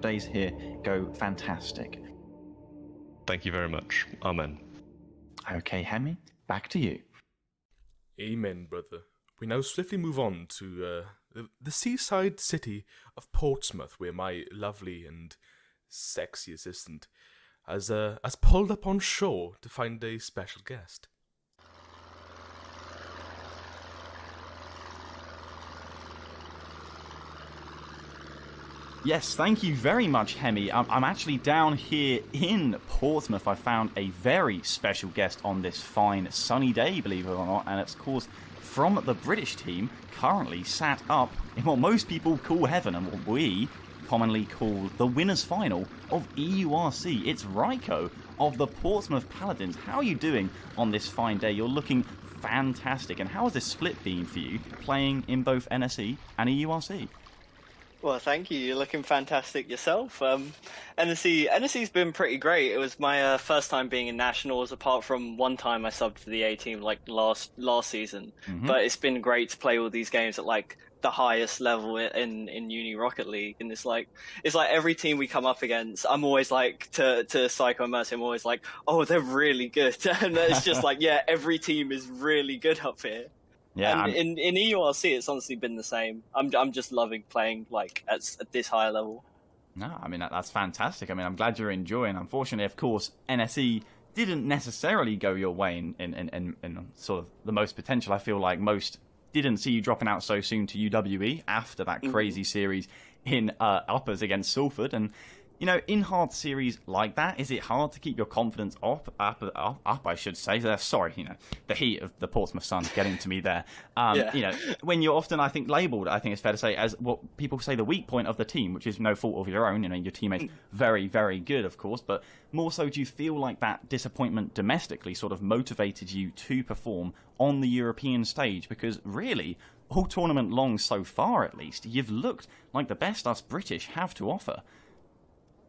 days here go fantastic. Thank you very much. Amen. Okay, Hemi, back to you. Amen, brother. We now swiftly move on to the seaside city of Portsmouth, where my lovely and sexy assistant has pulled up on shore to find a special guest. Yes, thank you very much, Hemi. I'm actually down here in Portsmouth. I found a very special guest on this fine sunny day, believe it or not, and it's, of course, from the British team, currently sat up in what most people call heaven and what we commonly call the winners' final of EURC. It's Ryko of the Portsmouth Paladins. How are you doing on this fine day? You're looking fantastic. And how has this split been for you, playing in both NSE and EURC? Well, thank you. You're looking fantastic yourself. NSE's been pretty great. It was my first time being in nationals, apart from one time I subbed for the A team like last season. Mm-hmm. But it's been great to play all these games at like the highest level in Uni Rocket League, and it's like every team we come up against, I'm always like to Psycho Mercy, I'm always like, oh, they're really good, and it's just like, yeah, every team is really good up here. Yeah, and in EURC, it's honestly been the same. I'm just loving playing like at this higher level. No, I mean that's fantastic. I mean, I'm glad you're enjoying. Unfortunately, of course, NSE didn't necessarily go your way in sort of the most potential. I feel like most didn't see you dropping out so soon to UWE after that crazy series in uppers against Salford. And you know, in hard series like that, is it hard to keep your confidence up, I should say. Sorry, you know, the heat of the Portsmouth sun getting to me there. Yeah. You know, when you're often, I think, labelled, I think it's fair to say, as what people say the weak point of the team, which is no fault of your own. You know, your teammates very, very good, of course, but more so, do you feel like that disappointment domestically sort of motivated you to perform on the European stage? Because really, all tournament long so far, at least, you've looked like the best us British have to offer.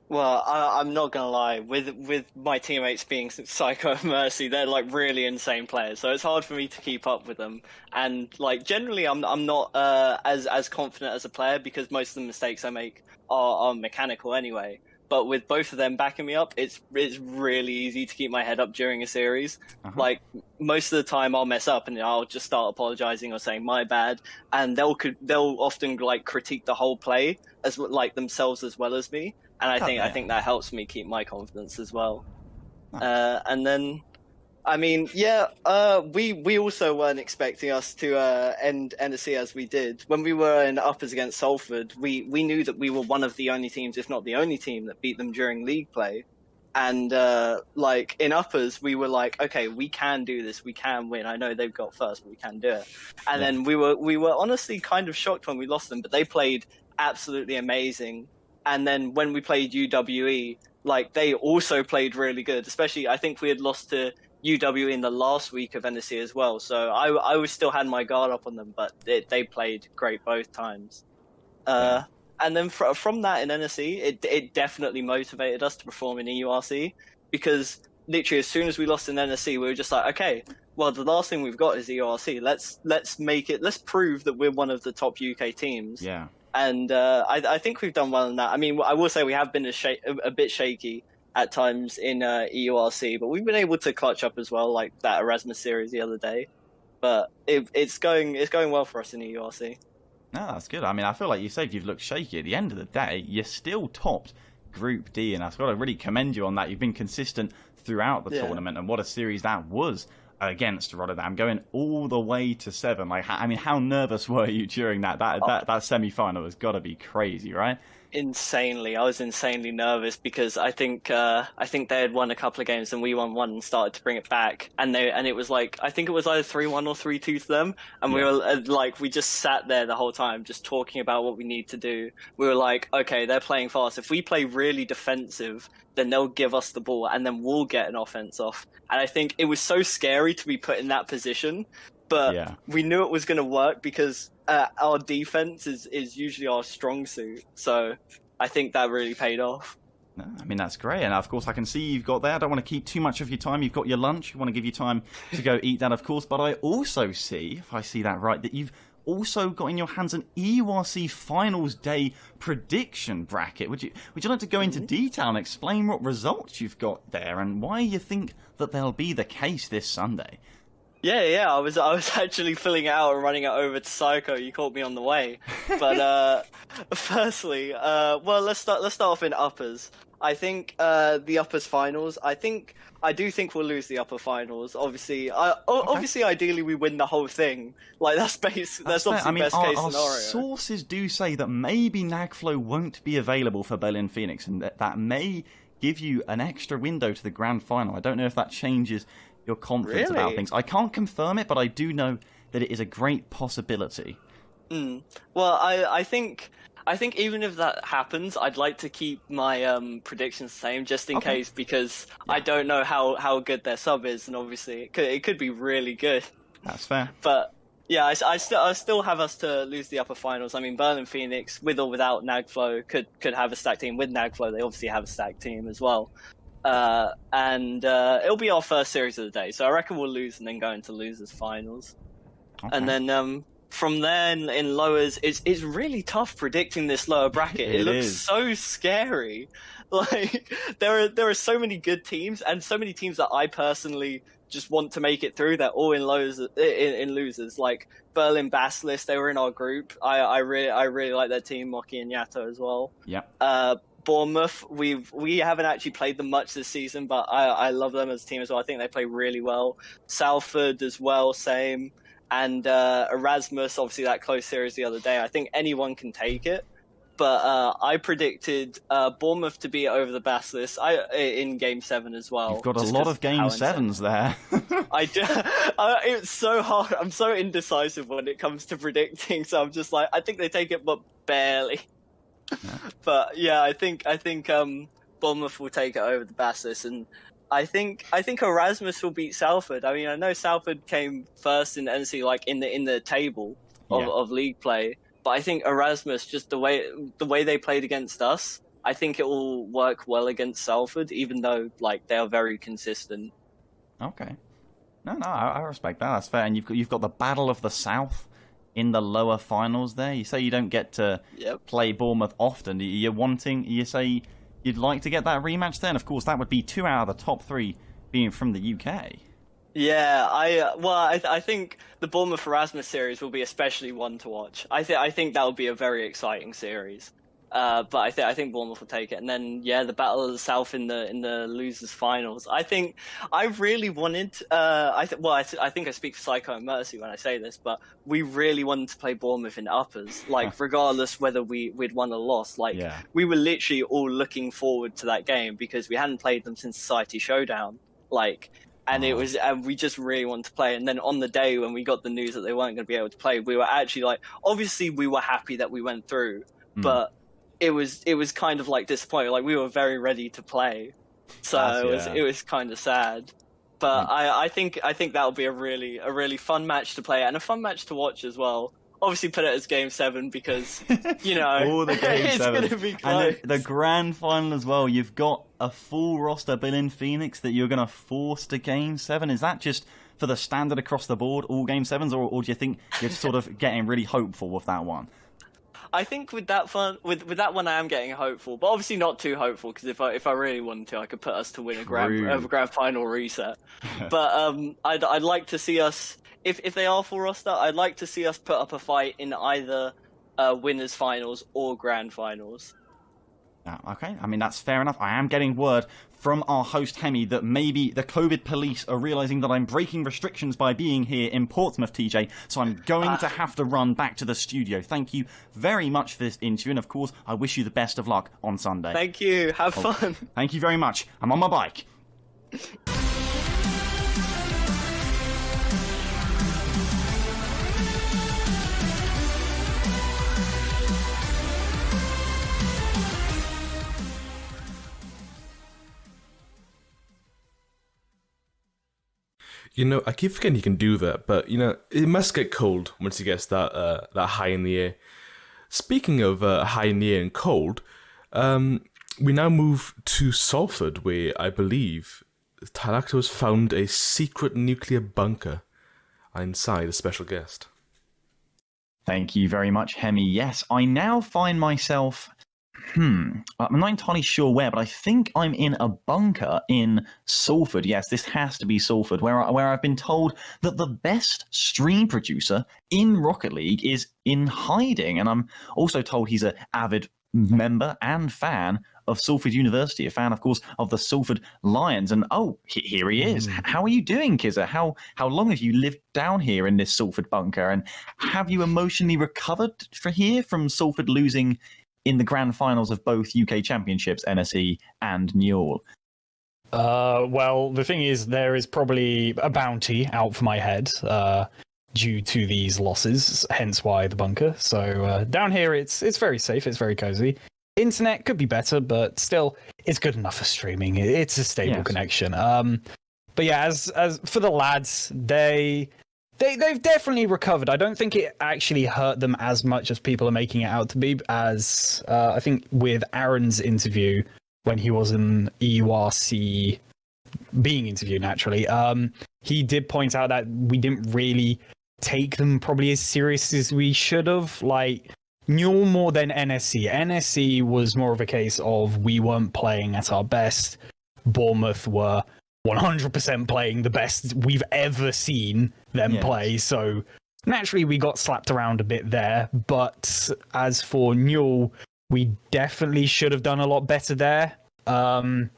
Well, I'm not gonna lie. With my teammates being Psycho and Mercy, they're like really insane players. So it's hard for me to keep up with them. And like generally, I'm not as confident as a player because most of the mistakes I make are mechanical anyway. But with both of them backing me up, it's really easy to keep my head up during a series. Like most of the time, I'll mess up and I'll just start apologizing or saying my bad, and they'll often like critique the whole play as like themselves as well as me. And I think that helps me keep my confidence as well. Nice. And then, I mean, we also weren't expecting us to end NSC as we did. When we were in uppers against Salford, we knew that we were one of the only teams, if not the only team, that beat them during league play. And like in uppers, we were like, okay, we can do this, we can win. I know they've got first, but we can do it. And then we were honestly kind of shocked when we lost them, but they played absolutely amazing. And then when we played UWE, like they also played really good. Especially, I think we had lost to UWE in the last week of NSC as well. So I was still had my guard up on them, but they played great both times. And then from that in NSC, it definitely motivated us to perform in EURC, because literally as soon as we lost in NSC, we were just like, okay, well the last thing we've got is EURC. Let's prove that we're one of the top UK teams. Yeah. And I think we've done well in that. I mean, I will say we have been a bit shaky at times in EURC, but we've been able to clutch up as well, like that Erasmus series the other day. But it's going well for us in EURC. No, that's good. I mean, I feel like you said you've looked shaky. At the end of the day, you're still topped Group D, and I've got to really commend you on that. You've been consistent throughout the tournament, and what a series that was against Rotterdam, going all the way to 7. Like, I mean, how nervous were you during that semi-final? Has got to be crazy, right? Insanely. I was insanely nervous because I think they had won a couple of games and we won one and started to bring it back, and it was like, I think it was either 3-1 or 3-2 to them, and we were like, we just sat there the whole time just talking about what we need to do. We were like, okay, they're playing fast. If we play really defensive, then they'll give us the ball and then we'll get an offense off. And I think it was so scary to be put in that position, but we knew it was going to work because our defense is usually our strong suit. So I think that really paid off. No, I mean, that's great. And of course, I can see you've got there. I don't want to keep too much of your time. You've got your lunch. You want to give you time to go eat that, of course. But I also see, if I see that right, that you've also got in your hands an EURC Finals Day prediction bracket. Would you like to go into detail and explain what results you've got there and why you think that they'll be the case this Sunday? Yeah. I was actually filling it out and running it over to Psycho. You caught me on the way. But firstly, well, let's start off in uppers. I think the uppers finals. I do think we'll lose the upper finals. Obviously, ideally we win the whole thing. Like that's obviously best case scenario. Our sources do say that maybe Nagflow won't be available for Berlin Phoenix, and that may give you an extra window to the grand final. I don't know if that changes your confidence about things. I can't confirm it, but I do know that it is a great possibility. Well, I think even if that happens, I'd like to keep my predictions the same, just in case, because I don't know how good their sub is, and obviously it could be really good. That's fair. But yeah, I still have us to lose the upper finals. I mean, Berlin Phoenix, with or without Nagflow, could have a stacked team. With Nagflow, they obviously have a stacked team as well. And it'll be our first series of the day, so I reckon we'll lose and then go into losers finals. And then from there in lowers, it's really tough predicting this lower bracket. It looks so scary. Like there are so many good teams and so many teams that I personally just want to make it through. They're all in losers. Like Berlin Basilisk, they were in our group. I really like their team, Moki and Yato as well. Yeah. Bournemouth, we haven't actually played them much this season, but I love them as a team as well. I think they play really well. Salford as well, same. And Erasmus, obviously that close series the other day. I think anyone can take it. But I predicted Bournemouth to be over the Basilisk in Game 7 as well. You've got a lot of Game 7s there. I do. It's so hard. I'm so indecisive when it comes to predicting, so I'm just like, I think they take it, but barely. Yeah. But yeah, I think Bournemouth will take it over the Basilisk, and I think Erasmus will beat Salford. I mean, I know Salford came first in NC, like in the table of league play, but I think Erasmus, just the way they played against us, I think it will work well against Salford, even though like they are very consistent. Okay, no, I respect that. That's fair. And you've got the Battle of the South in the lower finals there. You say you don't get to play Bournemouth often. You say you'd like to get that rematch then? Of course, that would be 2 out of the top 3 being from the UK. Yeah, I think the Bournemouth Erasmus series will be especially one to watch. I think that will be a very exciting series. But I think Bournemouth will take it, and then the Battle of the South in the losers finals. I think I really wanted. I think I speak for Psycho and Mercy when I say this, but we really wanted to play Bournemouth in uppers, like regardless whether we'd won or lost. Like we were literally all looking forward to that game because we hadn't played them since Society Showdown. And we just really wanted to play. And then on the day when we got the news that they weren't going to be able to play, we were actually obviously we were happy that we went through, but it was kind of like disappointing. Like we were very ready to play, so it was kind of sad. But I think that'll be a really fun match to play and a fun match to watch as well. Obviously, put it as Game 7 because all the Game it's 7. going to be close. And the grand final as well. You've got a full roster Berlin Phoenix that you're going to force to Game 7. Is that just for the standard across the board, all Game 7s, or do you think you're sort of getting really hopeful with that one? I think with that one, I am getting hopeful, but obviously not too hopeful because if I really wanted to, I could put us to win a grand final reset. But I'd like to see us, if they are full roster, I'd like to see us put up a fight in either winners finals or grand finals. Okay, I mean that's fair enough. I am getting word from our host Hemi that maybe the COVID police are realising that I'm breaking restrictions by being here in Portsmouth, TJ, so I'm going to have to run back to the studio. Thank you very much for this interview, and of course, I wish you the best of luck on Sunday. Thank you, have fun. Thank you very much. I'm on my bike. I keep forgetting you can do that, but, it must get cold once it gets that high in the air. Speaking of high in the air and cold, we now move to Salford, where I believe Galactos found a secret nuclear bunker inside a special guest. Thank you very much, Hemi. Yes, I now find myself. I'm not entirely sure where, but I think I'm in a bunker in Salford. Yes, this has to be Salford, where I've been told that the best stream producer in Rocket League is in hiding, and I'm also told he's an avid member and fan of Salford University, a fan, of course, of the Salford Lions. And here he is. How are you doing, Kizza? How long have you lived down here in this Salford bunker? And have you emotionally recovered from Salford losing in the grand finals of both UK Championships, NSE and Newell? Well, the thing is, there is probably a bounty out for my head due to these losses, hence why the bunker. So down here, it's very safe, it's very cozy. Internet could be better, but still, it's good enough for streaming. It's a stable connection. But yeah, as for the lads, they've definitely recovered. I don't think it actually hurt them as much as people are making it out to be, as I think with Aaron's interview when he was in EURC being interviewed naturally, he did point out that we didn't really take them probably as serious as we should have. Like, Newell more than NSC. NSC was more of a case of we weren't playing at our best. Bournemouth were 100% playing the best we've ever seen them play. So naturally we got slapped around a bit there. But as for Newell, we definitely should have done a lot better there. I'm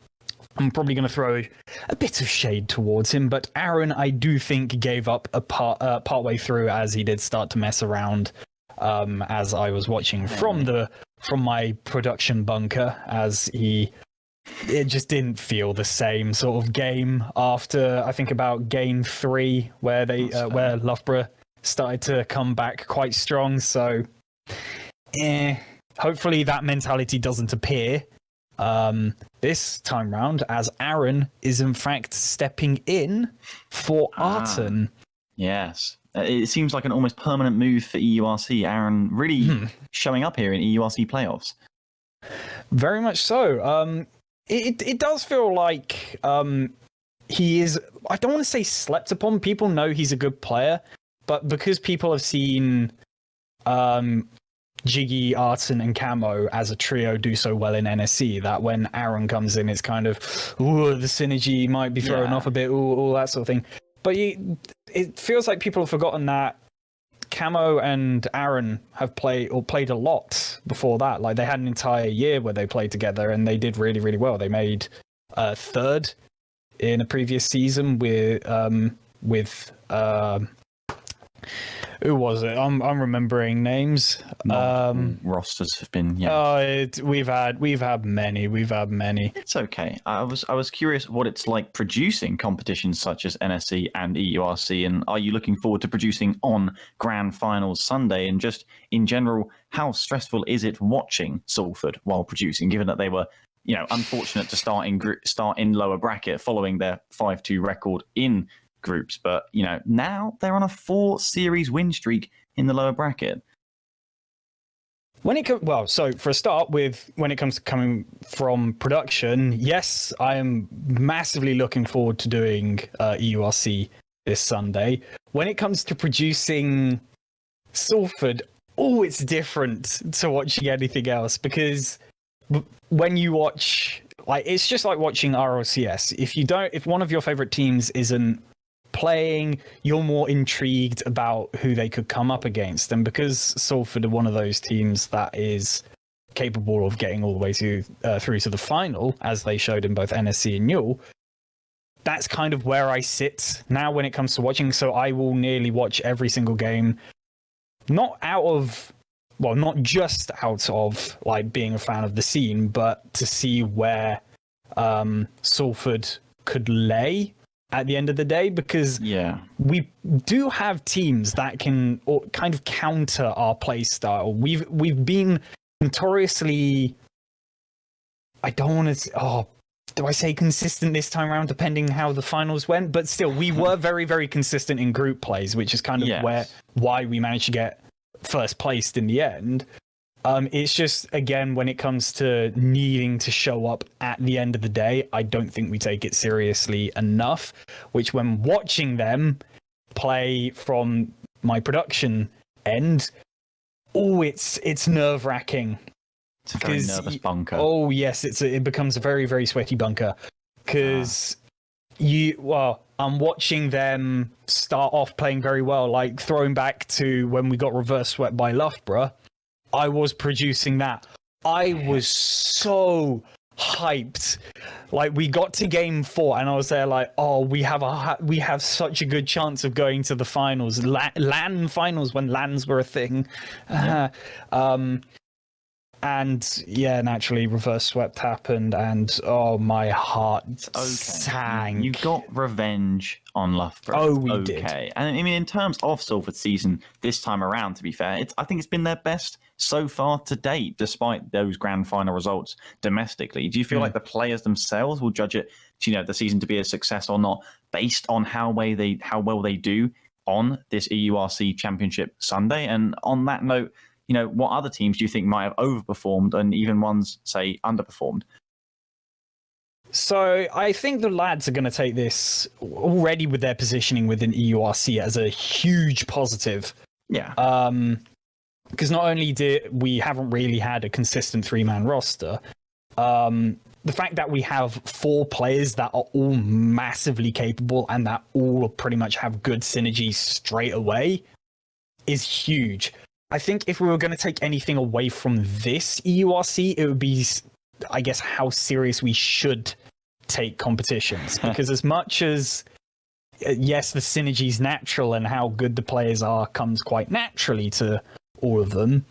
probably going to throw a bit of shade towards him, but Aaron, I do think, gave up partway through as he did start to mess around. As I was watching from my production bunker, as it just didn't feel the same sort of game after I think about game 3 where where Loughborough started to come back quite strong. So, hopefully that mentality doesn't appear this time round, as Aaron is in fact stepping in for Arton. Yes. It seems like an almost permanent move for EURC. Aaron really showing up here in EURC playoffs. Very much so. It does feel like he is, I don't want to say slept upon. People know he's a good player, but because people have seen Jiggy, Arton, and Camo as a trio do so well in NSC, that when Aaron comes in, it's kind of, the synergy might be thrown off a bit, all that sort of thing. But it feels like people have forgotten that Camo and Aaron have played a lot before that. Like, they had an entire year where they played together and they did really, really well. They made third in a previous season with who was it? I'm remembering names. Rosters have been. Yeah. We've had many. It's okay. I was curious what it's like producing competitions such as NSC and EURC, and are you looking forward to producing on Grand Finals Sunday? And just in general, how stressful is it watching Salford while producing, given that they were, unfortunate to start in lower bracket following their 5-2 record in groups, but now they're on a 4-series win streak in the lower bracket. So for a start, when it comes to coming from production, yes, I am massively looking forward to doing EURC this Sunday. When it comes to producing Salford, it's different to watching anything else, because when you watch, it's just like watching RLCS. If one of your favorite teams isn't playing, you're more intrigued about who they could come up against. And because Salford are one of those teams that is capable of getting all the way through to the final, as they showed in both NSC and Newell, that's kind of where I sit now when it comes to watching. So I will nearly watch every single game, not just out of like being a fan of the scene, but to see where Salford could lay at the end of the day, because we do have teams that can kind of counter our play style. We've been notoriously, I don't want to, do I say consistent this time around, depending how the finals went? But still, we were very, very consistent in group plays, which is kind of why we managed to get first placed in the end. It's just, again, when it comes to needing to show up at the end of the day, I don't think we take it seriously enough, which when watching them play from my production end, it's nerve-wracking. It's a very nervous bunker. Oh yes, it becomes a very, very sweaty bunker because I'm watching them start off playing very well, like throwing back to when we got reverse swept by Loughborough. I was producing that. I was so hyped. Like, we got to game 4 and I was there like, oh, we have such a good chance of going to the finals, LAN finals, when LANs were a thing. And yeah, naturally reverse swept happened, and oh, my heart sank. You got revenge on Loughborough. Oh, we did. And I mean, in terms of Salford's season this time around, to be fair, I think it's been their best so far to date, despite those grand final results domestically. Do you feel like the players themselves will judge it, the season to be a success or not, based on how well they do on this EURC Championship Sunday? And on that note, what other teams do you think might have overperformed and even ones, say, underperformed? So I think the lads are going to take this already with their positioning within EURC as a huge positive. Yeah. Because not only we haven't really had a consistent 3-man roster, the fact that we have 4 players that are all massively capable and that all pretty much have good synergy straight away is huge. I think if we were going to take anything away from this EURC, it would be, I guess, how serious we should take competitions. Because as much as, yes, the synergy's natural and how good the players are comes quite naturally to all of them,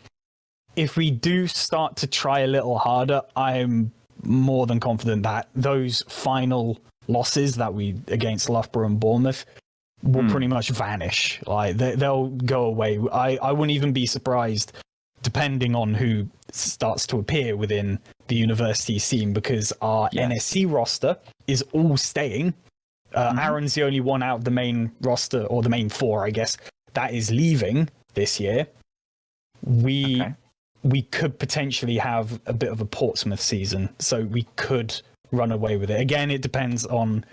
if we do start to try a little harder, I'm more than confident that those final losses that we against Loughborough and Bournemouth will pretty much vanish. Like, they'll go away. I wouldn't even be surprised, depending on who starts to appear within the university scene, because our NSC roster is all staying. Aaron's the only one out of the main roster, or the main 4, I guess, that is leaving this year. We could potentially have a bit of a Portsmouth season, so we could run away with it. Again, it depends on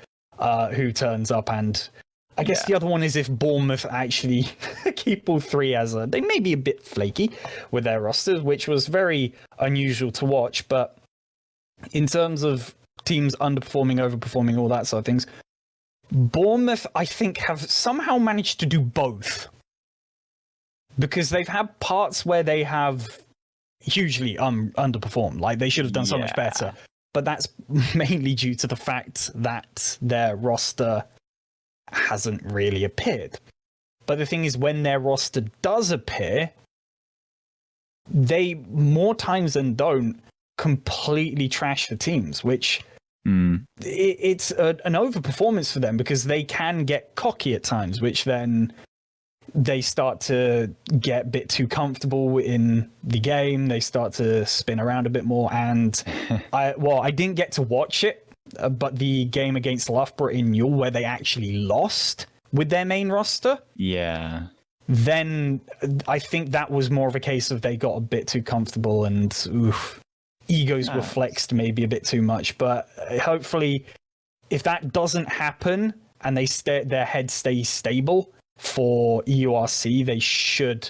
who turns up, and I guess the other one is if Bournemouth actually keep all 3 they may be a bit flaky with their rosters, which was very unusual to watch. But in terms of teams underperforming, overperforming, all that sort of things, Bournemouth, I think, have somehow managed to do both. Because they've had parts where they have hugely underperformed. Like, they should have done so much better. But that's mainly due to the fact that their roster hasn't really appeared. But the thing is, when their roster does appear, they, more times than don't, completely trash the teams, which it's an overperformance for them, because they can get cocky at times, which then they start to get a bit too comfortable in the game. They start to spin around a bit more. And I didn't get to watch it, but the game against Loughborough in Newell, where they actually lost with their main roster, then I think that was more of a case of they got a bit too comfortable and egos were flexed maybe a bit too much. But hopefully, if that doesn't happen and their head stays stable for EURC, they should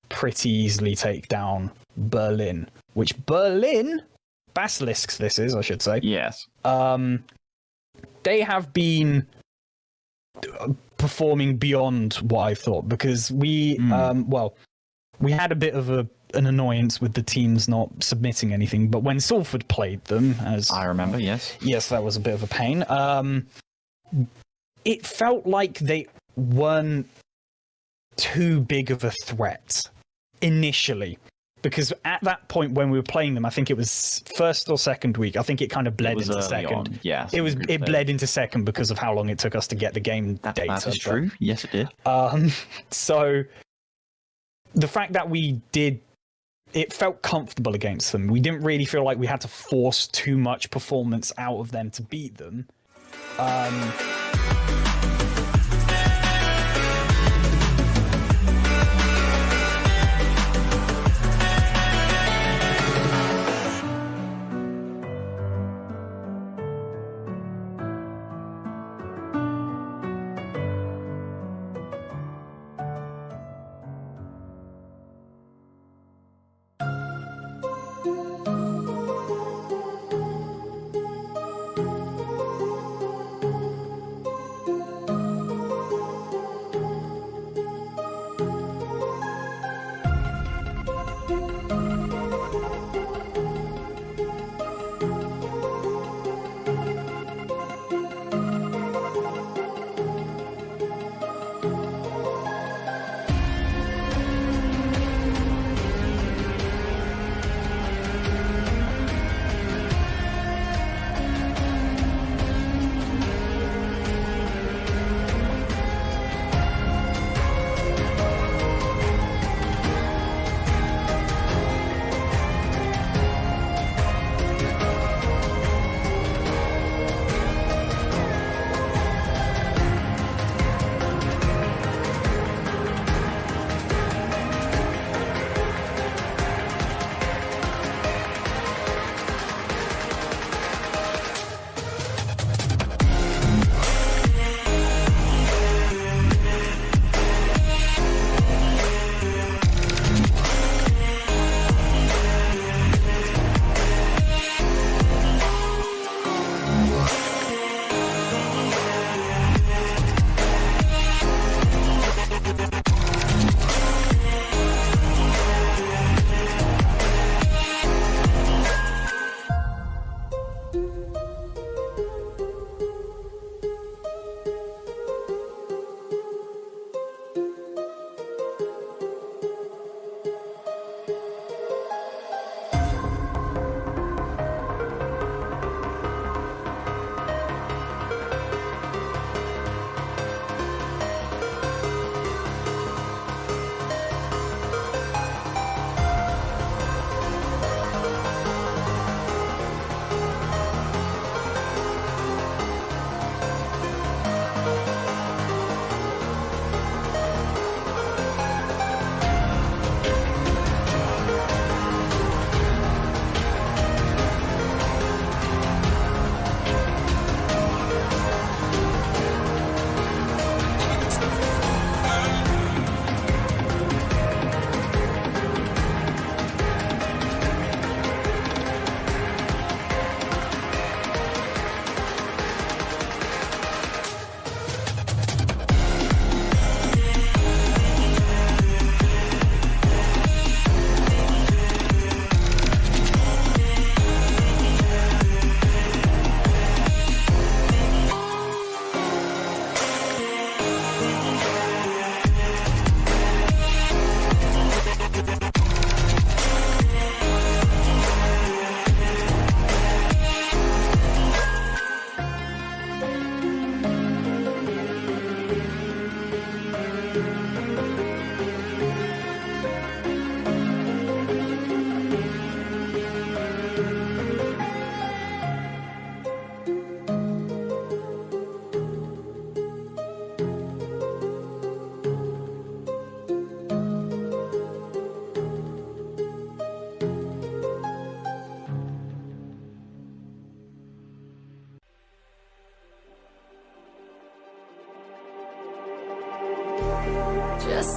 pretty easily take down Berlin, which Basilisks this is, I should say. Yes. They have been performing beyond what I thought, because we had a bit of an annoyance with the teams not submitting anything, but when Salford played them, as I remember, yes, that was a bit of a pain. It felt like they weren't too big of a threat initially. Because at that point when we were playing them, I think it was first or second week. I think it kind of bled into second. Yes, it bled into second because of how long it took us to get the game data. That is true. Yes, it did. So the fact that it felt comfortable against them. We didn't really feel like we had to force too much performance out of them to beat them.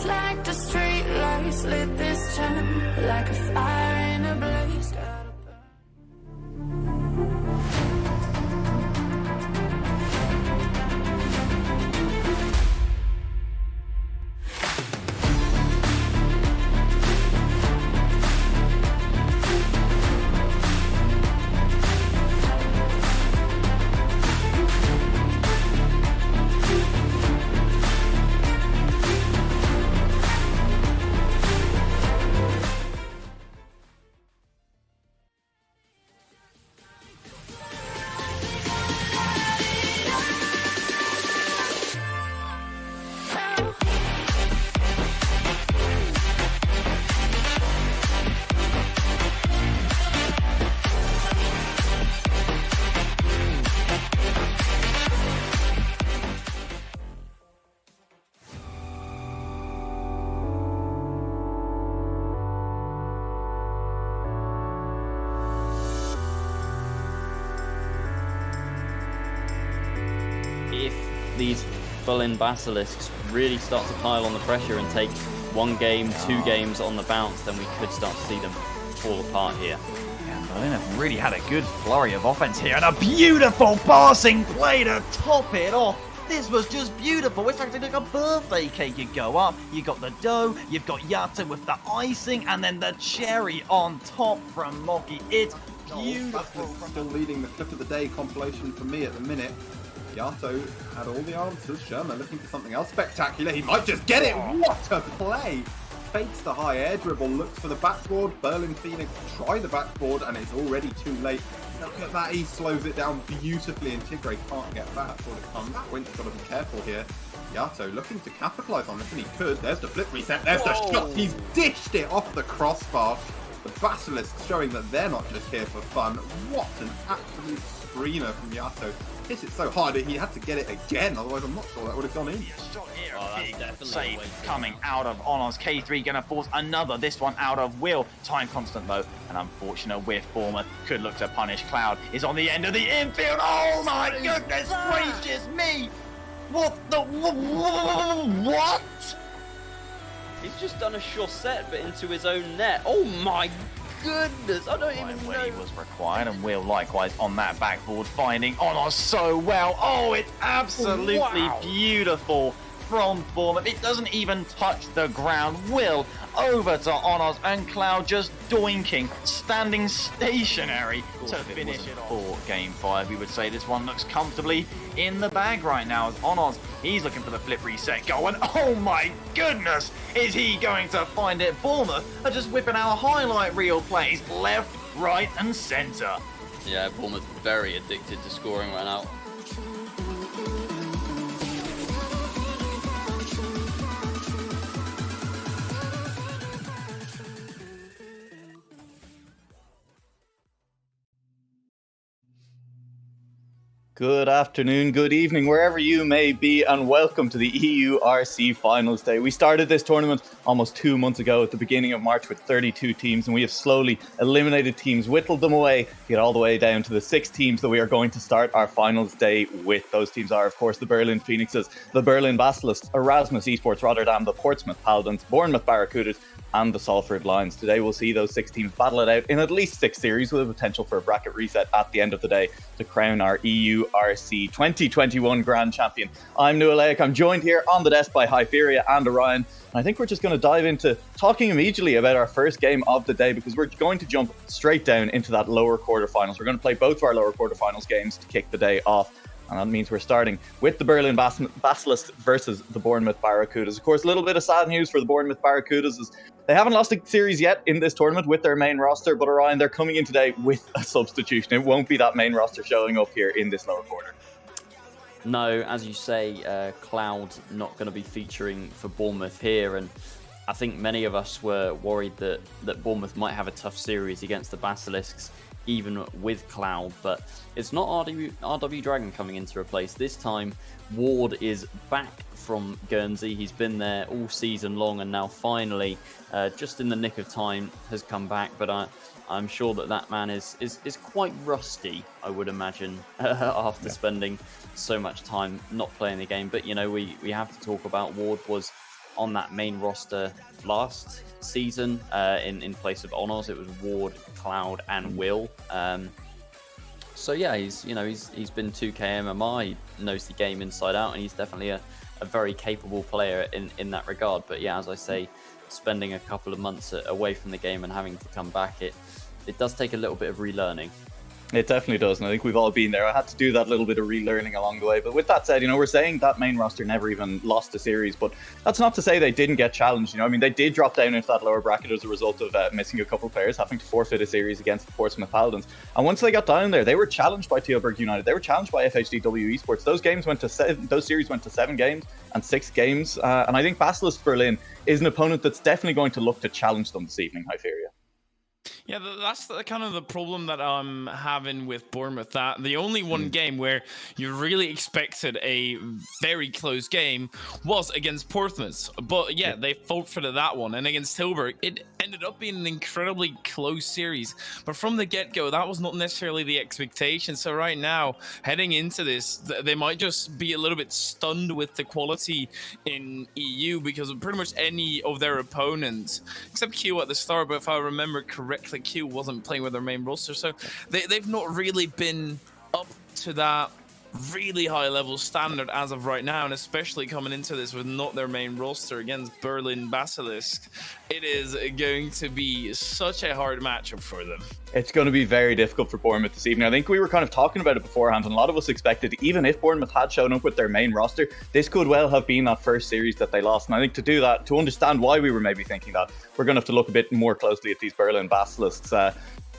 Just like the street lights lit this town, like a fire in a blaze. If these Berlin Basilisks really start to pile on the pressure and take one game, two games on the bounce, then we could start to see them fall apart here. Yeah, Berlin have really had a good flurry of offense here, and a beautiful passing play to top it off. This was just beautiful. It's actually like a birthday cake. You go up, you got the dough, you've got Yatta with the icing, and then the cherry on top from Moki. It's beautiful. Still leading the clip of the day compilation for me at the minute. Yato had all the answers. Sherman looking for something else spectacular. He might just get it. What a play! Fakes the high air dribble, looks for the backboard. Berlin Phoenix try the backboard, and it's already too late. Look at that, he slows it down beautifully, and Tigray can't get back before it comes. Quint's got to be careful here. Yato looking to capitalise on this, and he could. There's the flip reset, there's the shot. He's dished it off the crossbar. The Basilisk showing that they're not just here for fun. What an absolute screamer from Yato. Hit it so hard that he had to get it again, otherwise I'm not sure that would have gone in. Save coming out of Honours. K3 going to force another, this one out of Will. Time constant though, an unfortunate whiff. Bournemouth could look to punish. Cloud is on the end of the infield. Oh my goodness gracious me! What the... what? He's just done a chaussette, but into his own net. Oh my goodness, I don't even know. He was required, and Will likewise on that backboard, finding Honours so well. Oh, it's absolutely beautiful from Bournemouth. It doesn't even touch the ground. Will over to Honours, and Cloud just doinking, standing stationary to finish it off. For game 5, we would say this one looks comfortably in the bag right now. As Honours, he's looking for the flip reset goal, and oh my goodness, is he going to find it? Bournemouth are just whipping out highlight reel plays left, right, and centre. Yeah, Bournemouth very addicted to scoring right now. Good afternoon, good evening, wherever you may be, and welcome to the EURC Finals Day. We started this tournament almost 2 months ago at the beginning of March with 32 teams, and we have slowly eliminated teams, whittled them away, to get all the way down to the 6 teams that we are going to start our Finals Day with. Those teams are, of course, the Berlin Phoenixes, the Berlin Basilisks, Erasmus Esports Rotterdam, the Portsmouth Paladins, Bournemouth Barracudas, and the Salford Lions. Today we'll see those 6 teams battle it out in at least 6 series, with a potential for a bracket reset at the end of the day to crown our EURC 2021 Grand Champion. I'm Nualaik. I'm joined here on the desk by Hyperia and Orion. And I think we're just going to dive into talking immediately about our first game of the day, because we're going to jump straight down into that lower quarterfinals. We're going to play both of our lower quarterfinals games to kick the day off. And that means we're starting with the Berlin Basilisk versus the Bournemouth Barracudas. Of course, a little bit of sad news for the Bournemouth Barracudas is they haven't lost a series yet in this tournament with their main roster, but Orion, they're coming in today with a substitution. It won't be that main roster showing up here in this lower quarter. No, as you say, Cloud not going to be featuring for Bournemouth here, and I think many of us were worried that Bournemouth might have a tough series against the Basilisks, even with Cloud, but it's not RW Dragon coming in to replace. This time, Ward is back from Guernsey. He's been there all season long, and now finally, just in the nick of time, has come back. But I'm sure that man is quite rusty, I would imagine, after spending so much time not playing the game. But, you know, we have to talk about Ward was on that main roster last season in place of Honors. It was Ward, Cloud, and Will. So yeah, he's been 2K MMR. He knows the game inside out, and he's definitely a very capable player in that regard. But yeah, as I say, spending a couple of months away from the game and having to come back, it does take a little bit of relearning. It definitely does, and I think we've all been there. I had to do that little bit of relearning along the way. But with that said, we're saying that main roster never even lost a series, but that's not to say they didn't get challenged. I mean, they did drop down into that lower bracket as a result of missing a couple of players, having to forfeit a series against the Portsmouth Paladins. And once they got down there, they were challenged by Tilburg United. They were challenged by FHDW Esports. Those series went to 7 games and 6 games. And I think Basilisk Berlin is an opponent that's definitely going to look to challenge them this evening, Hyperia. Yeah, that's kind of the problem that I'm having with Bournemouth. That the only one game where you really expected a very close game was against Portsmouth. But yeah, they forfeited that one. And against Tilburg, it ended up being an incredibly close series. But from the get-go, that was not necessarily the expectation. So right now, heading into this, they might just be a little bit stunned with the quality in EU, because pretty much any of their opponents, except Q at the start, but if I remember correctly, Q wasn't playing with their main roster, so they've not really been up to that really high level standard as of right now, and especially coming into this with not their main roster against Berlin Basilisk, it is going to be such a hard matchup for them. It's going to be very difficult for Bournemouth this evening. I think we were kind of talking about it beforehand, and a lot of us expected, even if Bournemouth had shown up with their main roster, this could well have been that first series that they lost. And I think to do that, to understand why we were maybe thinking that, we're going to have to look a bit more closely at these Berlin Basilisks.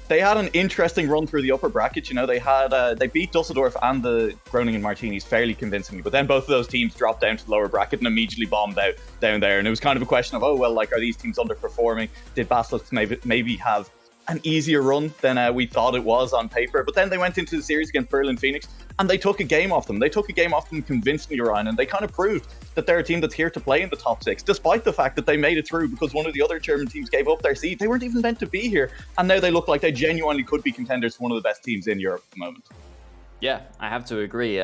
They had an interesting run through the upper bracket. They beat Dusseldorf and the Groningen Martinis fairly convincingly, but then both of those teams dropped down to the lower bracket and immediately bombed out down there. And it was kind of a question of, are these teams underperforming? Did Basilisk maybe have an easier run than we thought it was on paper? But then they went into the series against Berlin Phoenix and they took a game off them. They took a game off them convincingly, Ryan, and they kind of proved that they're a team that's here to play in the top 6, despite the fact that they made it through because one of the other German teams gave up their seed. They weren't even meant to be here, and now they look like they genuinely could be contenders for one of the best teams in Europe at the moment. Yeah, I have to agree.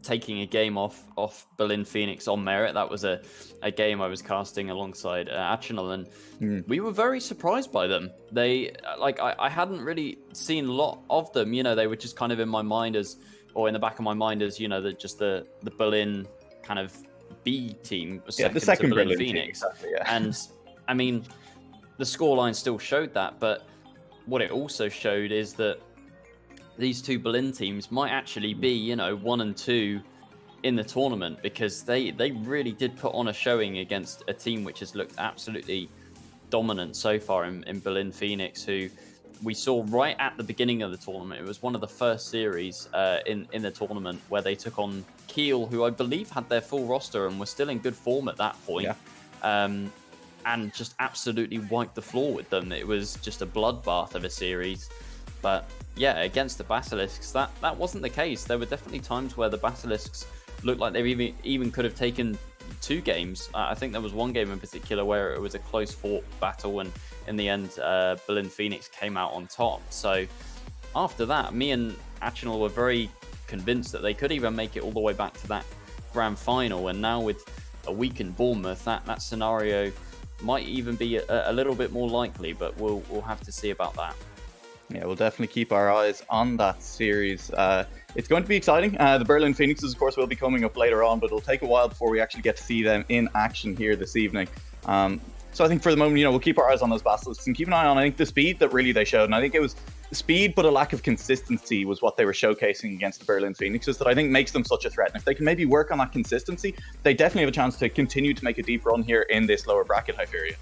Taking a game off Berlin Phoenix on merit, that was a game I was casting alongside Achinal, and we were very surprised by them. They I hadn't really seen a lot of them. They were just kind of in my mind in the back of my mind as the Berlin kind of B team, the second Berlin Phoenix. Team, exactly, yeah. And I mean, the scoreline still showed that, but what it also showed is that these two Berlin teams might actually be, 1 and 2 in the tournament, because they really did put on a showing against a team which has looked absolutely dominant so far in Berlin Phoenix, who we saw right at the beginning of the tournament. It was one of the first series in the tournament where they took on Kiel, who I believe had their full roster and was still in good form at that point. Yeah. And just absolutely wiped the floor with them. It was just a bloodbath of a series. But yeah, against the Basilisks, that wasn't the case. There were definitely times where the Basilisks looked like they even could have taken 2 games. I think there was one game in particular where it was a close fought battle, and in the end, Berlin Phoenix came out on top. So after that, me and Achinal were very convinced that they could even make it all the way back to that grand final. And now with a weakened Bournemouth, that scenario might even be a little bit more likely, but we'll have to see about that. Yeah, we'll definitely keep our eyes on that series. It's going to be exciting. The Berlin Phoenixes, of course, will be coming up later on, but it'll take a while before we actually get to see them in action here this evening. So I think for the moment, we'll keep our eyes on those Basilisks and keep an eye on, I think, the speed that really they showed. And I think it was speed, but a lack of consistency was what they were showcasing against the Berlin Phoenixes that I think makes them such a threat. And if they can maybe work on that consistency, they definitely have a chance to continue to make a deep run here in this lower bracket, Hyperia.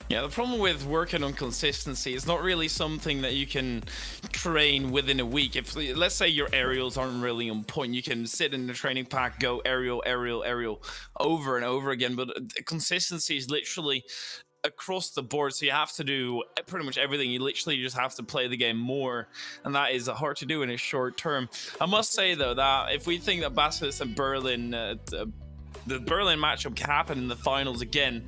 Yeah, the problem with working on consistency is not really something that you can train within a week. If, let's say, your aerials aren't really on point, you can sit in the training pack, go aerial over and over again. But consistency is literally across the board, so you have to do pretty much everything. You literally just have to play the game more, and that is hard to do in a short term. I must say, though, that if we think that Basilisk and Berlin, the Berlin matchup can happen in the finals again,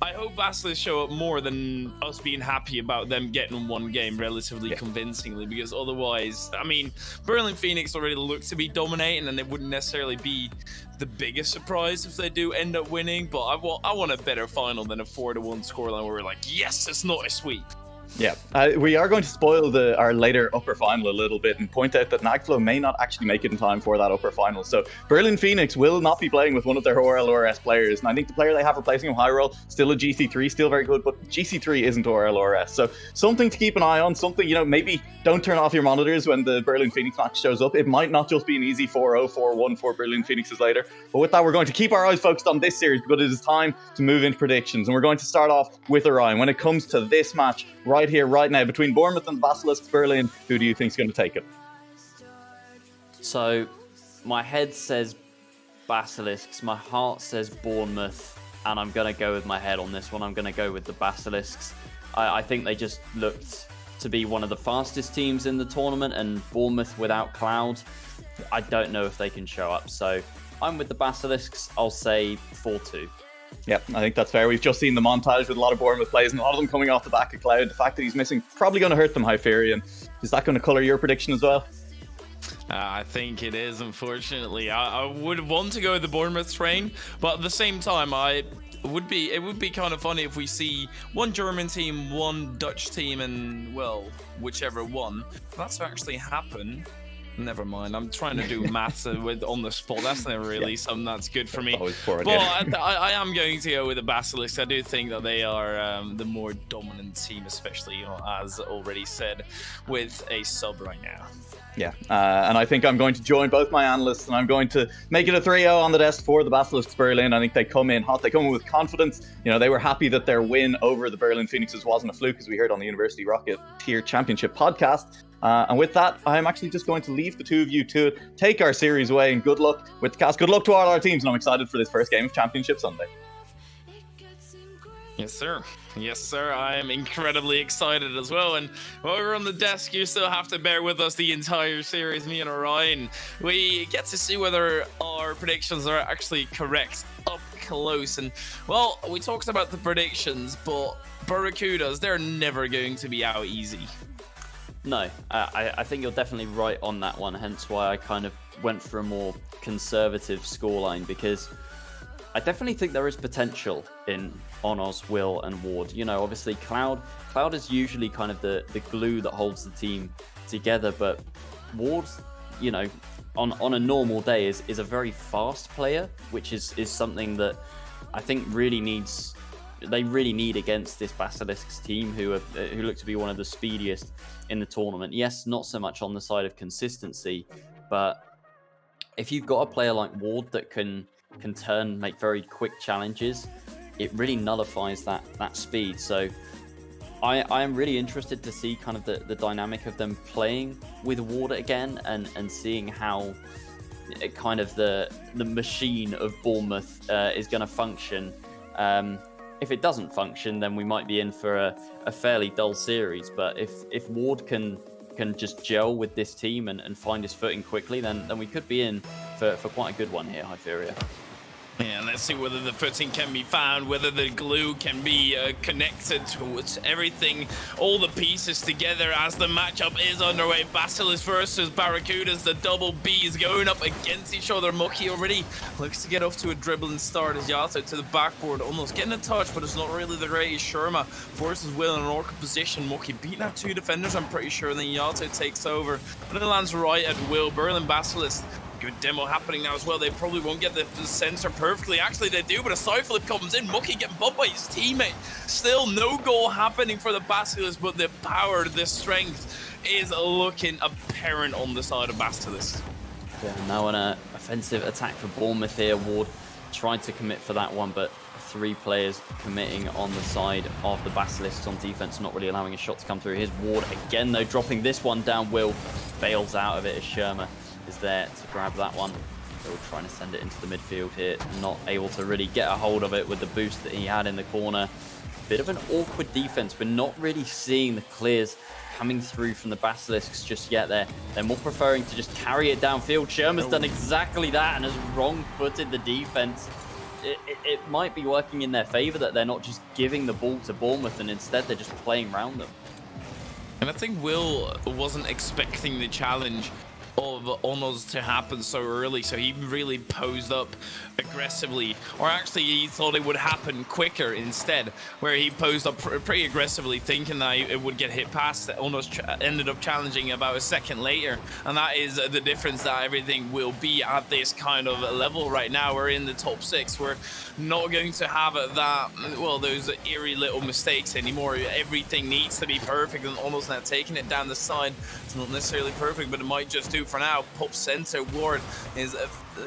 I hope Basilisk show up more than us being happy about them getting one game relatively convincingly, because otherwise, I mean, Berlin Phoenix already look to be dominating, and it wouldn't necessarily be the biggest surprise if they do end up winning, but I want a better final than a 4-1 scoreline where we're like, yes, it's not a sweep. Yeah, we are going to spoil our later upper final a little bit and point out that Nagflow may not actually make it in time for that upper final. So Berlin Phoenix will not be playing with one of their ORLRS players. And I think the player they have replacing him, High Roll, still a GC3, still very good, but GC3 isn't ORLRS. So something to keep an eye on, something, maybe don't turn off your monitors when the Berlin Phoenix match shows up. It might not just be an easy 4-0, 4-1 for Berlin Phoenixes later. But with that, we're going to keep our eyes focused on this series because it is time to move into predictions. And we're going to start off with Orion. When it comes to this match, right here, right now, between Bournemouth and Basilisk Berlin, who do you think is going to take it? So, my head says Basilisks, my heart says Bournemouth, and I'm going to go with my head on this one. I'm going to go with the Basilisks. I think they just looked to be one of the fastest teams in the tournament, and Bournemouth without Cloud, I don't know if they can show up. So, I'm with the Basilisks. I'll say 4-2. Yeah, I think that's fair. We've just seen the montage with a lot of Bournemouth plays and a lot of them coming off the back of Cloud. The fact that he's missing probably going to hurt them, Hyperion. Is that going to colour your prediction as well? I think it is, unfortunately. I would want to go with the Bournemouth train, but at the same time, it would be kind of funny if we see one German team, one Dutch team, and, well, whichever one. If that's actually happen, never mind. I'm trying to do maths on the spot. That's never really something that's good for me. But I am going to go with the Basilisk. I do think that they are the more dominant team, especially, as already said, with a sub right now. Yeah, and I think I'm going to join both my analysts and I'm going to make it a 3-0 on the desk for the Basilisks Berlin. I think they come in hot. They come in with confidence. They were happy that their win over the Berlin Phoenixes wasn't a fluke, as we heard on the University Rocket Tier Championship podcast. And with that, I'm actually just going to leave the two of you to take our series away, and good luck with the cast. Good luck to all our teams, and I'm excited for this first game of Championship Sunday. Yes, sir. Yes, sir. I am incredibly excited as well. And while we're on the desk, you still have to bear with us the entire series, me and Orion. We get to see whether our predictions are actually correct up close. And, well, we talked about the predictions, but Barracudas, they're never going to be out easy. No, I think you're definitely right on that one, hence why I kind of went for a more conservative scoreline, because I definitely think there is potential in Onos, Will, and Ward. Obviously Cloud is usually kind of the glue that holds the team together, but Ward, on a normal day is a very fast player, which is something that I think they really need against this Basilisks team, who look to be one of the speediest in the tournament. Yes, not so much on the side of consistency, but if you've got a player like Ward that can make very quick challenges, it really nullifies that speed. So I am really interested to see kind of the dynamic of them playing with Ward again, and seeing how kind of the machine of Bournemouth is going to function. If it doesn't function, then we might be in for a fairly dull series. But if Ward can just gel with this team and find his footing quickly, then we could be in for quite a good one here, Hyperia. Yeah, let's see whether the footing can be found, whether the glue can be connected to everything, all the pieces together as the matchup is underway. Basilisk versus Barracudas, the double Bs going up against each other. Mucky already looks to get off to a dribbling start as Yato to the backboard, almost getting a touch, but it's not really the greatest. Sherma forces Will in an awkward position. Mucky beating out two defenders, I'm pretty sure, and then Yato takes over. But it lands right at Will. Berlin Basilisk, good demo happening now as well. They probably won't get the sensor perfectly. Actually, they do, but a side flip comes in. Mucky getting bumped by his teammate. Still no goal happening for the Basilisk, but the power, the strength is looking apparent on the side of Basilisk. Yeah, now an offensive attack for Bournemouth here. Ward tried to commit for that one, but three players committing on the side of the Basilisks on defense, not really allowing a shot to come through. Here's Ward again, though, dropping this one down. Will bails out of it as Sherma is there to grab that one. Will trying to send it into the midfield here, not able to really get a hold of it with the boost that he had in the corner. Bit of an awkward defense. We're not really seeing the clears coming through from the Basilisks just yet. They're more preferring to just carry it downfield. Sherman's done exactly that and has wrong-footed the defense. it might be working in their favour that they're not just giving the ball to Bournemouth and instead they're just playing around them. And I think Will wasn't expecting the challenge of Onos to happen so early, so he really posed up aggressively, or actually he thought it would happen quicker instead, where he posed up pretty aggressively thinking that it would get hit past. Onos ended up challenging about a second later, and that is the difference that everything will be at this kind of level right now. We're in the top 6. We're not going to have that, well, those eerie little mistakes anymore. Everything needs to be perfect, and Onos now taking it down the side. It's not necessarily perfect, but it might just do for now. Pop center Ward is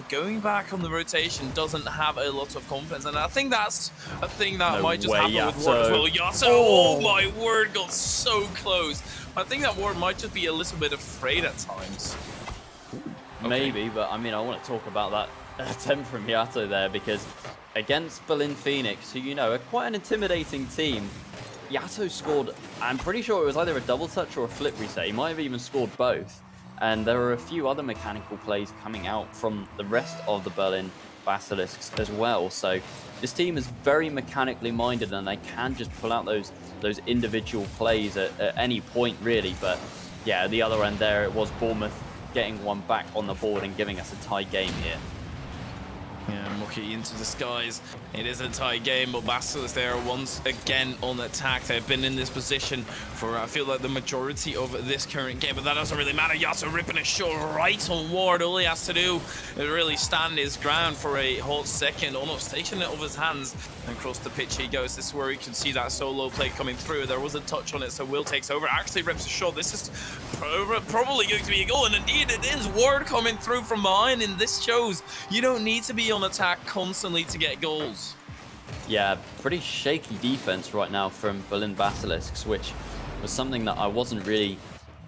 going back on the rotation, doesn't have a lot of confidence, and I think that's a thing that might just happen with Ward as well. Yato, oh my word, got so close. I think that Ward might just be a little bit afraid at times. Maybe, but I mean, I want to talk about that attempt from Yato there, because against Berlin Phoenix, who, you know, are quite an intimidating team, Yato scored, I'm pretty sure it was either a double touch or a flip reset. He might have even scored both. And there are a few other mechanical plays coming out from the rest of the Berlin Basilisks as well. So this team is very mechanically minded, and they can just pull out those individual plays at any point, really. But yeah, at the other end there, it was Bournemouth getting one back on the board and giving us a tie game here. Yeah, Muki into the skies. It is a tie game, but Basilisk there once again on attack. They've been in this position for, I feel like, the majority of this current game, but that doesn't really matter. Yato ripping a shot right on Ward. All he has to do is really stand his ground for a hot second. Almost taking it off his hands, and across the pitch he goes. This is where you can see that solo play coming through. There was a touch on it, so Will takes over. Actually rips a shot. This is probably going to be a goal, and indeed it is. Ward coming through from behind, and this shows you don't need to be on attack constantly to get goals. Yeah, pretty shaky defense right now from Berlin Basilisks, which was something that I wasn't really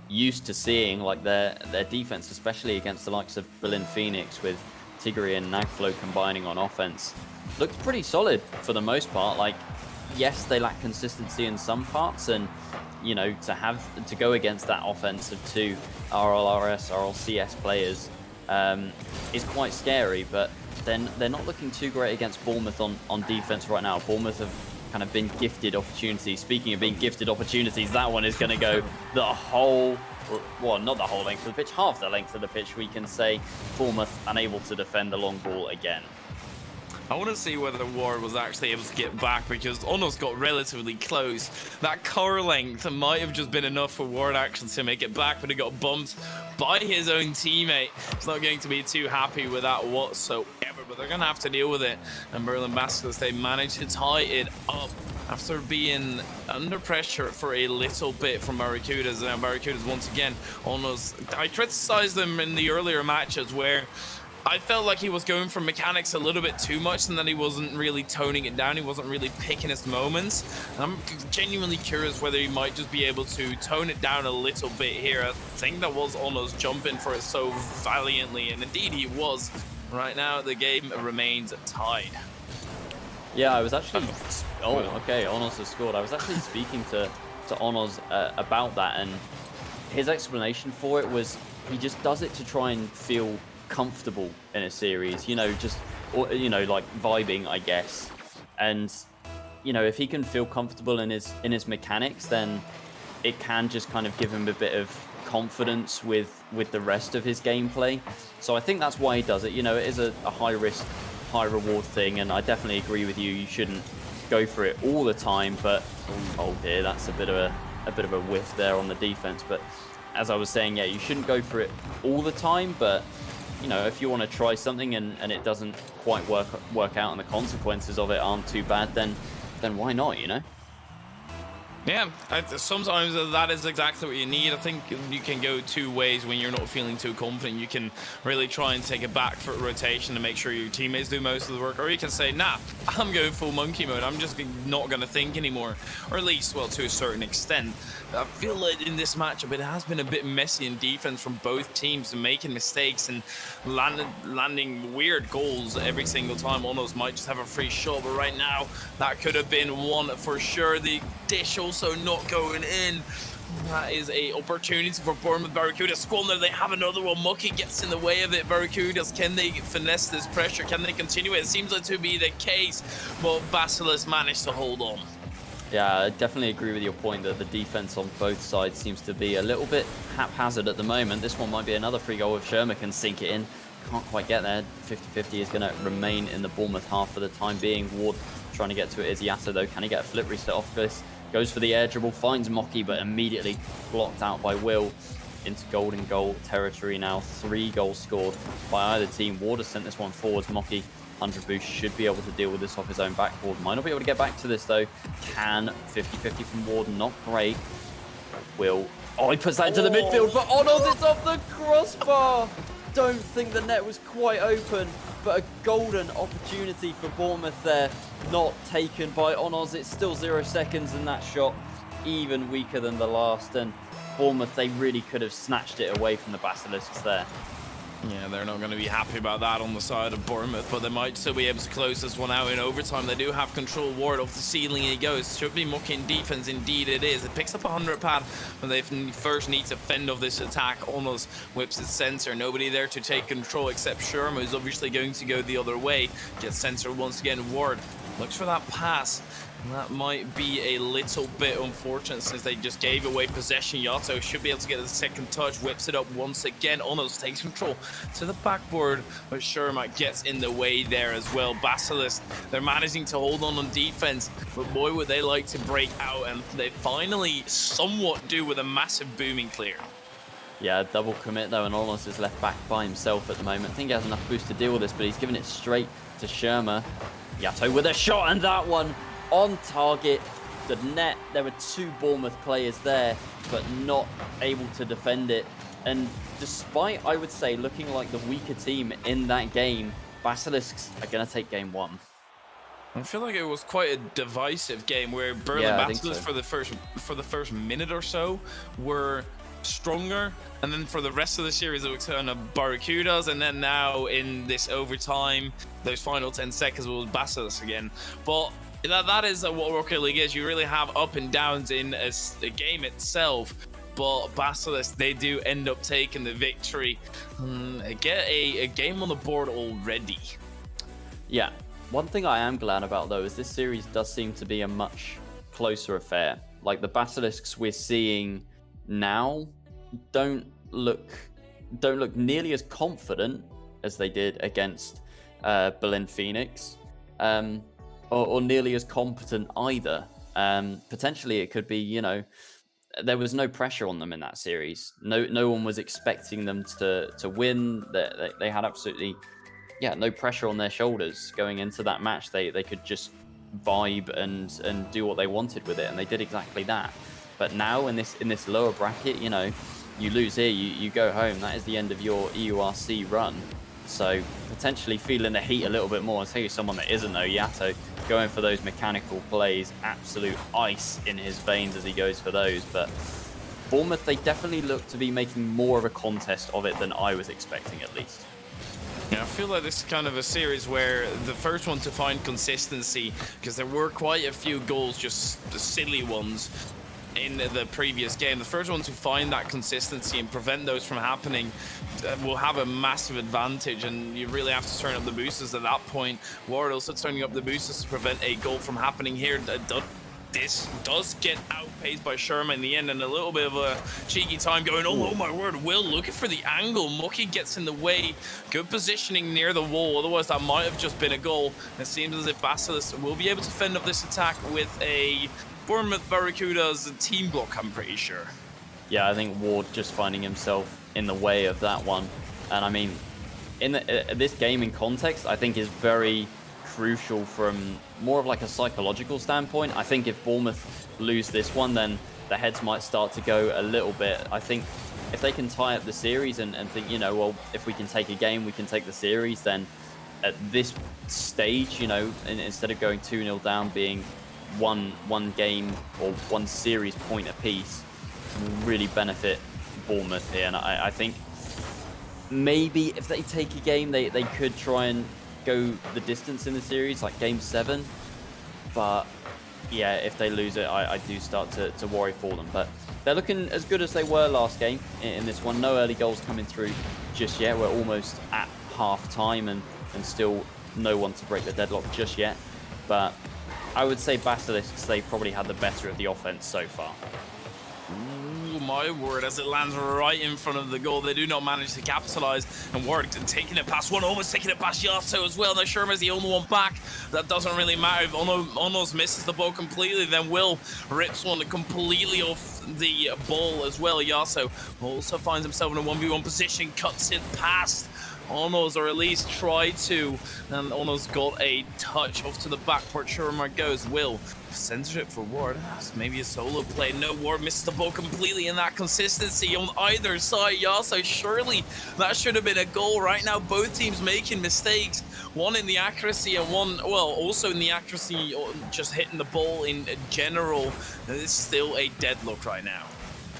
used to seeing. Like their defense, especially against the likes of Berlin Phoenix, with Tigri and Nagflo combining on offense, looked pretty solid for the most part. Like, yes, they lack consistency in some parts, and you know, to go against that offense of 2 RLRS, RLCS players is quite scary, but then they're not looking too great against Bournemouth on defense right now. Bournemouth have kind of been gifted opportunities. Speaking of being gifted opportunities, that one is going to go the whole, well, not the whole length of the pitch, half the length of the pitch, we can say. Bournemouth unable to defend the long ball again. I want to see whether Ward was actually able to get back, because Onos got relatively close. That car length might have just been enough for Ward actually to make it back, but he got bumped by his own teammate. He's not going to be too happy with that whatsoever, but they're going to have to deal with it. And Berlin Basilisk, they managed to tie it up after being under pressure for a little bit from Barracudas. Now Barracudas once again, Onos, I criticized them in the earlier matches where I felt like he was going for mechanics a little bit too much, and then he wasn't really toning it down. He wasn't really picking his moments. And I'm genuinely curious whether he might just be able to tone it down a little bit here. I think that was Onos jumping for it so valiantly, and indeed he was. Right now, the game remains tied. Yeah, I was actually... Oh, okay, Onos has scored. I was actually speaking to Onos about that, and his explanation for it was he just does it to try and feel comfortable in a series, you know, just, or, you know, like vibing, I guess. And you know, if he can feel comfortable in his mechanics, then it can just kind of give him a bit of confidence with the rest of his gameplay. So I think that's why he does it. You know, it is a high risk, high reward thing, and I definitely agree with you. You shouldn't go for it all the time, but oh dear, that's a bit of a whiff there on the defense. But as I was saying, yeah, you shouldn't go for it all the time, but you know, if you want to try something and it doesn't quite work out and the consequences of it aren't too bad, then why not, you know? Yeah, sometimes that is exactly what you need. I think you can go two ways when you're not feeling too confident. You can really try and take it back for rotation to make sure your teammates do most of the work, or you can say, nah, I'm going full monkey mode. I'm just not going to think anymore, or at least, well, to a certain extent. I feel like in this matchup, it has been a bit messy in defense from both teams and making mistakes and landing weird goals every single time. Onos might just have a free shot, but right now, that could have been one for sure. The dish also not going in. That is a opportunity for Bournemouth. Barracudas squander. They have another one. Mucky gets in the way of it. Barracudas, can they finesse this pressure? Can they continue it? It seems like to be the case, but Basilisk managed to hold on. Yeah, I definitely agree with your point that the defense on both sides seems to be a little bit haphazard at the moment. This one might be another free goal if Sherman can sink it in. Can't quite get there. 50-50 is going to remain in the Bournemouth half for the time being. Ward trying to get to it is Yatta though. Can he get a flip reset off this? Goes for the air dribble, finds Mocky, but immediately blocked out by Will into golden goal territory now. 3 goals scored by either team. Ward has sent this one forwards. Mocky, 100 boost, should be able to deal with this off his own backboard. Might not be able to get back to this though. Can 50-50 from Ward, not great. Will, he puts that into the midfield, but Onos, it's off the crossbar. Don't think the net was quite open, but a golden opportunity for Bournemouth there. Not taken by Onos. It's still 0 seconds in that shot, even weaker than the last. And Bournemouth, they really could have snatched it away from the Basilisks there. Yeah, they're not going to be happy about that on the side of Bournemouth, but they might still be able to close this one out in overtime. They do have control. Ward off the ceiling he goes. Should be Mucky in defense. Indeed it is. It picks up 100 pad, but they first need to fend off this attack. Almost whips its sensor. Nobody there to take control except Sherma, who's obviously going to go the other way. Gets sensor once again. Ward looks for that pass. That might be a little bit unfortunate since they just gave away possession. Yato should be able to get the second touch, whips it up once again. Onos takes control to the backboard, but Sherma gets in the way there as well. Basilisk, they're managing to hold on defense, but boy would they like to break out, and they finally somewhat do with a massive booming clear. Yeah, double commit though, and Onos is left back by himself at the moment. I think he has enough boost to deal with this, but he's giving it straight to Sherma. Yato with a shot, and that one on target. The net, there were 2 Bournemouth players there, but not able to defend it. And despite, I would say, looking like the weaker team in that game, Basilisks are going to take game 1. I feel like it was quite a divisive game where Berlin Basilisk for the first minute or so were stronger, and then for the rest of the series it was kind of Barracudas, and then now in this overtime, those final 10 seconds was Basilisk again. But that is what Rocket League is. You really have up and downs in a game itself, but Basilisk, they do end up taking the victory. Get a game on the board already. Yeah, one thing I am glad about though is this series does seem to be a much closer affair. Like the Basilisks we're seeing now don't look nearly as confident as they did against Berlin Phoenix. Or nearly as competent either. Potentially it could be, you know, there was no pressure on them in that series. No one was expecting them to win. They had absolutely, no pressure on their shoulders going into that match. They could just vibe and do what they wanted with it, and they did exactly that. But now in this lower bracket, you know, you lose here, you go home. That is the end of your EURC run. So potentially feeling the heat a little bit more. I'll tell you someone that isn't though, Yato, going for those mechanical plays, absolute ice in his veins as he goes for those. But Bournemouth, they definitely look to be making more of a contest of it than I was expecting at least. Yeah, I feel like this is kind of a series where the first one to find consistency, because there were quite a few goals, just the silly ones, in the previous game. The first one to find that consistency and prevent those from happening will have a massive advantage, and you really have to turn up the boosters at that point. Ward also turning up the boosters to prevent a goal from happening here. This does get outpaced by Sherman in the end, and a little bit of a cheeky time going, oh my word, Will looking for the angle. Mucky gets in the way. Good positioning near the wall, otherwise that might have just been a goal. It seems as if Basilisk will be able to fend off this attack with a Bournemouth Barracudas team block, I'm pretty sure. Yeah, I think Ward just finding himself in the way of that one. And I mean, in this game in context, I think is very crucial from more of like a psychological standpoint. I think if Bournemouth lose this one, then the heads might start to go a little bit. I think if they can tie up the series and think, you know, well, if we can take a game, we can take the series, then at this stage, you know, instead of going 2-0 down, being one game or one series point apiece, will really benefit Bournemouth here. And I think maybe if they take a game, they could try and go the distance in the series, like game 7. But yeah, if they lose it, I do start to worry for them. But they're looking as good as they were last game in this one. No early goals coming through just yet. We're almost at half time and still no one to break the deadlock just yet. But I would say Basilisks, they probably had the better of the offense so far. Ooh, my word, as it lands right in front of the goal, they do not manage to capitalize. And Ward taking it past one, almost taking it past Yato as well. Now Sherma's the only one back. That doesn't really matter. If Onos misses the ball completely, then Will rips one completely off the ball as well. Yato also finds himself in a 1v1 position, cuts it past Onos, or at least try to, and Onos got a touch off to the backboard. Sherma goes. Will sends it for Ward. That's maybe a solo play. No, Ward misses the ball completely, and that consistency on either side. Yaso, surely that should have been a goal right now. Both teams making mistakes. One in the accuracy and one, well, also in the accuracy, just hitting the ball in general. It's still a deadlock right now.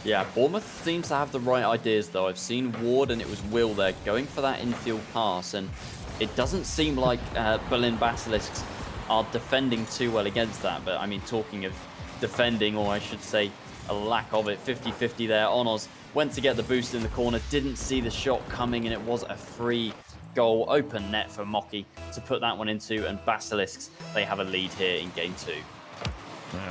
Yeah, Bournemouth seems to have the right ideas, though. I've seen Ward and it was Will there going for that infield pass, and it doesn't seem like Berlin Basilisks are defending too well against that. But I mean, talking of defending, or I should say a lack of it, 50-50 there. Onos went to get the boost in the corner, didn't see the shot coming, and it was a free goal, open net for Mocky to put that one into, and Basilisks, they have a lead here in game 2.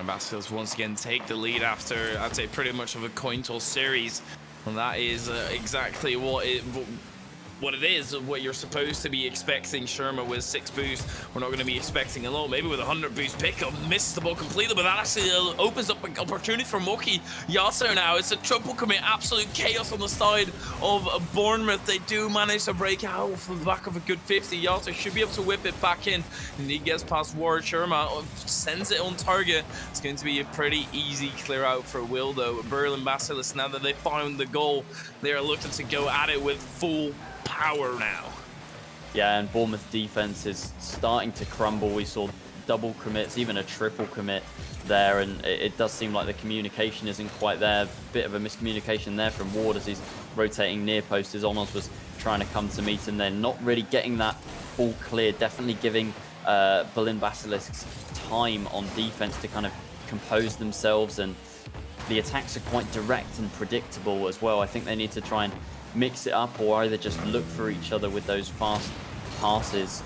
Basilisk once again take the lead after, I'd say, pretty much of a coin toss series. And that is exactly what it is, what you're supposed to be expecting. Sherma with 6 boost. We're not going to be expecting a lot. Maybe with 100 boost pickup, misses the ball completely, but that actually opens up an opportunity for Moki Yasso now. It's a triple commit, absolute chaos on the side of Bournemouth. They do manage to break out from the back of a good 50. Yasso should be able to whip it back in, and he gets past Ward. Sherma sends it on target. It's going to be a pretty easy clear out for Will, though. Berlin Basilisk, now that they found the goal, they are looking to go at it with full power now. Yeah, and Bournemouth defense is starting to crumble. We saw double commits, even a triple commit there, and it does seem like the communication isn't quite there. Bit of a miscommunication there from Ward as he's rotating near post as Onos was trying to come to meet him there. Not really getting that ball clear, definitely giving Berlin Basilisks time on defense to kind of compose themselves, and the attacks are quite direct and predictable as well. I think they need to try and mix it up, or either just look for each other with those fast passes,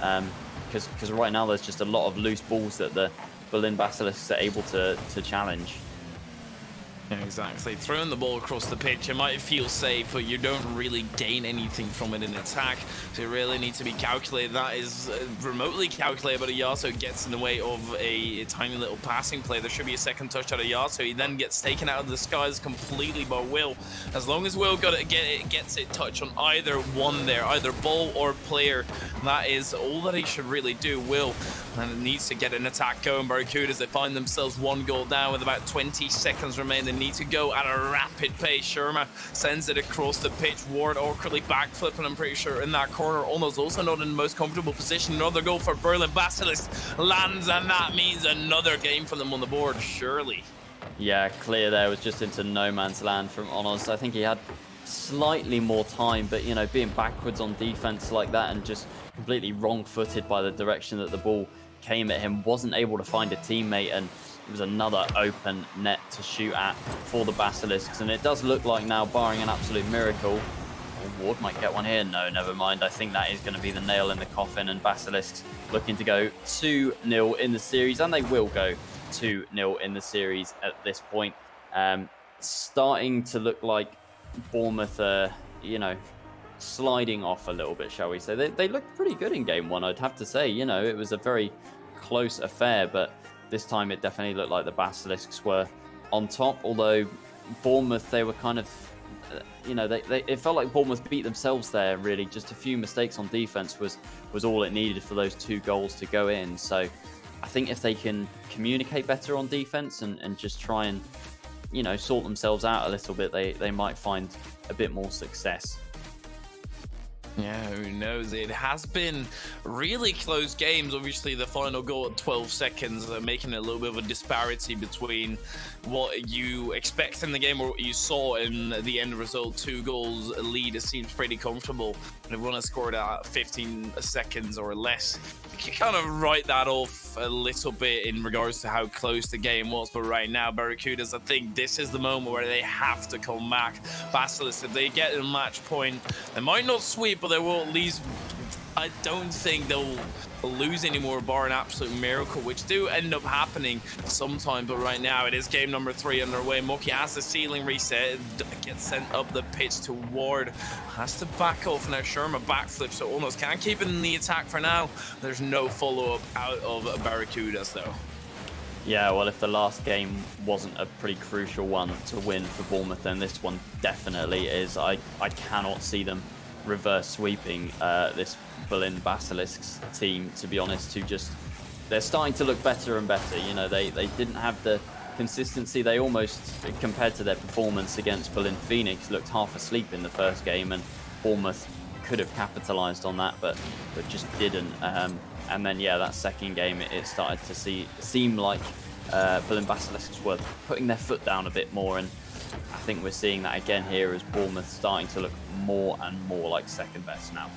because right now there's just a lot of loose balls that the Berlin Basilisks are able to challenge. Yeah, exactly. Throwing the ball across the pitch, it might feel safe, but you don't really gain anything from it in attack. So you really need to be calculated. That is remotely calculated, but Yaso gets in the way of a tiny little passing play. There should be a second touch out of Yaso. He then gets taken out of the skies completely by Will. As long as Will gets it touch on either one there, either ball or player, that is all that he should really do. Will and needs to get an attack going. Barracudas, they find themselves 1 goal down with about 20 seconds remaining. Need to go at a rapid pace. Sherma sends it across the pitch. Ward awkwardly backflipping, I'm pretty sure, in that corner. Almost also not in the most comfortable position. Another goal for Berlin Basilisk lands, and that means another game for them on the board, surely. Yeah, clear there. Was just into no man's land from Onos. I think he had slightly more time, but, you know, being backwards on defense like that and just completely wrong-footed by the direction that the ball came at him, wasn't able to find a teammate, and it was another open net to shoot at for the Basilisks. And it does look like now, barring an absolute miracle, Ward might get one here. No, never mind. I think that is going to be the nail in the coffin, and Basilisks looking to go 2-0 in the series, and they will go 2-0 in the series at this point. Starting to look like Bournemouth are, you know, sliding off a little bit, shall we say. They looked pretty good in game 1, I'd have to say. You know, it was a very close affair, but this time it definitely looked like the Basilisks were on top, although Bournemouth, they were kind of, you know, it felt like Bournemouth beat themselves there, really. Just a few mistakes on defense was all it needed for those 2 goals to go in. So I think if they can communicate better on defense and just try and, you know, sort themselves out a little bit, they might find a bit more success. Yeah, who knows? It has been really close games. Obviously, the final goal at 12 seconds, making a little bit of a disparity between what you expect in the game or what you saw in the end result. 2 goals lead, it seems pretty comfortable. And everyone has scored at 15 seconds or less. You can kind of write that off a little bit in regards to how close the game was. But right now, Barracudas, I think this is the moment where they have to come back. Basilisk, if they get a match point, they might not sweep, but they will at least, I don't think they'll lose anymore, bar an absolute miracle, which do end up happening sometimes. But right now, it is game number 3 underway. Moki has the ceiling reset, gets sent up the pitch to Ward, has to back off now. Sherma backflip, so almost can't keep it in the attack for now. There's no follow-up out of Barracudas, though. Yeah, well, if the last game wasn't a pretty crucial one to win for Bournemouth, then this one definitely is. I cannot see them reverse sweeping this Berlin Basilisks team, to be honest, they're starting to look better and better. You know, they didn't have the consistency. They almost, compared to their performance against Berlin Phoenix, looked half asleep in the first game, and Bournemouth could have capitalized on that, but just didn't. And then, yeah, that second game, it started to seem like Berlin Basilisks were putting their foot down a bit more, and I think we're seeing that again here as Bournemouth starting to look more and more like second best now.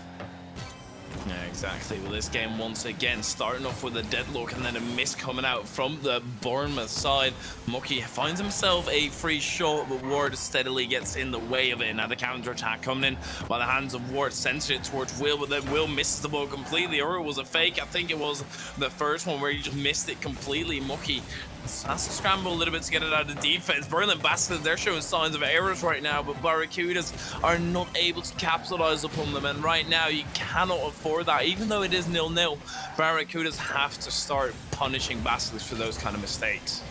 Yeah, exactly. Well, this game once again starting off with a deadlock and then a miss coming out from the Bournemouth side. Moki finds himself a free shot, but Ward steadily gets in the way of it. Now the counter-attack coming in by the hands of Ward, sends it towards Will, but then Will misses the ball completely, or it was a fake. I think it was the first one where he just missed it completely. Moki has to scramble a little bit to get it out of defense. Berlin Bastards, they're showing signs of errors right now, but Barracudas are not able to capitalize upon them, and right now you cannot afford that. Even though it is 0-0, Barracudas have to start punishing Bastards for those kind of mistakes.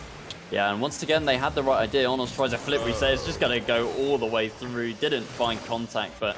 Yeah, and once again, they had the right idea. Onos tries a flip reset. It's just going to go all the way through. Didn't find contact, but,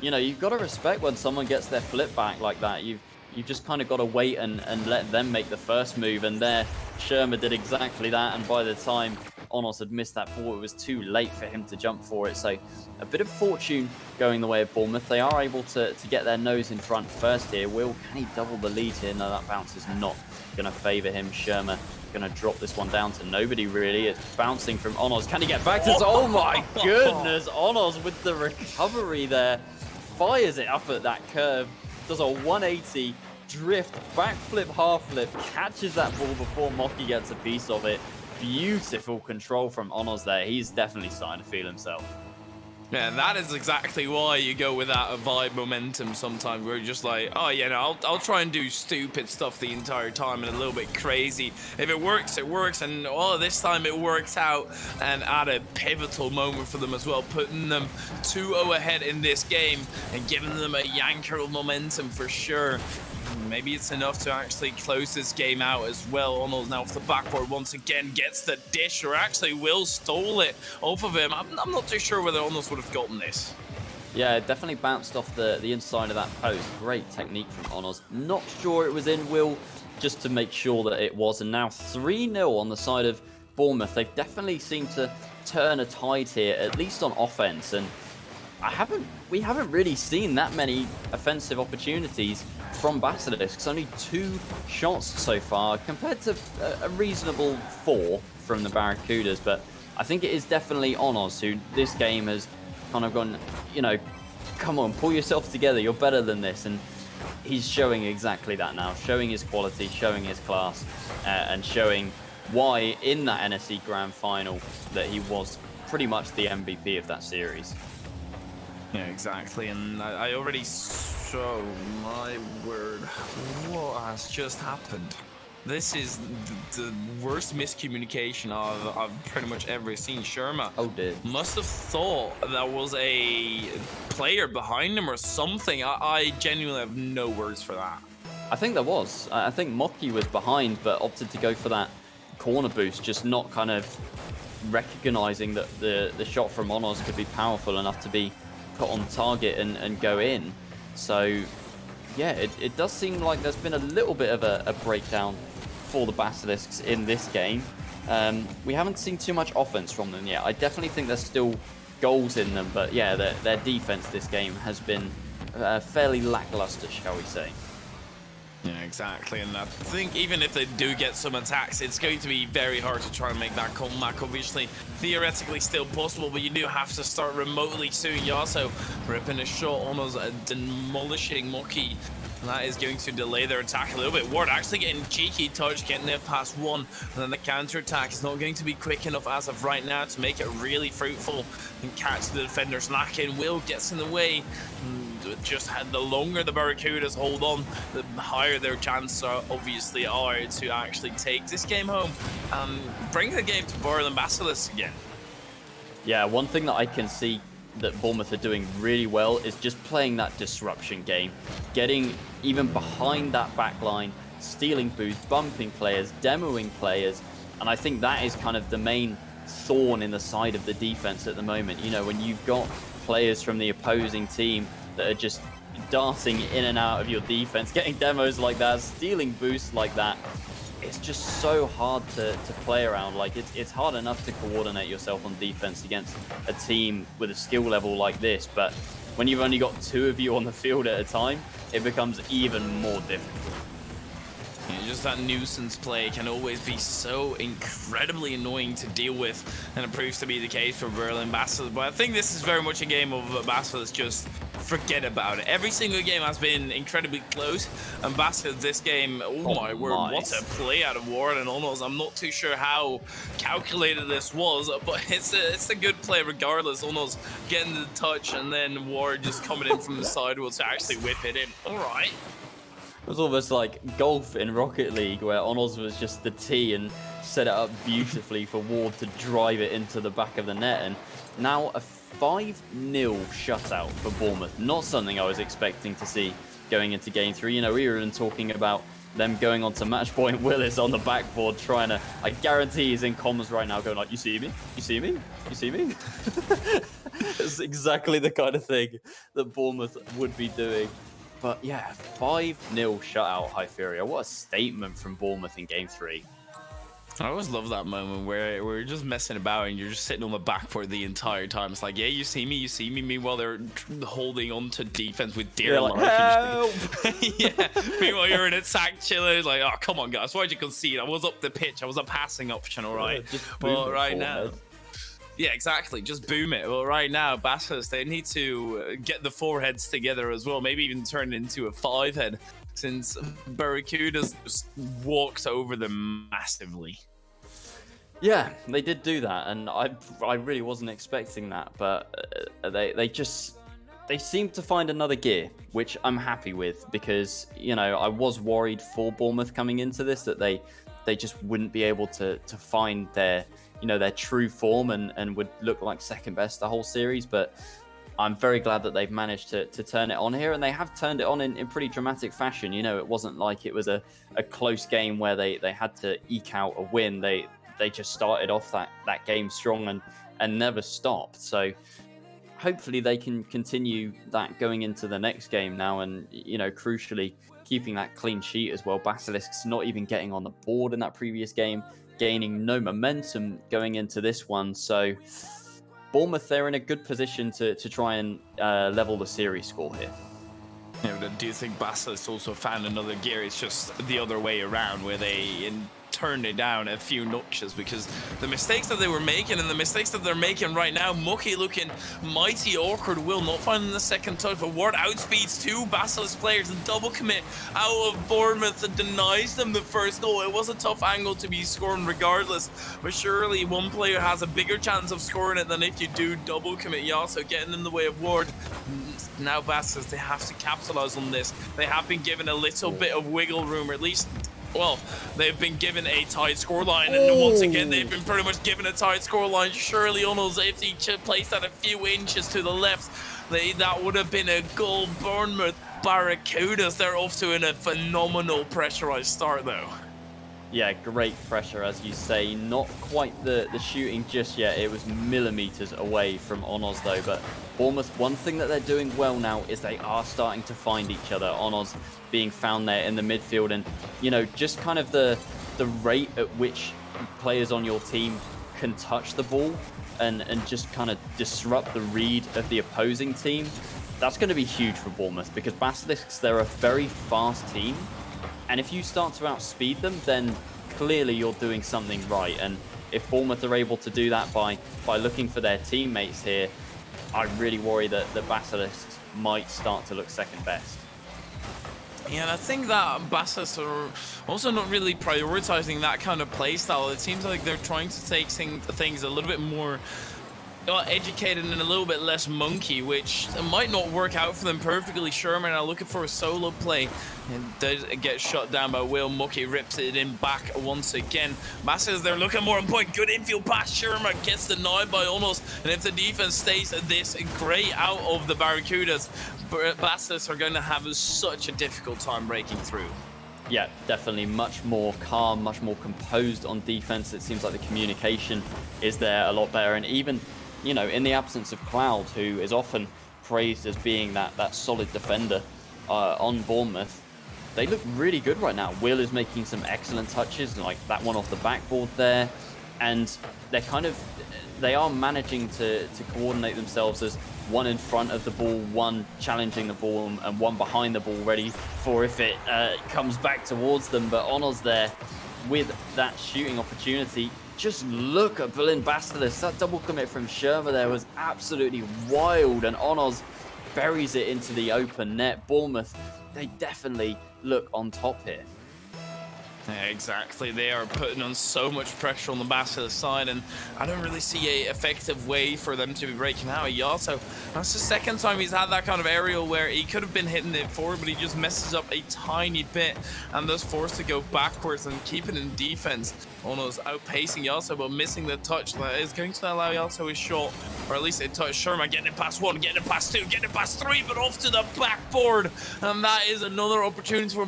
you know, you've got to respect when someone gets their flip back like that. You've just kind of got to wait and let them make the first move, and there, Sherma did exactly that, and by the time Onos had missed that ball, it was too late for him to jump for it. So a bit of fortune going the way of Bournemouth. They are able to get their nose in front first here. Will, can he double the lead here? No, that bounce is not going to favour him. Sherma going to drop this one down to nobody, really. It's bouncing from Onos. Can he get back to this? Oh my goodness, Onos with the recovery there. Fires it up at that curve. Does a 180 drift, backflip, half flip, catches that ball before Moki gets a piece of it. Beautiful control from Onos there. He's definitely starting to feel himself. Yeah, that is exactly why you go with that vibe momentum sometimes, where you're just like, oh, yeah, no, I'll try and do stupid stuff the entire time and a little bit crazy. If it works, it works, and this time it works out, and at a pivotal moment for them as well, putting them 2-0 ahead in this game and giving them a yanker of momentum for sure. Maybe it's enough to actually close this game out as well. Onos now off the backboard once again, gets the dish, or actually Will stole it off of him. I'm not too sure whether Onos would have gotten this. Yeah, it definitely bounced off the inside of that post. Great technique from Onos. Not sure it was in, Will, just to make sure that it was. And now 3-0 on the side of Bournemouth. They've definitely seemed to turn a tide here, at least on offense. And we haven't really seen that many offensive opportunities from Basilisk. Only 2 shots so far, compared to a reasonable 4 from the Barracudas. But I think it is definitely Onos who this game has kind of gone, you know, come on, pull yourself together, you're better than this. And he's showing exactly that now, showing his quality, showing his class, and showing why in that NSE Grand Final that he was pretty much the MVP of that series. Yeah, exactly, and I already saw, my word, what has just happened? This is the worst miscommunication I've pretty much ever seen. Sherma must have thought that was a player behind him or something. I genuinely have no words for that. I think there was. I think Moki was behind, but opted to go for that corner boost, just not kind of recognizing that the shot from Onos could be powerful enough to be put on target and go in. So yeah, it does seem like there's been a little bit of a breakdown for the Basilisks in this game. We haven't seen too much offense from them yet. I definitely think there's still goals in them, but yeah, their defense this game has been fairly lackluster, shall we say. Yeah, exactly. And I think even if they do get some attacks, it's going to be very hard to try and make that comeback. Obviously, theoretically still possible, but you do have to start remotely soon. Yaso ripping a shot on us, demolishing Moki. That is going to delay their attack a little bit. Ward actually getting cheeky touch, getting there past one. And then the counter attack is not going to be quick enough as of right now to make it really fruitful and catch the defenders lacking. Will gets in the way. Just had the longer the Barracudas hold on, the higher their chances obviously are to actually take this game home and bring the game to Bournemouth and Basilisk again. Yeah, one thing that I can see that Bournemouth are doing really well is just playing that disruption game, getting even behind that back line, stealing boost, bumping players, demoing players, and I think that is kind of the main thorn in the side of the defense at the moment. You know, when you've got players from the opposing team that are just darting in and out of your defense, getting demos like that, stealing boosts like that, it's just so hard to play around. Like, it's hard enough to coordinate yourself on defense against a team with a skill level like this, but when you've only got 2 of you on the field at a time, it becomes even more difficult. Yeah, just that nuisance play can always be so incredibly annoying to deal with, and it proves to be the case for Berlin Basilisk. But I think this is very much a game of Basilisk just forget about it. Every single game has been incredibly close, and Basilisk this game, oh my word, what a play out of Ward and Onos. I'm not too sure how calculated this was, but it's a good play regardless. Onos getting the touch, and then Ward just coming in from the sidewalls to actually whip it in. All right. It was almost like golf in Rocket League, where Onos was just the tee and set it up beautifully for Ward to drive it into the back of the net. And now a 5-0 shutout for Bournemouth. Not something I was expecting to see going into Game 3. You know, we were even talking about them going on to match point. Willis on the backboard trying to, I guarantee he's in comms right now going like, you see me? You see me? You see me? It's exactly the kind of thing that Bournemouth would be doing. But yeah, 5-0 shutout, Hyperia. What a statement from Bournemouth in Game 3. I always love that moment where we're just messing about and you're just sitting on the backboard the entire time. It's like, yeah, you see me, you see me. Meanwhile, they're holding on to defense with dear life. Like, yeah. Meanwhile, you're in attack chilling. Like, oh, come on, guys. Why'd you concede? I was up the pitch. I was a passing option, all right? But right now... Yeah, exactly. Just boom it. Well, right now, Basilisk, they need to get the 4 heads together as well. Maybe even turn it into a 5-head, since Barracudas just walked over them massively. Yeah, they did do that, and I really wasn't expecting that. But they seemed to find another gear, which I'm happy with, because, you know, I was worried for Bournemouth coming into this that they just wouldn't be able to find their true form and would look like second best the whole series. But I'm very glad that they've managed to turn it on here, and they have turned it on in pretty dramatic fashion. You know, it wasn't like it was a close game where they had to eke out a win. They just started off that game strong and never stopped. So hopefully they can continue that going into the next game now, and, you know, crucially keeping that clean sheet as well. Basilisk's not even getting on the board in that previous game, gaining no momentum going into this one. So Bournemouth, they're in a good position to try and level the series score here. Yeah, but do you think Basilisk also found another gear? It's just the other way around, where they turned it down a few notches, because the mistakes that they were making and the mistakes that they're making right now, Mucky looking mighty awkward, Will not finding the second touch, but Ward outspeeds 2 Basilisk players and double commit out of Bournemouth and denies them the first goal. It was a tough angle to be scoring regardless, but surely one player has a bigger chance of scoring it than if you do double commit. Yaso getting in the way of Ward. Now Basilisk, they have to capitalize on this. They have been given a little bit of wiggle room, or at least, well, they've been given a tied scoreline, and once again, they've been pretty much given a tied scoreline. Surely, Onos, if he placed that a few inches to the left, that would have been a goal. Bournemouth Barracudas, they're off to a phenomenal pressurized start, though. Yeah, great pressure, as you say. Not quite the shooting just yet. It was millimeters away from Onos, though. But Bournemouth, one thing that they're doing well now is they are starting to find each other. Onos being found there in the midfield, and, you know, just kind of the rate at which players on your team can touch the ball and just kind of disrupt the read of the opposing team that's going to be huge for Bournemouth because Basilisks, they're a very fast team. And if you start to outspeed them, then clearly you're doing something right. And if Bournemouth are able to do that by looking for their teammates here, I really worry that the Basilisks might start to look second best. Yeah, and I think that Basilisk are also not really prioritizing that kind of play style. It seems like they're trying to take things a little bit more educated and a little bit less monkey, which might not work out for them perfectly. Sherman are looking for a solo play and does get shut down by Will. Mucky rips it in back once again. Basilisk, they're looking more on point. Good infield pass. Sherman gets denied by Onos, and if the defense stays this great out of the Barracudas, Basilisk are going to have such a difficult time breaking through. Yeah, definitely much more calm, much more composed on defense. It seems like the communication is there a lot better, and even, you know, in the absence of Cloud, who is often praised as being that solid defender on Bournemouth, they look really good right now. Will is making some excellent touches, like that one off the backboard there, and they are managing to coordinate themselves as one in front of the ball, one challenging the ball, and one behind the ball, ready for if it comes back towards them. But Onos there with that shooting opportunity. Just look at Berlin Basilisk. That double commit from Sherma there was absolutely wild, and Onos buries it into the open net. Bournemouth, they definitely look on top here. Yeah, exactly. They are putting on so much pressure on the Basilisk side, and I don't really see an effective way for them to be breaking out. Yato, that's the second time he's had that kind of aerial where he could have been hitting it forward, but he just messes up a tiny bit and thus forced to go backwards and keep it in defense. Ono's outpacing Yato, but missing the touch that is going to allow Yato a shot, or at least a touch. Sherman getting it past one, getting it past two, getting it past three, but off to the backboard, and that is another opportunity for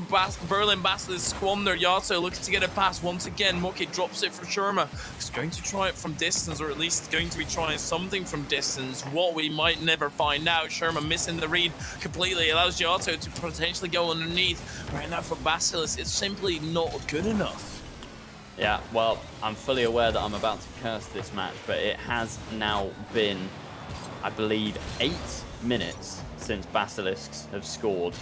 Berlin Basilisk squander. Yato looking to get it past once again. Mucky drops it for Sherma. He's going to try it from distance, or at least going to be trying something from distance. What we might never find out. Sherma missing the read completely allows Yato to potentially go underneath. Right now for Basilisk, it's simply not good enough. Yeah, well, I'm fully aware that I'm about to curse this match, but it has now been, I believe, 8 minutes since Basilisks have scored.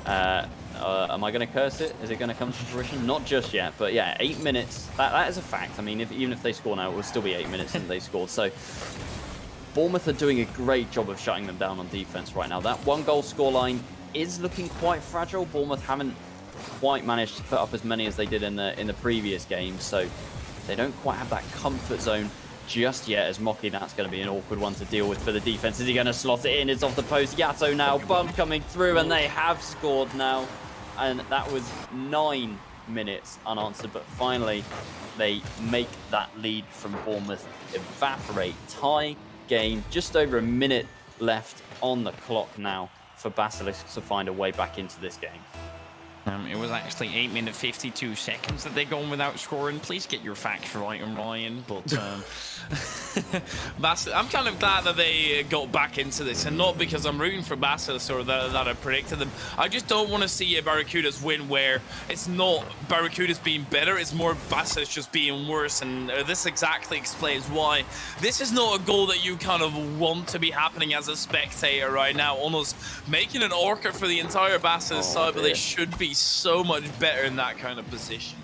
Am I going to curse it? Is it going to come to fruition? Not just yet, but yeah, 8 minutes. That is a fact. I mean, even if they score now, it will still be 8 minutes since they scored. So Bournemouth are doing a great job of shutting them down on defense right now. That 1-goal scoreline is looking quite fragile. Bournemouth haven't quite managed to put up as many as they did in the previous game, so they don't quite have that comfort zone just yet. As Mocky, that's going to be an awkward one to deal with for the defense. Is he going to slot it in? It's off the post. Yato now bump coming through, and they have scored now, and that was 9 minutes unanswered, but finally they make that lead from Bournemouth evaporate. Tie game, just over a minute left on the clock now for Basilisk to find a way back into this game. It was actually 8 minutes 52 seconds that they gone without scoring. Please get your facts right, Ryan. But I'm kind of glad that they got back into this, and not because I'm rooting for Basilisk or that I predicted them. I just don't want to see a Barracudas win where it's not Barracudas being better, it's more Basilisk just being worse. And this exactly explains why this is not a goal that you kind of want to be happening as a spectator right now. Almost making an orca for the entire Basilisk side, but they should be so much better in that kind of position.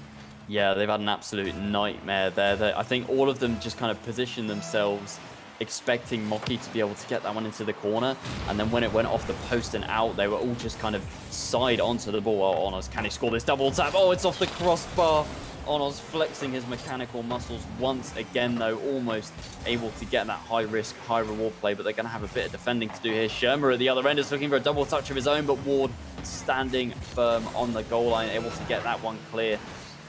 Yeah, they've had an absolute nightmare there. I think all of them just kind of positioned themselves expecting Mocky to be able to get that one into the corner, and then when it went off the post and out, they were all just kind of side onto the ball. Onos, can he score this double tap? Oh, it's off the crossbar. Onos flexing his mechanical muscles once again, though, almost able to get that high-risk, high-reward play, but they're going to have a bit of defending to do here. Sherma at the other end is looking for a double touch of his own, but Ward standing firm on the goal line, able to get that one clear.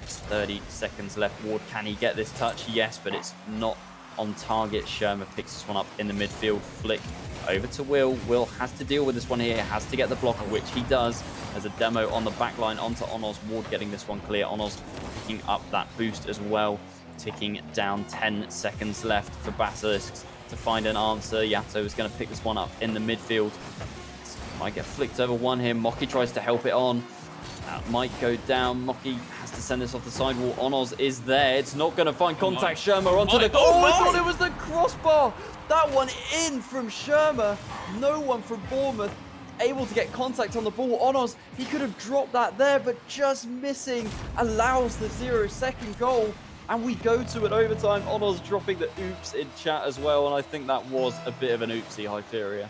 It's 30 seconds left. Ward, can he get this touch? Yes, but it's not on target. Sherma picks this one up in the midfield. Flick over to Will. Will has to deal with this one here, has to get the block, which he does. There's a demo on the back line onto Onos. Ward getting this one clear. Onos picking up that boost as well. Ticking down, 10 seconds left for Basilisks to find an answer. Yato is going to pick this one up in the midfield. Might get flicked over one here. Mocky tries to help it on. That might go down. Mocky has to send this off the sidewall. Onoz is there. It's not going to find contact. Shermer onto the... Oh, I thought it was the crossbar. That one in from Shermer. No one from Bournemouth able to get contact on the ball. Onoz, he could have dropped that there, but just missing allows the 0-second goal. And we go to an overtime. Onoz dropping the oops in chat as well. And I think that was a bit of an oopsie, Hyperia.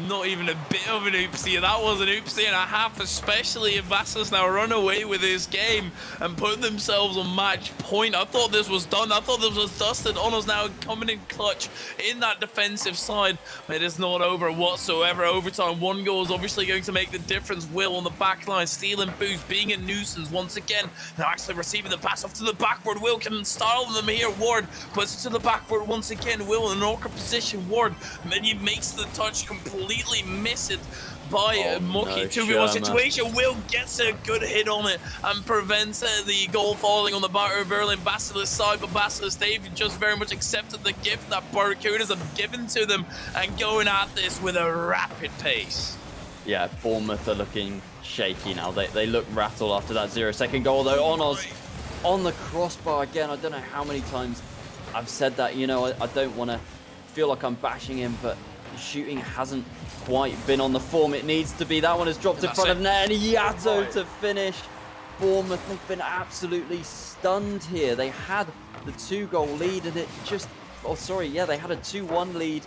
Not even a bit of an oopsie. That was an oopsie and a half, especially if Basilisk now run away with this game and put themselves on match point. I thought this was done. I thought this was dusted. Ono's now coming in clutch in that defensive side. It is not over whatsoever. Overtime, 1 goal is obviously going to make the difference. Will on the back line, stealing boost, being a nuisance once again. Now actually receiving the pass off to the backward. Will can style them here. Ward puts it to the backward once again. Will in an awkward position. Ward makes the touch completely miss it by Mocky. 2v1 situation. Will gets a good hit on it and prevents the goal falling on the Battle of Berlin Basilisk side, but Basilisk, they've just very much accepted the gift that Barracudas have given to them and going at this with a rapid pace. Yeah, Bournemouth are looking shaky now. They look rattled after that 0-second goal, though. Onoz on the crossbar again. I don't know how many times I've said that, you know, I don't want to feel like I'm bashing him, but the shooting hasn't quite been on the form it needs to be. That one has dropped in front of net, and Yato to finish. Bournemouth, they've been absolutely stunned here. They had the 2-goal lead, and it just... Oh, sorry, yeah, they had a 2-1 lead.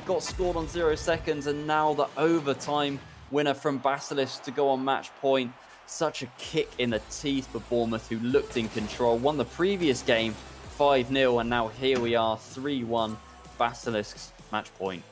Got scored on 0 seconds, and now the overtime winner from Basilisk to go on match point. Such a kick in the teeth for Bournemouth, who looked in control. Won the previous game 5-0, and now here we are, 3-1, Basilisk's match point.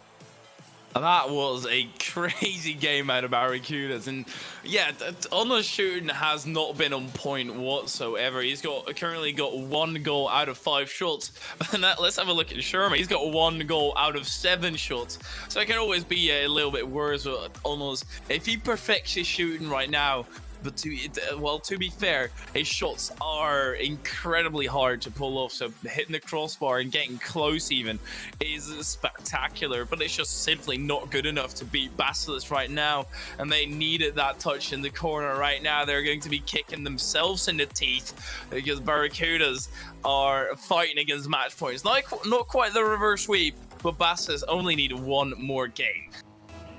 That was a crazy game out of Barracudas, and yeah, Ono's shooting has not been on point whatsoever. He's currently got 1 goal out of 5 shots. And let's have a look at Shermer. He's got 1 goal out of 7 shots, so it can always be a little bit worse with Ono's. If he perfects his shooting right now, but to be fair, his shots are incredibly hard to pull off, so hitting the crossbar and getting close even is spectacular, but it's just simply not good enough to beat Basilisk right now, and they needed that touch in the corner right now. They're going to be kicking themselves in the teeth because Barracudas are fighting against match points. Not quite the reverse sweep, but Basilisk only need 1 more game.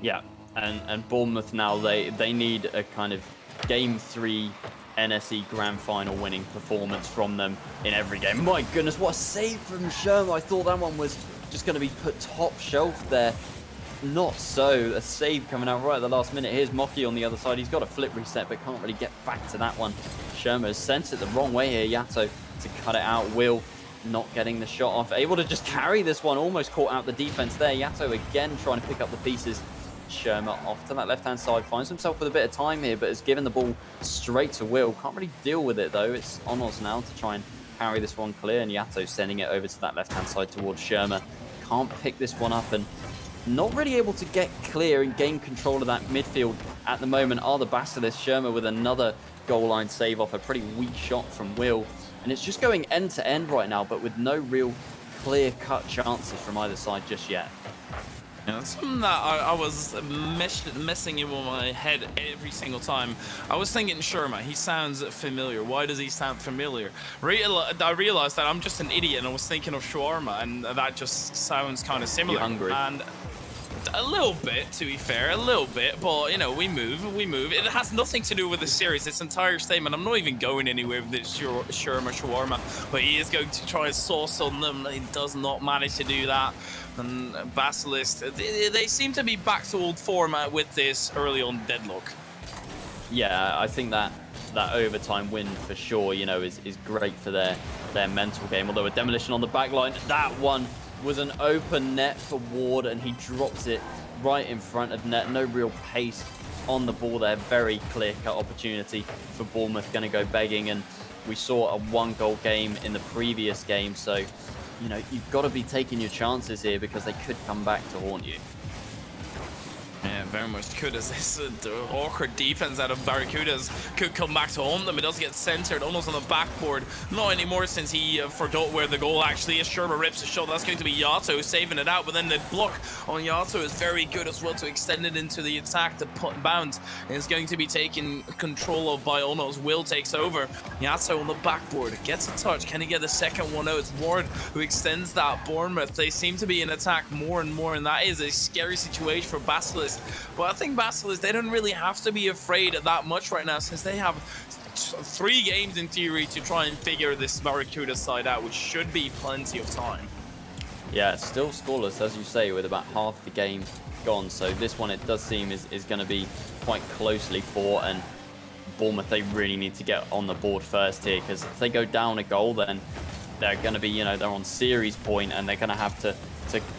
Yeah, and Bournemouth now, they need a kind of Game 3 NSE Grand Final winning performance from them in every game. My goodness, what a save from Shermer. I thought that one was just going to be put top shelf there. Not so. A save coming out right at the last minute. Here's Mocky on the other side. He's got a flip reset, but can't really get back to that one. Shermer has sent it the wrong way here. Yato to cut it out. Will not getting the shot off. Able to just carry this one. Almost caught out the defense there. Yato again trying to pick up the pieces. Shermer off to that left-hand side, finds himself with a bit of time here, but has given the ball straight to Will. Can't really deal with it, though. It's Onoz now to try and carry this one clear, and Yato sending it over to that left-hand side towards Shermer. Can't pick this one up, and not really able to get clear and gain control of that midfield at the moment are the Basilisk. Shermer with another goal line save off a pretty weak shot from Will, and it's just going end-to-end right now, but with no real clear-cut chances from either side just yet. Yeah, something that I was messing in with my head every single time. I was thinking Shermer, he sounds familiar. Why does he sound familiar? I realized that I'm just an idiot and I was thinking of shawarma, and that just sounds kind of similar. You're hungry. And a little bit, to be fair, a little bit, but you know, we move. It has nothing to do with the series. This entire statement, I'm not even going anywhere with this Shermer shawarma, but he is going to try a sauce on them. He does not manage to do that. And Basilisk, they seem to be back to old form with this early on deadlock. Yeah, I think that overtime win for sure, you know, is great for their mental game. Although a demolition on the back line, that one was an open net for Ward, and he drops it right in front of net. No real pace on the ball there. Very clear-cut opportunity for Bournemouth, going to go begging. And we saw a 1-goal game in the previous game, so you know, you've got to be taking your chances here because they could come back to haunt you. Yeah, very much could, as this awkward defense out of Barracudas could come back to haunt them. It does get centered almost on the backboard. Not anymore, since he forgot where the goal actually is. Sherma rips a shot. That's going to be Yato saving it out, but then the block on Yato is very good as well to extend it into the attack. The bounce is going to be taken control of by Onos. Will takes over. Yato on the backboard gets a touch. Can he get the second one? No, it's Ward who extends that. Bournemouth, they seem to be in attack more and more, and that is a scary situation for Basilisk. But I think Basilisk, they don't really have to be afraid of that much right now, since they have 3 games in theory to try and figure this Barracuda side out, which should be plenty of time. Yeah, it's still scoreless, as you say, with about half the game gone. So this one, it does seem, is going to be quite closely fought, and Bournemouth, they really need to get on the board first here, because if they go down a goal, then they're going to be, you know, they're on series point, and they're going to have to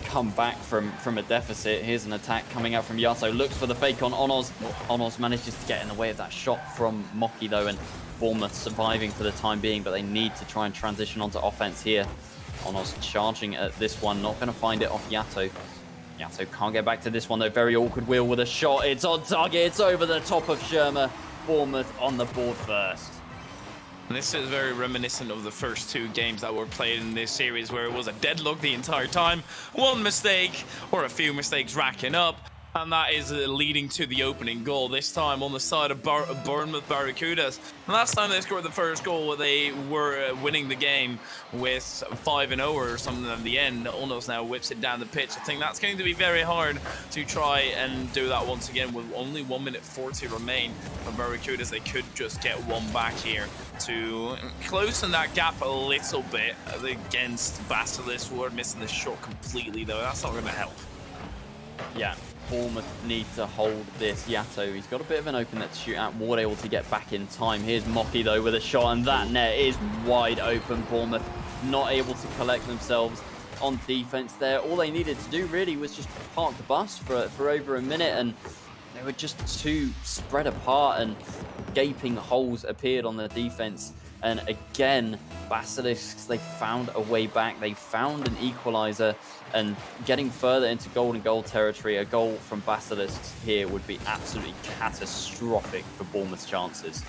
come back from a deficit. Here's an attack coming out from Yato. Looks for the fake on Onos. Onos manages to get in the way of that shot from Mocky, though, and Bournemouth surviving for the time being, but they need to try and transition onto offense here. Onos charging at this one, not going to find it off Yato. Yato can't get back to this one, though. Very awkward. Will with a shot. It's on target. It's over the top of Sherma. Bournemouth on the board first. This is very reminiscent of the first 2 games that were played in this series, where it was a deadlock the entire time. One mistake or a few mistakes racking up, and that is leading to the opening goal, this time on the side of Bournemouth Barracudas. And last time they scored the first goal, they were winning the game with 5-0 or something at the end. Onos now whips it down the pitch. I think that's going to be very hard to try and do that once again, with only 1 minute 40 remain for Barracudas. They could just get one back here to close that gap a little bit against Basilisk. We're missing the shot completely, though. That's not going to help. Yeah, Bournemouth need to hold this. Yato, he's got a bit of an open net to shoot at. Ward able to get back in time. Here's Mocky, though, with a shot, and that net is wide open. Bournemouth not able to collect themselves on defense there. All they needed to do really was just park the bus for over a minute, and they were just too spread apart, and gaping holes appeared on the defense. And again, Basilisks, they found a way back. They found an equalizer, and getting further into golden goal territory, a goal from Basilisks here would be absolutely catastrophic for Bournemouth's chances.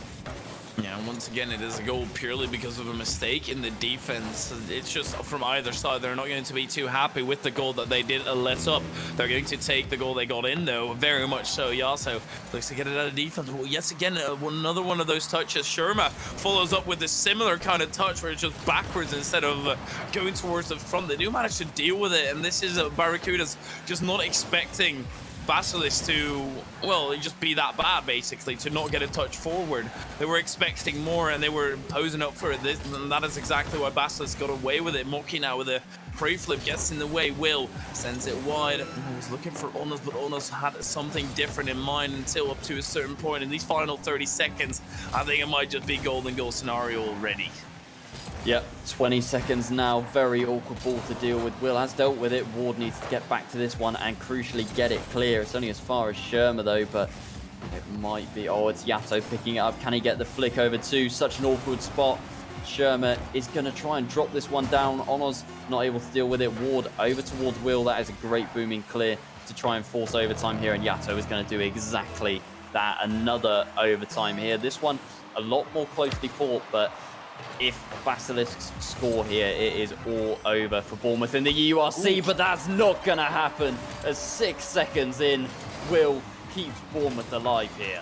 Yeah, once again, it is a goal purely because of a mistake in the defense. It's just from either side, they're not going to be too happy with the goal that they did let up. They're going to take the goal they got in, though, very much so. Yaso looks to get it out of defense. Well, yes, again, another one of those touches. Sherma follows up with a similar kind of touch where it's just backwards instead of going towards the front. They do manage to deal with it, and this is Barracudas just not expecting Basilisk to, well, just be that bad, basically, to not get a touch forward. They were expecting more, and they were posing up for it, and that is exactly why Basilisk got away with it. Mocky now with a pre-flip gets in the way. Will sends it wide. He was looking for Onos, but Onos had something different in mind until up to a certain point. In these final 30 seconds, I think it might just be golden goal scenario already. Yep, 20 seconds now. Very awkward ball to deal with. Will has dealt with it. Ward needs to get back to this one and crucially get it clear. It's only as far as Sherma, though, but it might be... Oh, it's Yato picking it up. Can he get the flick over to such an awkward spot? Sherma is going to try and drop this one down. Onos not able to deal with it. Ward over towards Will. That is a great booming clear to try and force overtime here, and Yato is going to do exactly that. Another overtime here. This one a lot more closely fought, but if Basilisks score here, it is all over for Bournemouth in the EURC, but that's not going to happen, as 6 seconds in, Will keeps Bournemouth alive here.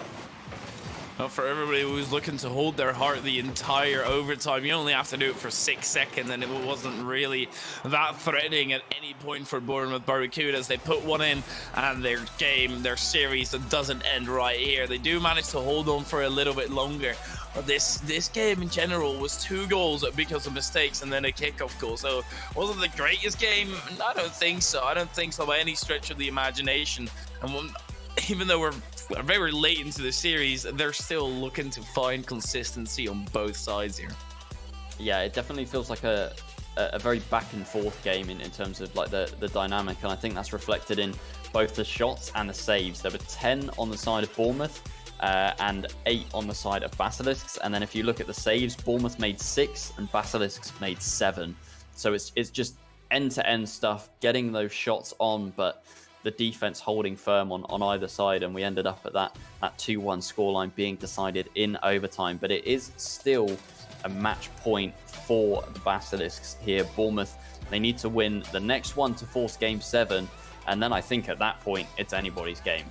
Well, for everybody who's looking to hold their heart the entire overtime, you only have to do it for 6 seconds, and it wasn't really that threatening at any point for Bournemouth Barracudas. They put one in, and their game, their series, doesn't end right here. They do manage to hold on for a little bit longer. But this game in general was 2 goals because of mistakes and then a kickoff goal. So was it the greatest game? I don't think so. I don't think so by any stretch of the imagination. And even though we're very late into the series, they're still looking to find consistency on both sides here. Yeah, it definitely feels like a very back and forth game in terms of like the dynamic, and I think that's reflected in both the shots and the saves. There were 10 on the side of Bournemouth, and 8 on the side of Basilisks. And then if you look at the saves, Bournemouth made 6 and Basilisks made 7. So it's just end-to-end stuff, getting those shots on. But the defense holding firm on either side, and we ended up at that 2-1 scoreline being decided in overtime. But it is still a match point for the Basilisks here. Bournemouth, they need to win the next one to force game 7, and then I think at that point it's anybody's game.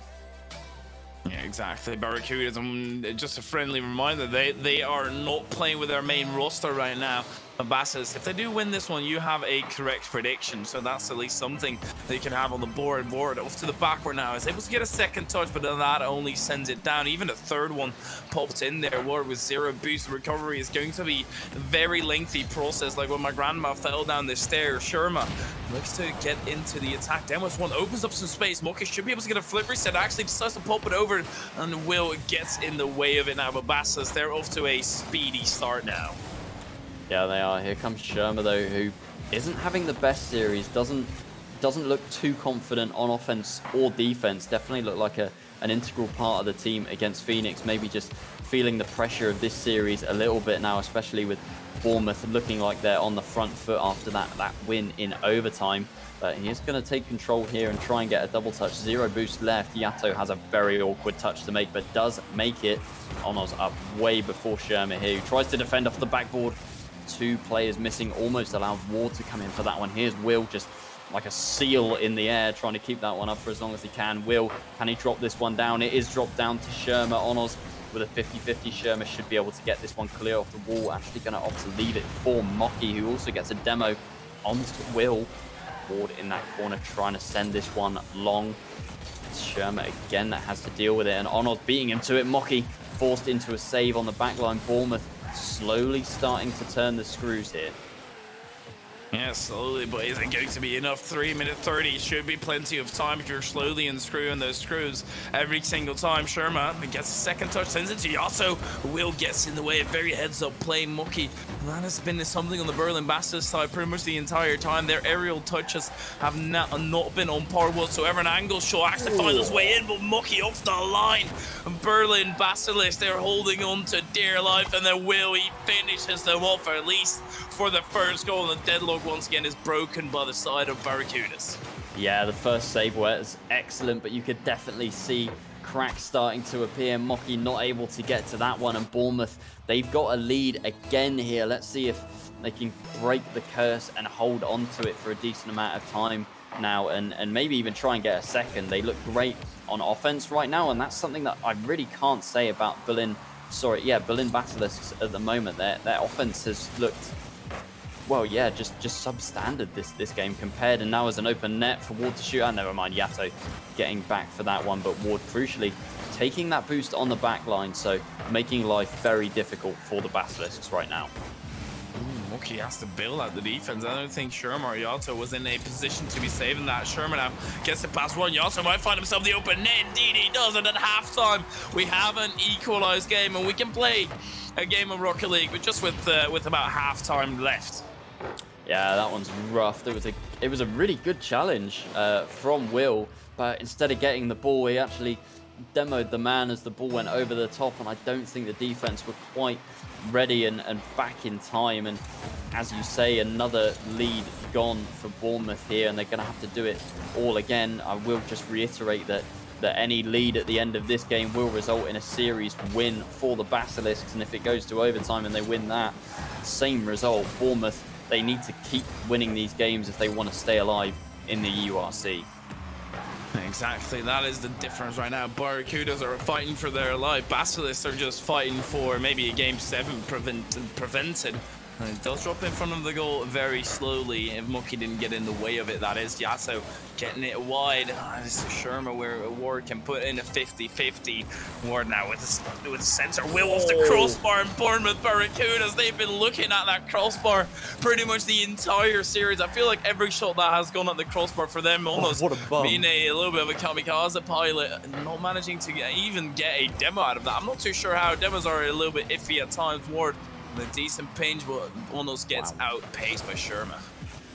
Yeah, exactly. Barracudas, just a friendly reminder, they are not playing with their main roster right now. Basilisk, if they do win this one, you have a correct prediction, so that's at least something that you can have on the board. Ward off to the backward now, is able to get a second touch, but then that only sends it down. Even a third one popped in there. Ward with 0 boost. Recovery is going to be a very lengthy process, like when my grandma fell down the stairs. Sherma looks to get into the attack. Demos one opens up some space. Moki should be able to get a flip reset, actually decides to pop it over, and Will gets in the way of it now. But Basilisk, they're off to a speedy start now. Yeah, they are. Here comes Sherma, though, who isn't having the best series, doesn't look too confident on offense or defense. Definitely look like an integral part of the team against Phoenix. Maybe just feeling the pressure of this series a little bit now, especially with Bournemouth looking like they're on the front foot after that win in overtime. But he is going to take control here and try and get a double touch. 0 boost left. Yato has a very awkward touch to make, but does make it. Ono's up way before Sherma here, who tries to defend off the backboard. 2 players missing, almost allowed Ward to come in for that one. Here's Will, just like a seal in the air, trying to keep that one up for as long as he can. Will, can he drop this one down? It is dropped down to Sherma. Onos with a 50-50. Sherma should be able to get this one clear off the wall. Actually going to opt to leave it for Mocky, who also gets a demo onto Will. Ward in that corner trying to send this one long. It's Sherma again that has to deal with it, and Onos beating him to it. Mocky forced into a save on the backline. Bournemouth slowly starting to turn the screws here. Yeah, slowly, but is it going to be enough? 3-minute 30 should be plenty of time if you're slowly unscrewing those screws every single time. Sherma gets a second touch, sends it to Yato. Will gets in the way, very heads up play. Mucky, that has been something on the Berlin Bastards side pretty much the entire time. Their aerial touches have not been on par whatsoever. An angle shot actually finds its way in, but Mucky off the line. Berlin Basilisk, they're holding on to dear life, and then Will, he finishes them off, at least for the first goal. And the deadlock once again is broken by the side of Barracudas. Yeah, the first save was excellent, but you could definitely see cracks starting to appear. Mocky not able to get to that one, and Bournemouth, they've got a lead again here. Let's see if they can break the curse and hold on to it for a decent amount of time now, and maybe even try and get a second. They look great on offense right now, and that's something that I really can't say about Berlin Basilisks at the moment. Their offense has looked, well, yeah, just substandard this game compared, and now as an open net for Ward to shoot. And never mind, Yato getting back for that one, but Ward crucially taking that boost on the back line, so making life very difficult for the Basilisks right now. Mucky has to bail out the defense. I don't think Sherma or Yato was in a position to be saving that. Sherma now gets it past one. Yato might find himself the open net. Indeed he does, and at halftime we have an equalized game, and we can play a game of Rocket League, but just with about halftime left. Yeah, that one's rough. It was a really good challenge from Will, but instead of getting the ball, he actually demoed the man as the ball went over the top, and I don't think the defense were quite ready and back in time. And as you say, another lead gone for Bournemouth here, and they're going to have to do it all again. I will just reiterate that any lead at the end of this game will result in a series win for the Basilisks, and if it goes to overtime and they win that, same result. Bournemouth, they need to keep winning these games if they want to stay alive in the EURC. Exactly, that is the difference right now. Barracudas are fighting for their life. Basilisks are just fighting for maybe a game 7 prevented. And it does drop in front of the goal very slowly. If Mucky didn't get in the way of it, that is. Yato getting it wide. This is Sherma where Ward can put in a 50-50. Ward now with the center. Will off the crossbar, and Bournemouth Barracudas, they've been looking at that crossbar pretty much the entire series. I feel like every shot that has gone at the crossbar for them almost being a little bit of a kamikaze pilot, not managing to even get a demo out of that. I'm not too sure how. Demos are a little bit iffy at times. Ward, the decent pinch, but almost gets outpaced by Sherma.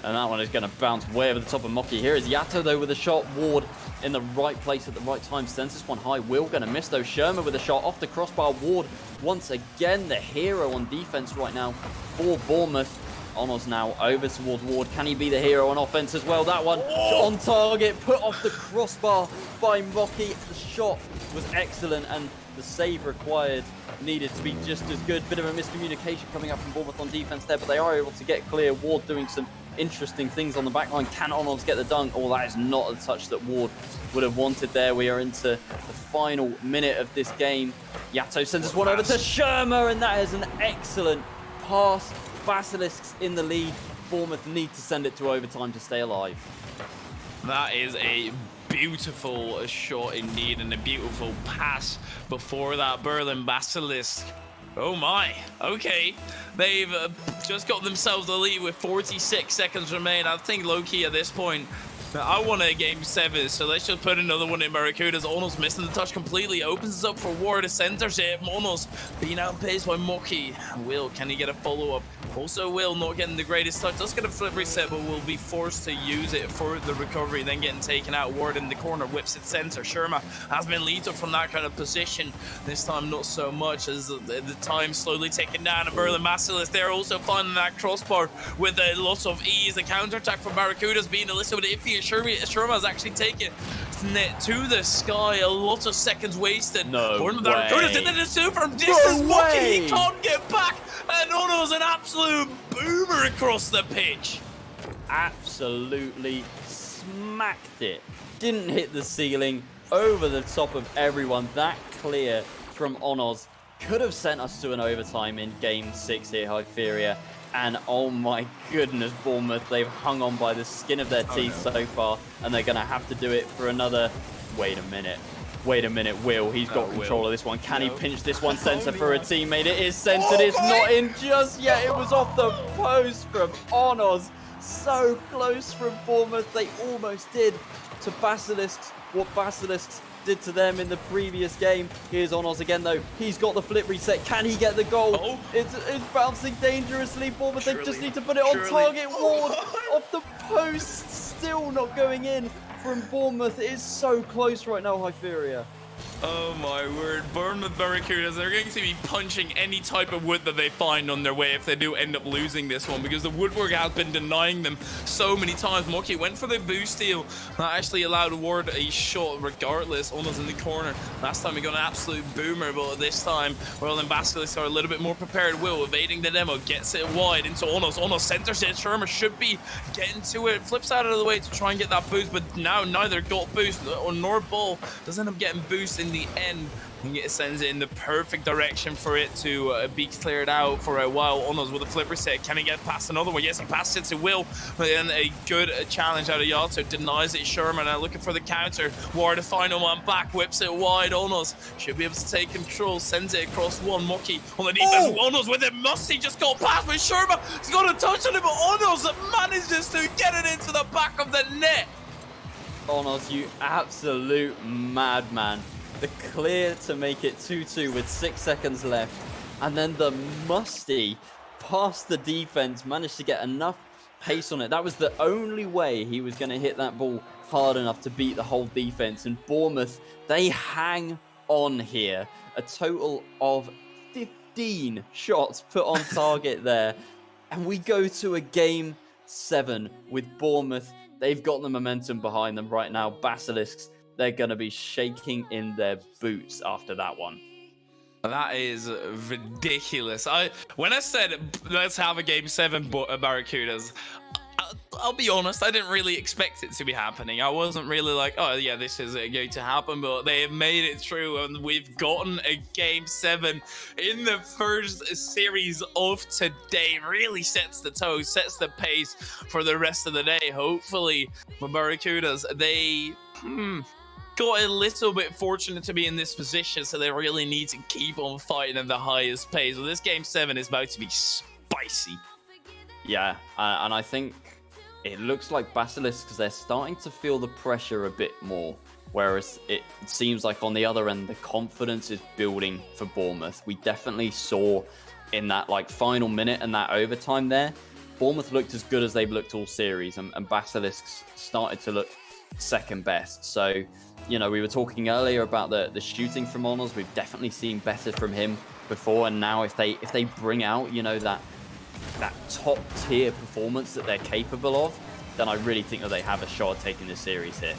And that one is going to bounce way over the top of Mocky. Here is Yato, though, with a shot. Ward in the right place at the right time. Sends this one high. Will going to miss, though. Sherma with a shot off the crossbar. Ward, once again, the hero on defense right now for Bournemouth. Onos now over towards Ward. Can he be the hero on offense as well? That one on target, put off the crossbar by Mocky. The shot was excellent, and the save required needed to be just as good. Bit of a miscommunication coming up from Bournemouth on defense there, but they are able to get clear. Ward doing some interesting things on the back line. Can Onos get the dunk? Oh, that is not a touch that Ward would have wanted there. We are into the final minute of this game. Yato sends us one over to Shermer, and that is an excellent pass. Basilisks in the lead. Bournemouth need to send it to overtime to stay alive. That is a beautiful shot indeed, and a beautiful pass before that. Berlin Basilisk. Oh my, okay. They've just got themselves the lead with 46 seconds remain. I think low-key at this point, I want a game 7, so let's just put another one in Barracudas. Almost missing the touch completely. Opens us up for Ward. Centers it. Monos being outpaced by Mocky. Will, can he get a follow-up? Also, Will not getting the greatest touch. Does get a flip reset, but will be forced to use it for the recovery. Then getting taken out. Ward in the corner. Whips it center. Sherma has been lethal from that kind of position. This time, not so much as the time slowly taken down. And Berlin Basilisk, they're also finding that crossbar with a lot of ease. The counterattack from Barracudas being a little bit iffy. Sherma has actually taken net to the sky. A lot of seconds wasted. No way. Barracudas in the two from distance. Mocky, he can't get back. And Ono's an absolute boomer across the pitch. Absolutely smacked it. Didn't hit the ceiling. Over the top of everyone. That clear from Onos could have sent us to an overtime in game 6 here, Hyperia. And oh my goodness, Bournemouth, they've hung on by the skin of their teeth so far, and they're going to have to do it for another... Wait a minute, Will, he's got control of this one. Can he pinch this one center for a teammate? It is centered, it's not in just yet. It was off the post from Onos. So close from Bournemouth, they almost did to Basilisks what Basilisks did to them in the previous game. Here's Onos again though. He's got the flip reset. Can he get the goal? It's bouncing dangerously. Bournemouth, they just need to put it on target. Ward off the post. Still not going in from Bournemouth. It is so close right now, Hyperia. Oh my word, Bournemouth Barracudas, they're going to be punching any type of wood that they find on their way if they do end up losing this one, because the woodwork has been denying them so many times. Mocky went for the boost steal. That actually allowed Ward a shot regardless. Almost in the corner. Last time he got an absolute boomer, but this time, well, then Basilisk are a little bit more prepared. Will evading the demo, gets it wide into Onos. Onos centers it. Shermer should be getting to it. Flips out of the way to try and get that boost, but now neither got boost nor ball. Does end up getting boost in the end. It sends it in the perfect direction for it to be cleared out for a while. Onos with a flip reset. Can he get past another one? Yes, he passes it to Will. But then a good challenge out of Yato. Denies it. Sherman now looking for the counter. Ward, the final one back. Whips it wide. Onos should be able to take control. Sends it across one. Mocky on the defense. Onos with it. Musty just got past with Sherman. He's got a touch on it, but Onos manages to get it into the back of the net. Onos, you absolute madman. The clear to make it 2-2 with 6 seconds left. And then the Musty past the defense, managed to get enough pace on it. That was the only way he was going to hit that ball hard enough to beat the whole defense. And Bournemouth, they hang on here. A total of 15 shots put on target there. And we go to a game 7 with Bournemouth. They've got the momentum behind them right now. Basilisks, they're going to be shaking in their boots after that one. That is ridiculous. When I said let's have a game 7 Barracudas, I'll be honest, I didn't really expect it to be happening. I wasn't really like, oh yeah, this is going to happen, but they have made it through and we've gotten a game 7 in the first series of today. Really sets the tone, sets the pace for the rest of the day. Hopefully, for Barracudas, they got a little bit fortunate to be in this position, so they really need to keep on fighting at the highest pace. Well, this game 7 is about to be spicy. Yeah, and I think it looks like Basilisk, because they're starting to feel the pressure a bit more, whereas it seems like on the other end, the confidence is building for Bournemouth. We definitely saw in that final minute and that overtime there, Bournemouth looked as good as they've looked all series, and Basilisks started to look second best. So, you know, we were talking earlier about the shooting from Onos. We've definitely seen better from him before, and now if they bring out, you know, that that top tier performance that they're capable of, then I really think that they have a shot at taking this series here.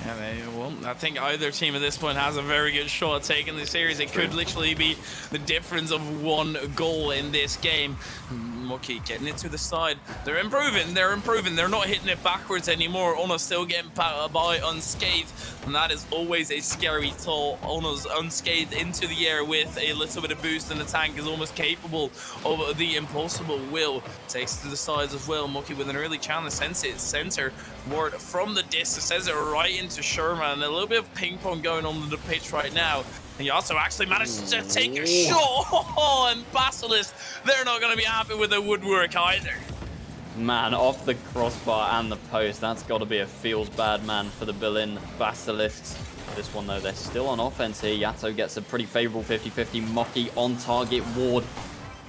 Yeah, well, I think either team at this point has a very good shot at taking the series. It could literally be the difference of one goal in this game. Mucky getting it to the side. They're improving. They're not hitting it backwards anymore. Ona's still getting by unscathed, and that is always a scary thought. Ona's unscathed into the air with a little bit of boost, and the tank is almost capable of the impossible. Will takes it to the sides as well. Mucky with an early challenge, sends it center. Ward from the distance sends it right into Sherman, and a little bit of ping pong going on the pitch right now. And he also actually managed to take a shot, and Basilisk, they're not going to be happy with the woodwork either. Man, off the crossbar and the post, that's got to be a feels bad man for the Berlin Basilisks. This one though, they're still on offense here. Yato gets a pretty favorable 50-50. Mocky on target. Ward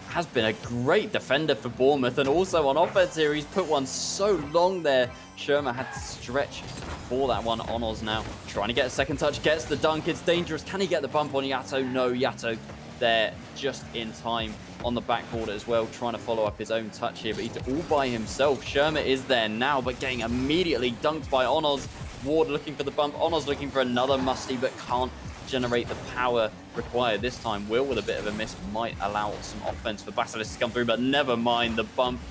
has been a great defender for Bournemouth, and also on offense here, he's put one so long there. Sherma had to stretch for that one. Onos now trying to get a second touch, gets the dunk. It's dangerous. Can he get the bump on Yato? No, Yato there just in time on the backboard as well, trying to follow up his own touch here, but he's all by himself. Sherma is there now, but getting immediately dunked by Onos. Ward looking for the bump. Onos looking for another musty, but can't generate the power required this time. Will, with a bit of a miss, might allow some offense for Basilisk to come through, but never mind. The bump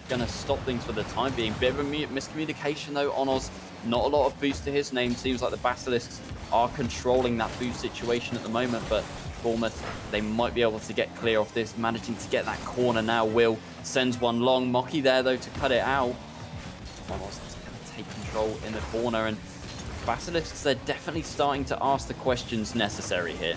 gonna stop things for the time being. Bit of a miscommunication though. Onos, not a lot of boost to his name. Seems like the Basilisks are controlling that boost situation at the moment, but Bournemouth, they might be able to get clear off this, managing to get that corner now. Will sends one long. Mocky there though to cut it out. Onos is gonna take control in the corner, and Basilisks, they're definitely starting to ask the questions necessary here.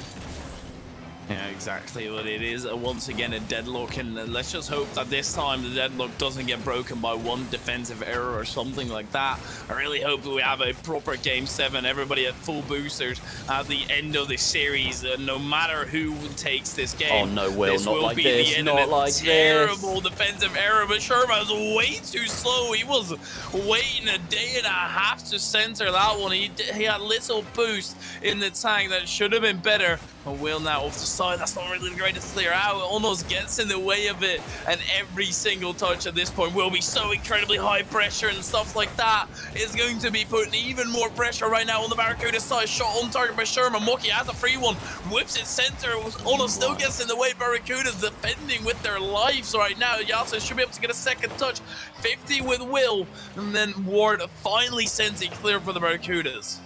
Yeah, exactly what it is. Once again, a deadlock, and let's just hope that this time the deadlock doesn't get broken by one defensive error or something like that. I really hope that we have a proper Game 7, everybody at full boosters at the end of the series, no matter who takes this game. Oh no, Will, this not will like be this, the end not of a like terrible this. defensive error, but Sherman was way too slow. He was waiting a day and a half to center that one. He had little boost in the tank that should have been better. And Will now off the side. That's not really the greatest clear out. Almost gets in the way of it, and every single touch at this point will be so incredibly high pressure, and stuff like that is going to be putting even more pressure right now on the Barracuda side. Shot on target by Sherman. Mocky has a free one, whips it center. Almost still gets in the way. Barracudas defending with their lives right now. Yato should be able to get a second touch. 50 with Will, and then Ward finally sends it clear for the Barracudas.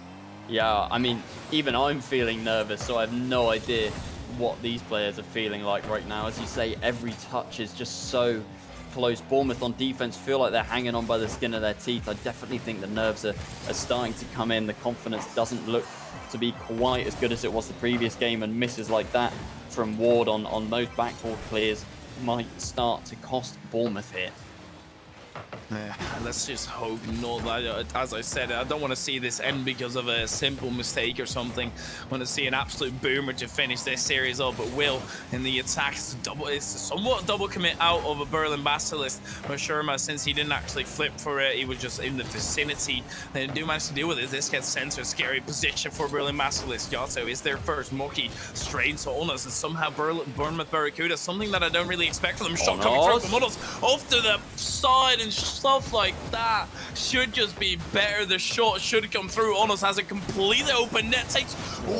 Yeah, I mean, even I'm feeling nervous, so I have no idea what these players are feeling like right now. As you say, every touch is just so close. Bournemouth on defense feel like they're hanging on by the skin of their teeth. I definitely think the nerves are starting to come in. The confidence doesn't look to be quite as good as it was the previous game, and misses like that from Ward on those backboard clears might start to cost Bournemouth here. Let's just hope not. As I said, I don't want to see this end because of a simple mistake or something. I want to see an absolute boomer to finish this series up. But Will in the attack, it's somewhat double commit out of a Berlin Basilisk. But Sherma, since he didn't actually flip for it, he was just in the vicinity. They do manage to deal with it. This gets sent to a scary position for Berlin Basilisk. Yato is there first. Mocky straight to Onos, and somehow Bournemouth Barracuda, something that I don't really expect from them. Shot coming through from Onos off to the side, and stuff like that should just be better. The shot should come through. Onos has a completely open net. Takes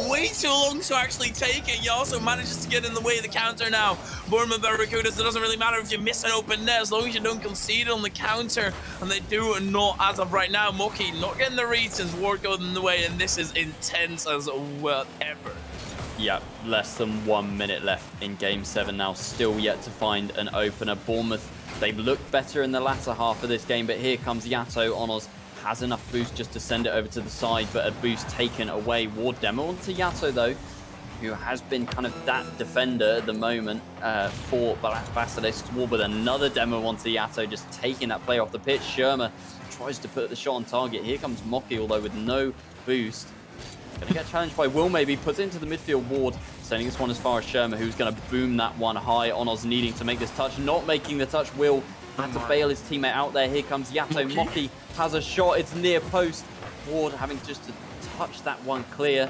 way too long to actually take it. He also manages to get in the way of the counter now. Bournemouth Barracudas, it doesn't really matter if you miss an open net as long as you don't concede on the counter. And they do not as of right now. Mocky not getting the read since Ward got in the way, and this is intense as well ever. Yeah, less than 1 minute left in Game 7 now. Still yet to find an opener. Bournemouth, they've looked better in the latter half of this game, but here comes Yato. Onos has enough boost just to send it over to the side, but a boost taken away. Ward demo onto Yato, though, who has been kind of that defender at the moment for Basilisk. Ward with another demo onto Yato, just taking that play off the pitch. Sherma tries to put the shot on target. Here comes Mocky, although with no boost. Going to get challenged by Will, maybe. Puts it into the midfield. Ward sending this one as far as Sherma, who's going to boom that one high. Onos needing to make this touch, not making the touch. Will had to bail his teammate out there. Here comes Yato. Mocky has a shot. It's near post. Ward having just to touch that one clear.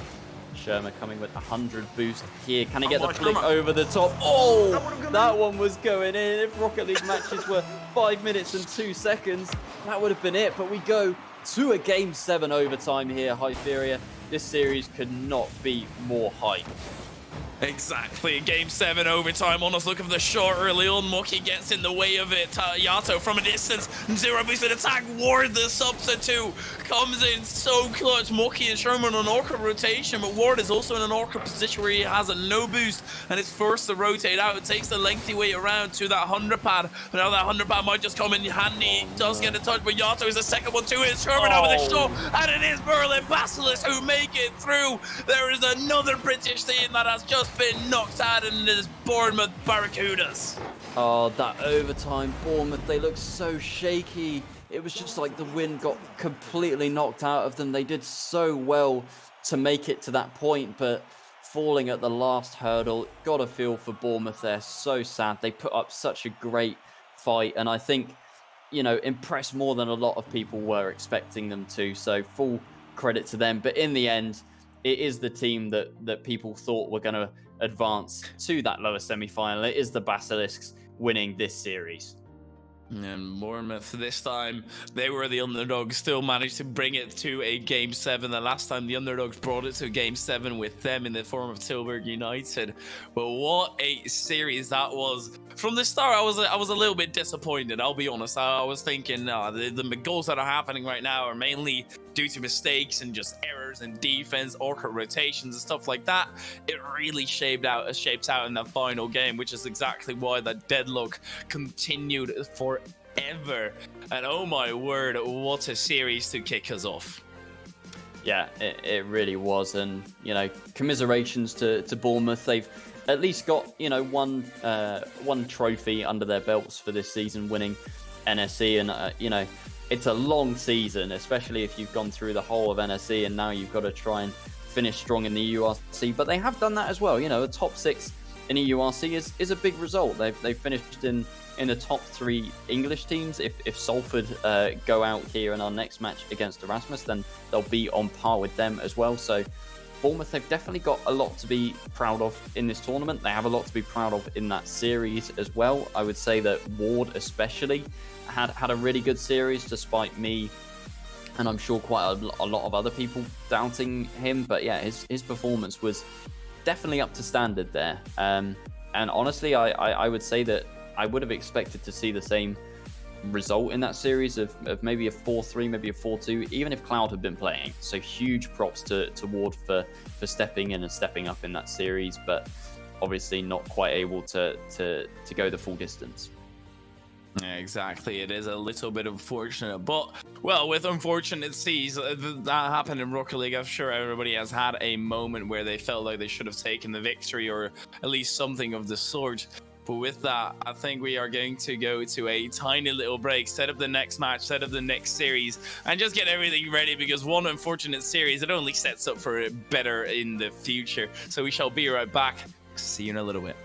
Shermer coming with 100 boost here. Can he get the flick over the top? Oh, that one was going in. If Rocket League matches were 5 minutes and 2 seconds, that would have been it. But we go to a Game 7 overtime here, Hyperia. This series could not be more hype. Exactly, Game 7 overtime. Honest look of the shot early on. Moki gets in the way of it. Yato from a distance. Zero boosted attack. Ward, the substitute, comes in so clutch. Moki and Sherman on Orca rotation, but Ward is also in an Orca position where he has a no boost and is forced to rotate out. It takes the lengthy way around to that 100 pad. But now that 100 pad might just come in handy. He does get a touch, but Yato is the second one to it. Sherman over the shot, and it is Berlin Basilisk who make it through. There is another British team that has just been knocked out, and it is Bournemouth Barracudas. Oh, that overtime Bournemouth, they look so shaky. It was just like the wind got completely knocked out of them. They did so well to make it to that point, but falling at the last hurdle, gotta feel for Bournemouth. They're so sad. They put up such a great fight, and I think, you know, impressed more than a lot of people were expecting them to, so full credit to them. But in the end, it is the team that people thought were going to advance to that lower semi-final. It is the Basilisks winning this series. And Bournemouth, this time, they were the underdogs, still managed to bring it to a Game 7. The last time the underdogs brought it to Game 7 with them in the form of Tilburg United. But what a series that was. From the start, I was a little bit disappointed, I'll be honest. I was thinking, the goals that are happening right now are mainly due to mistakes and just errors in defense, Orca rotations and stuff like that. It really shaped out in that final game, which is exactly why that deadlock continued forever. And oh my word, what a series to kick us off. Yeah, it really was. And, you know, commiserations to Bournemouth. They've at least got, you know, one trophy under their belts for this season, winning NSE. And, you know, it's a long season, especially if you've gone through the whole of NSE and now you've got to try and finish strong in the EURC. But they have done that as well. You know, a top 6 in EURC is a big result. They've finished in the top 3 English teams. If Salford go out here in our next match against Erasmus, then they'll be on par with them as well. So Bournemouth, they've definitely got a lot to be proud of in this tournament. They have a lot to be proud of in that series as well. I would say that Ward especially had a really good series, despite me and I'm sure quite a lot of other people doubting him. But yeah, his performance was definitely up to standard there. And honestly, I would say that I would have expected to see the same result in that series of maybe a 4-3, maybe a 4-2, even if Cloud had been playing. So huge props to Ward for stepping in and stepping up in that series, but obviously not quite able to go the full distance. Yeah, exactly. It is a little bit unfortunate, but well, with unfortunate C's, that happened in Rocket League. I'm sure everybody has had a moment where they felt like they should have taken the victory, or at least something of the sort. But with that, I think we are going to go to a tiny little break, set up the next match, set up the next series, and just get everything ready, because one unfortunate series, it only sets up for it better in the future. So we shall be right back. See you in a little bit.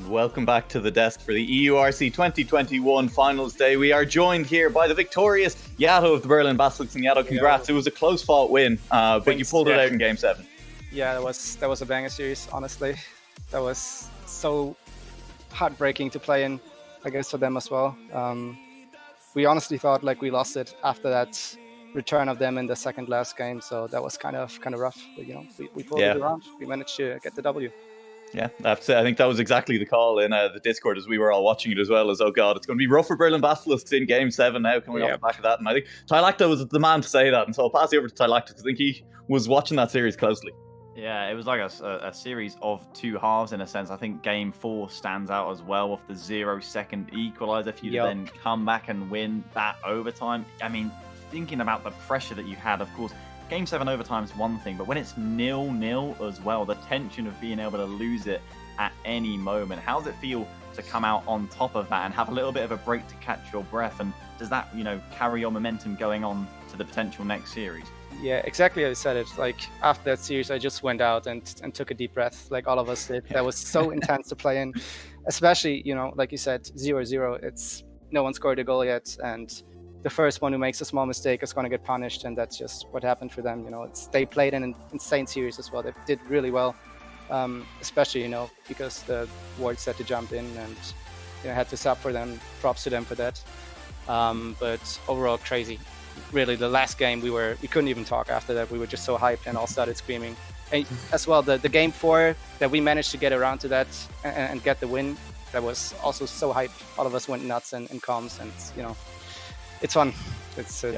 Welcome back to the desk for the EURC 2021 finals day. We are joined here by the victorious Yato of the Berlin Basilisk. And Yato, congrats. It was a close fought win, but you pulled it out in game 7. Yeah, that was a banger series, honestly. That was so heartbreaking to play in, I guess, for them as well. We honestly thought like we lost it after that return of them in the second last game, so that was kind of rough. But, we pulled it around. We managed to get the W. Yeah, I have to say, I think that was exactly the call in the Discord as we were all watching it as well. As, oh God, it's going to be rough for Berlin Basilisks in game 7 now, coming off the back of that. And I think Tylacta was the man to say that. And so I'll pass you over to Tylacta because I think he was watching that series closely. Yeah, it was like a series of two halves in a sense. I think game 4 stands out as well with the 0-second equaliser. If you then come back and win that overtime, I mean, thinking about the pressure that you had, of course, Game 7 overtime is one thing, but when it's 0-0 as well, the tension of being able to lose it at any moment, how does it feel to come out on top of that and have a little bit of a break to catch your breath? And does that, carry your momentum going on to the potential next series? Yeah, exactly how you said it. Like, after that series, I just went out and took a deep breath, like all of us did. That was so intense to play in, especially, like you said, 0-0. It's no one scored a goal yet, and the first one who makes a small mistake is going to get punished, and that's just what happened for them. They played an insane series as well. They did really well, especially because the Wards had to jump in and had to sub for them. Props to them for that. But overall, crazy. Really, the last game we couldn't even talk after that. We were just so hyped and all started screaming. And as well, the game 4 that we managed to get around to that and get the win, that was also so hyped. All of us went nuts in comms, and it's fun. It's a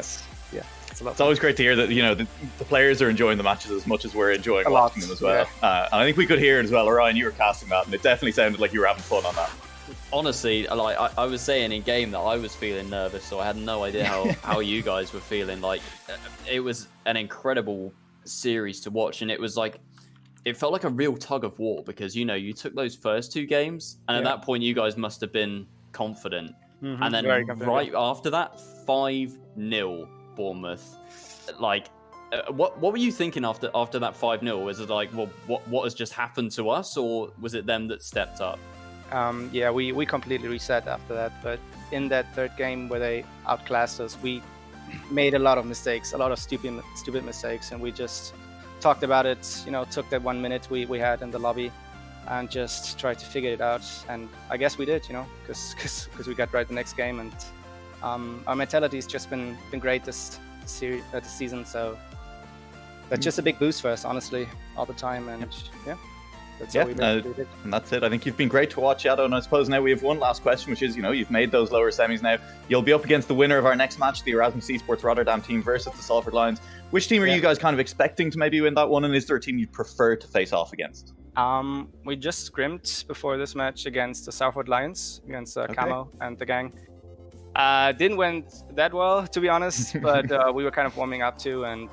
lot. It's always great to hear that the players are enjoying the matches as much as we're enjoying watching them as well. And I think we could hear it as well. Orion, you were casting that, and it definitely sounded like you were having fun on that. Honestly, like I was saying in game that I was feeling nervous, so I had no idea how you guys were feeling. Like, it was an incredible series to watch, and it was like, it felt like a real tug of war because you took those first 2 games, and at that point you guys must have been confident. Mm-hmm. And then right after that, 5-0 Bournemouth. Like, what were you thinking after that 5-0? Was it like, well, what has just happened to us, or was it them that stepped up? We completely reset after that. But in that third game where they outclassed us, we made a lot of mistakes, a lot of stupid mistakes, and we just talked about it. Took that 1 minute we had in the lobby and just tried to figure it out. And I guess we did, because we got right the next game. And our mentality's just been great this season. So that's just a big boost for us, honestly, all the time. And that's all we did. And that's it. I think you've been great to watch, Yato. And I suppose now we have one last question, which is, you've made those lower semis now. You'll be up against the winner of our next match, the Erasmus Esports Rotterdam team versus the Salford Lions. Which team are you guys kind of expecting to maybe win that one? And is there a team you'd prefer to face off against? We just scrimmed before this match against the Salford Lions, against Camo and the gang. Didn't went that well, to be honest, but we were kind of warming up too. And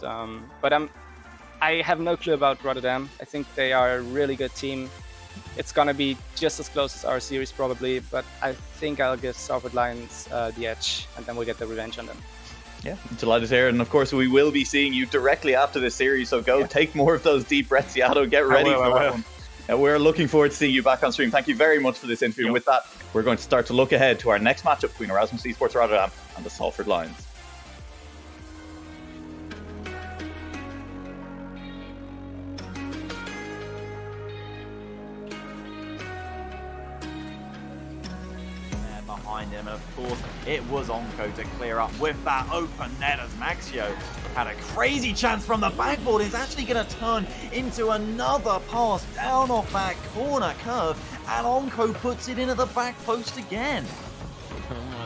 I have no clue about Rotterdam. I think they are a really good team. It's gonna be just as close as our series probably, but I think I'll give Salford Lions the edge, and then we'll get the revenge on them. Yeah, delighted to hear it. And of course, we will be seeing you directly after this series, so go take more of those deep breaths, Yato. Get ready for that one. We're looking forward to seeing you back on stream. Thank you very much for this interview. And with that, we're going to start to look ahead to our next matchup between Erasmus Esports Rotterdam and the Salford Lions. Behind him, and of course it was Onko to clear up with that open net as Maxio had a crazy chance from the backboard. It's actually going to turn into another pass down off that corner curve, and Onko puts it into the back post again.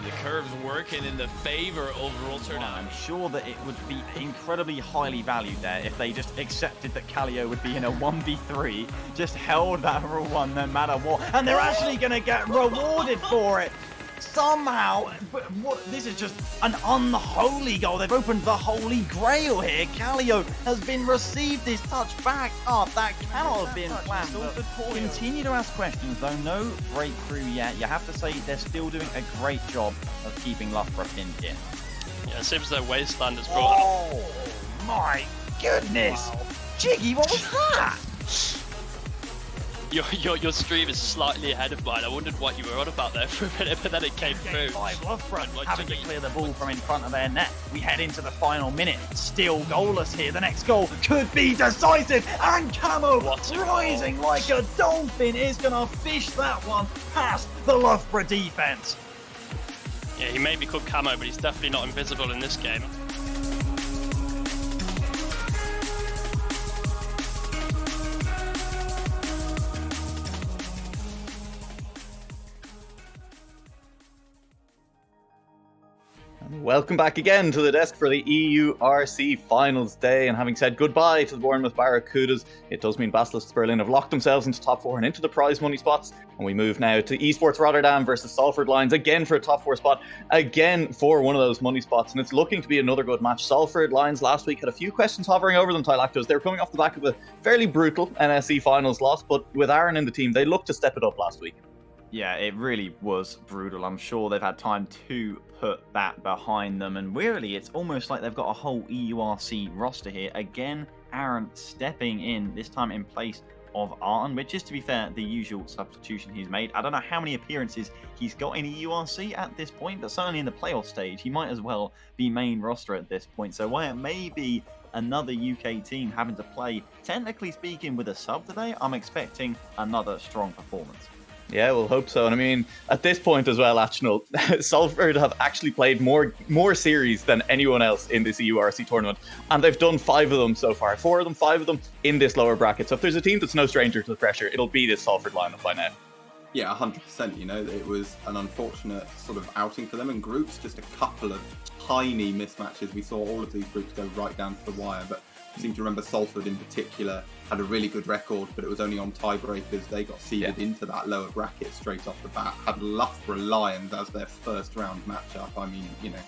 The curve's working in the favor of Rotterdam. Well, I'm sure that it would be incredibly highly valued there if they just accepted that Kallio would be in a 1v3, just held that rule 1 no matter what, and they're actually going to get rewarded for it. Somehow, this is just an unholy goal. They've opened the holy grail here. Kallio has been received this touch back up. That cannot have been planned. Continue to ask questions, though no breakthrough yet. You have to say they're still doing a great job of keeping Loughborough pinned in. Yeah, it seems their wasteland has brought. Oh my goodness! Wow. Jiggy, what was that? Your stream is slightly ahead of mine. I wondered what you were on about there for a minute, but then it came through. 5 Loughborough having to clear the ball from in front of their net. We head into the final minute. Still goalless here. The next goal could be decisive. And Camo, rising like a dolphin, is going to fish that one past the Loughborough defence. Yeah, he may be called Camo, but he's definitely not invisible in this game. Welcome back again to the desk for the EURC Finals Day, and having said goodbye to the Bournemouth Barracudas, it does mean Basilisk Berlin have locked themselves into top 4 and into the prize money spots, and we move now to Esports Rotterdam versus Salford Lions, again for a top 4 spot, again for one of those money spots, and it's looking to be another good match. Salford Lions last week had a few questions hovering over them, Tylactos. They were coming off the back of a fairly brutal NSC Finals loss, but with Aaron in the team, they looked to step it up last week. Yeah, it really was brutal. I'm sure they've had time to put that behind them. And really, it's almost like they've got a whole EURC roster here. Again, Aaron stepping in, this time in place of Arton, which is, to be fair, the usual substitution he's made. I don't know how many appearances he's got in EURC at this point, but certainly in the playoff stage, he might as well be main roster at this point. So while it may be another UK team having to play, technically speaking, with a sub today, I'm expecting another strong performance. Yeah, we'll hope so. And I mean, at this point as well, Achnal, Salford have actually played more series than anyone else in this EURC tournament. And they've done 5 of them so far. 4 of them, 5 of them in this lower bracket. So if there's a team that's no stranger to the pressure, it'll be this Salford lineup by now. Yeah, 100%. You know, it was an unfortunate sort of outing for them in groups. Just a couple of tiny mismatches. We saw all of these groups go right down to the wire. But I seem to remember Salford in particular had a really good record, but it was only on tiebreakers. They got seeded into that lower bracket straight off the bat. Had Loughborough Lions as their first round matchup. I mean, you know,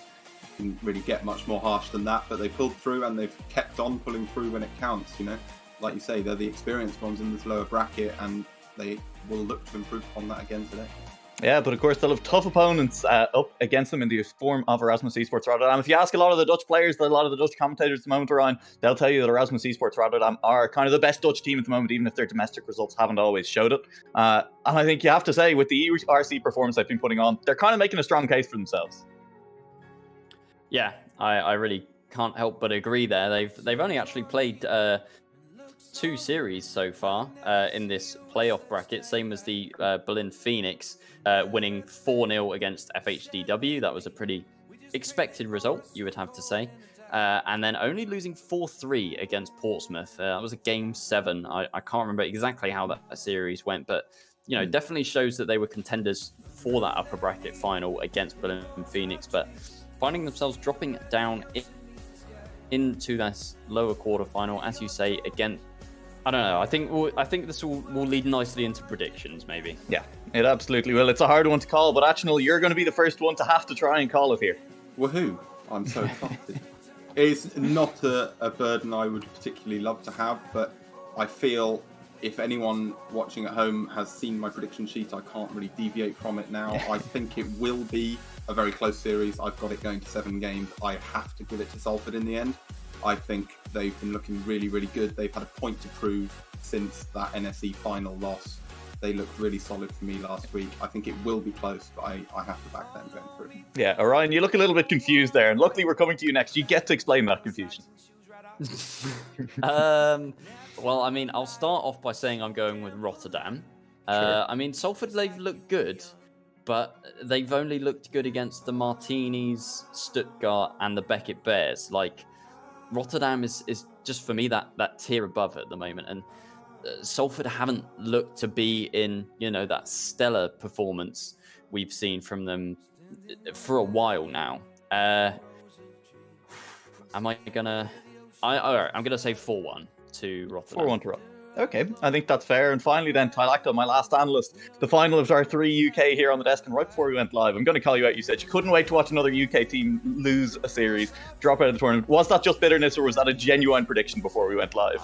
you can really get much more harsh than that, but they pulled through and they've kept on pulling through when it counts, you know. Like you say, they're the experienced ones in this lower bracket and they will look to improve upon that again today. Yeah, but of course they'll have tough opponents up against them in the form of Erasmus Esports Rotterdam. If you ask a lot of the Dutch players, a lot of the Dutch commentators at the moment, Ryan, they'll tell you that Erasmus Esports Rotterdam are kind of the best Dutch team at the moment, even if their domestic results haven't always showed it. And I think you have to say, with the EURC performance they've been putting on, they're kind of making a strong case for themselves. Yeah, I really can't help but agree there. They've only actually played 2 series so far in this playoff bracket, same as the Berlin Phoenix, winning 4-0 against FHDW. That was a pretty expected result, you would have to say. And then only losing 4-3 against Portsmouth. That was a game 7. I can't remember exactly how that series went, but you know, definitely shows that they were contenders for that upper bracket final against Berlin Phoenix, but finding themselves dropping down into this lower quarterfinal, as you say, again. I don't know. I think this will lead nicely into predictions, maybe. Yeah, it absolutely will. It's a hard one to call, but Achnal, you're going to be the first one to have to try and call it here. Woohoo! I'm so excited. It's not a burden I would particularly love to have, but I feel if anyone watching at home has seen my prediction sheet, I can't really deviate from it now. I think it will be a very close series. I've got it going to 7 games. I have to give it to Salford in the end. I think they've been looking really, really good. They've had a point to prove since that NSE final loss. They looked really solid for me last week. I think it will be close, but I have to back them going through. Yeah, Orion, you look a little bit confused there, and luckily we're coming to you next. You get to explain that confusion. Well, I mean, I'll start off by saying I'm going with Rotterdam. Sure. I mean, Salford, they've looked good, but they've only looked good against the Martinis, Stuttgart, and the Beckett Bears. Like, Rotterdam is just, for me, that tier above at the moment. And Salford haven't looked to be in, you know, that stellar performance we've seen from them for a while now. I'm gonna say 4-1 to Rotterdam. 4-1 to Rotterdam. Okay, I think that's fair. And finally then, Tylacto, my last analyst, the final of our 3 UK here on the desk. And right before we went live, I'm going to call you out. You said you couldn't wait to watch another UK team lose a series, drop out of the tournament. Was that just bitterness, or was that a genuine prediction before we went live?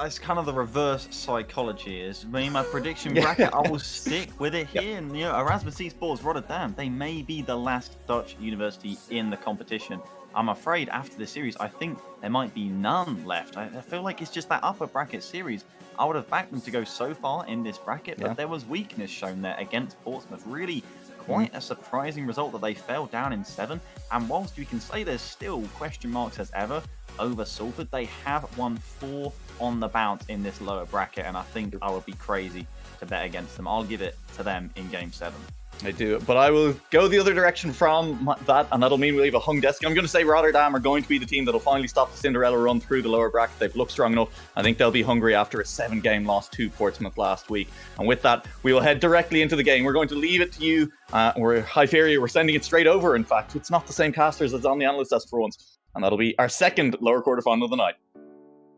It's kind of the reverse psychology. Is me, my prediction bracket, I will stick with it here. And, you know, Erasmus Esports Rotterdam, they may be the last Dutch university in the competition. I'm afraid after this series, I think there might be none left. I feel like it's just that upper bracket series. I would have backed them to go so far in this bracket, but there was weakness shown there against Portsmouth. Really quite a surprising result that they fell down in 7. And whilst we can say there's still question marks as ever over Salford, they have won 4 on the bounce in this lower bracket, and I think I would be crazy to bet against them. I'll give it to them in Game 7. I do, but I will go the other direction from that, and that'll mean we'll leave a hung desk. I'm going to say Rotterdam are going to be the team that'll finally stop the Cinderella run through the lower bracket. They've looked strong enough. I think they'll be hungry after a 7-game loss to Portsmouth last week. And with that, we will head directly into the game. We're going to leave it to you. We're Hyperia. We're sending it straight over, in fact. It's not the same casters as on the analyst desk for once. And that'll be our second lower quarterfinal of the night.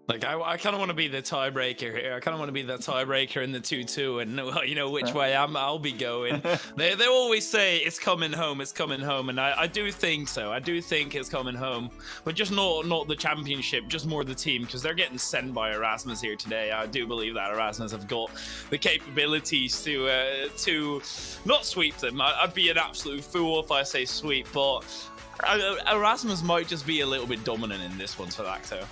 Like, I kind of want to be the tiebreaker here. I kind of want to be the tiebreaker in the 2-2 and know, you know, which way I'll be going. They always say it's coming home, and I do think so. I do think it's coming home, but just not the championship, just more the team, because they're getting sent by Erasmus here today. I do believe that Erasmus have got the capabilities to not sweep them. I'd be an absolute fool if I say sweep, but Erasmus might just be a little bit dominant in this one, Salacto.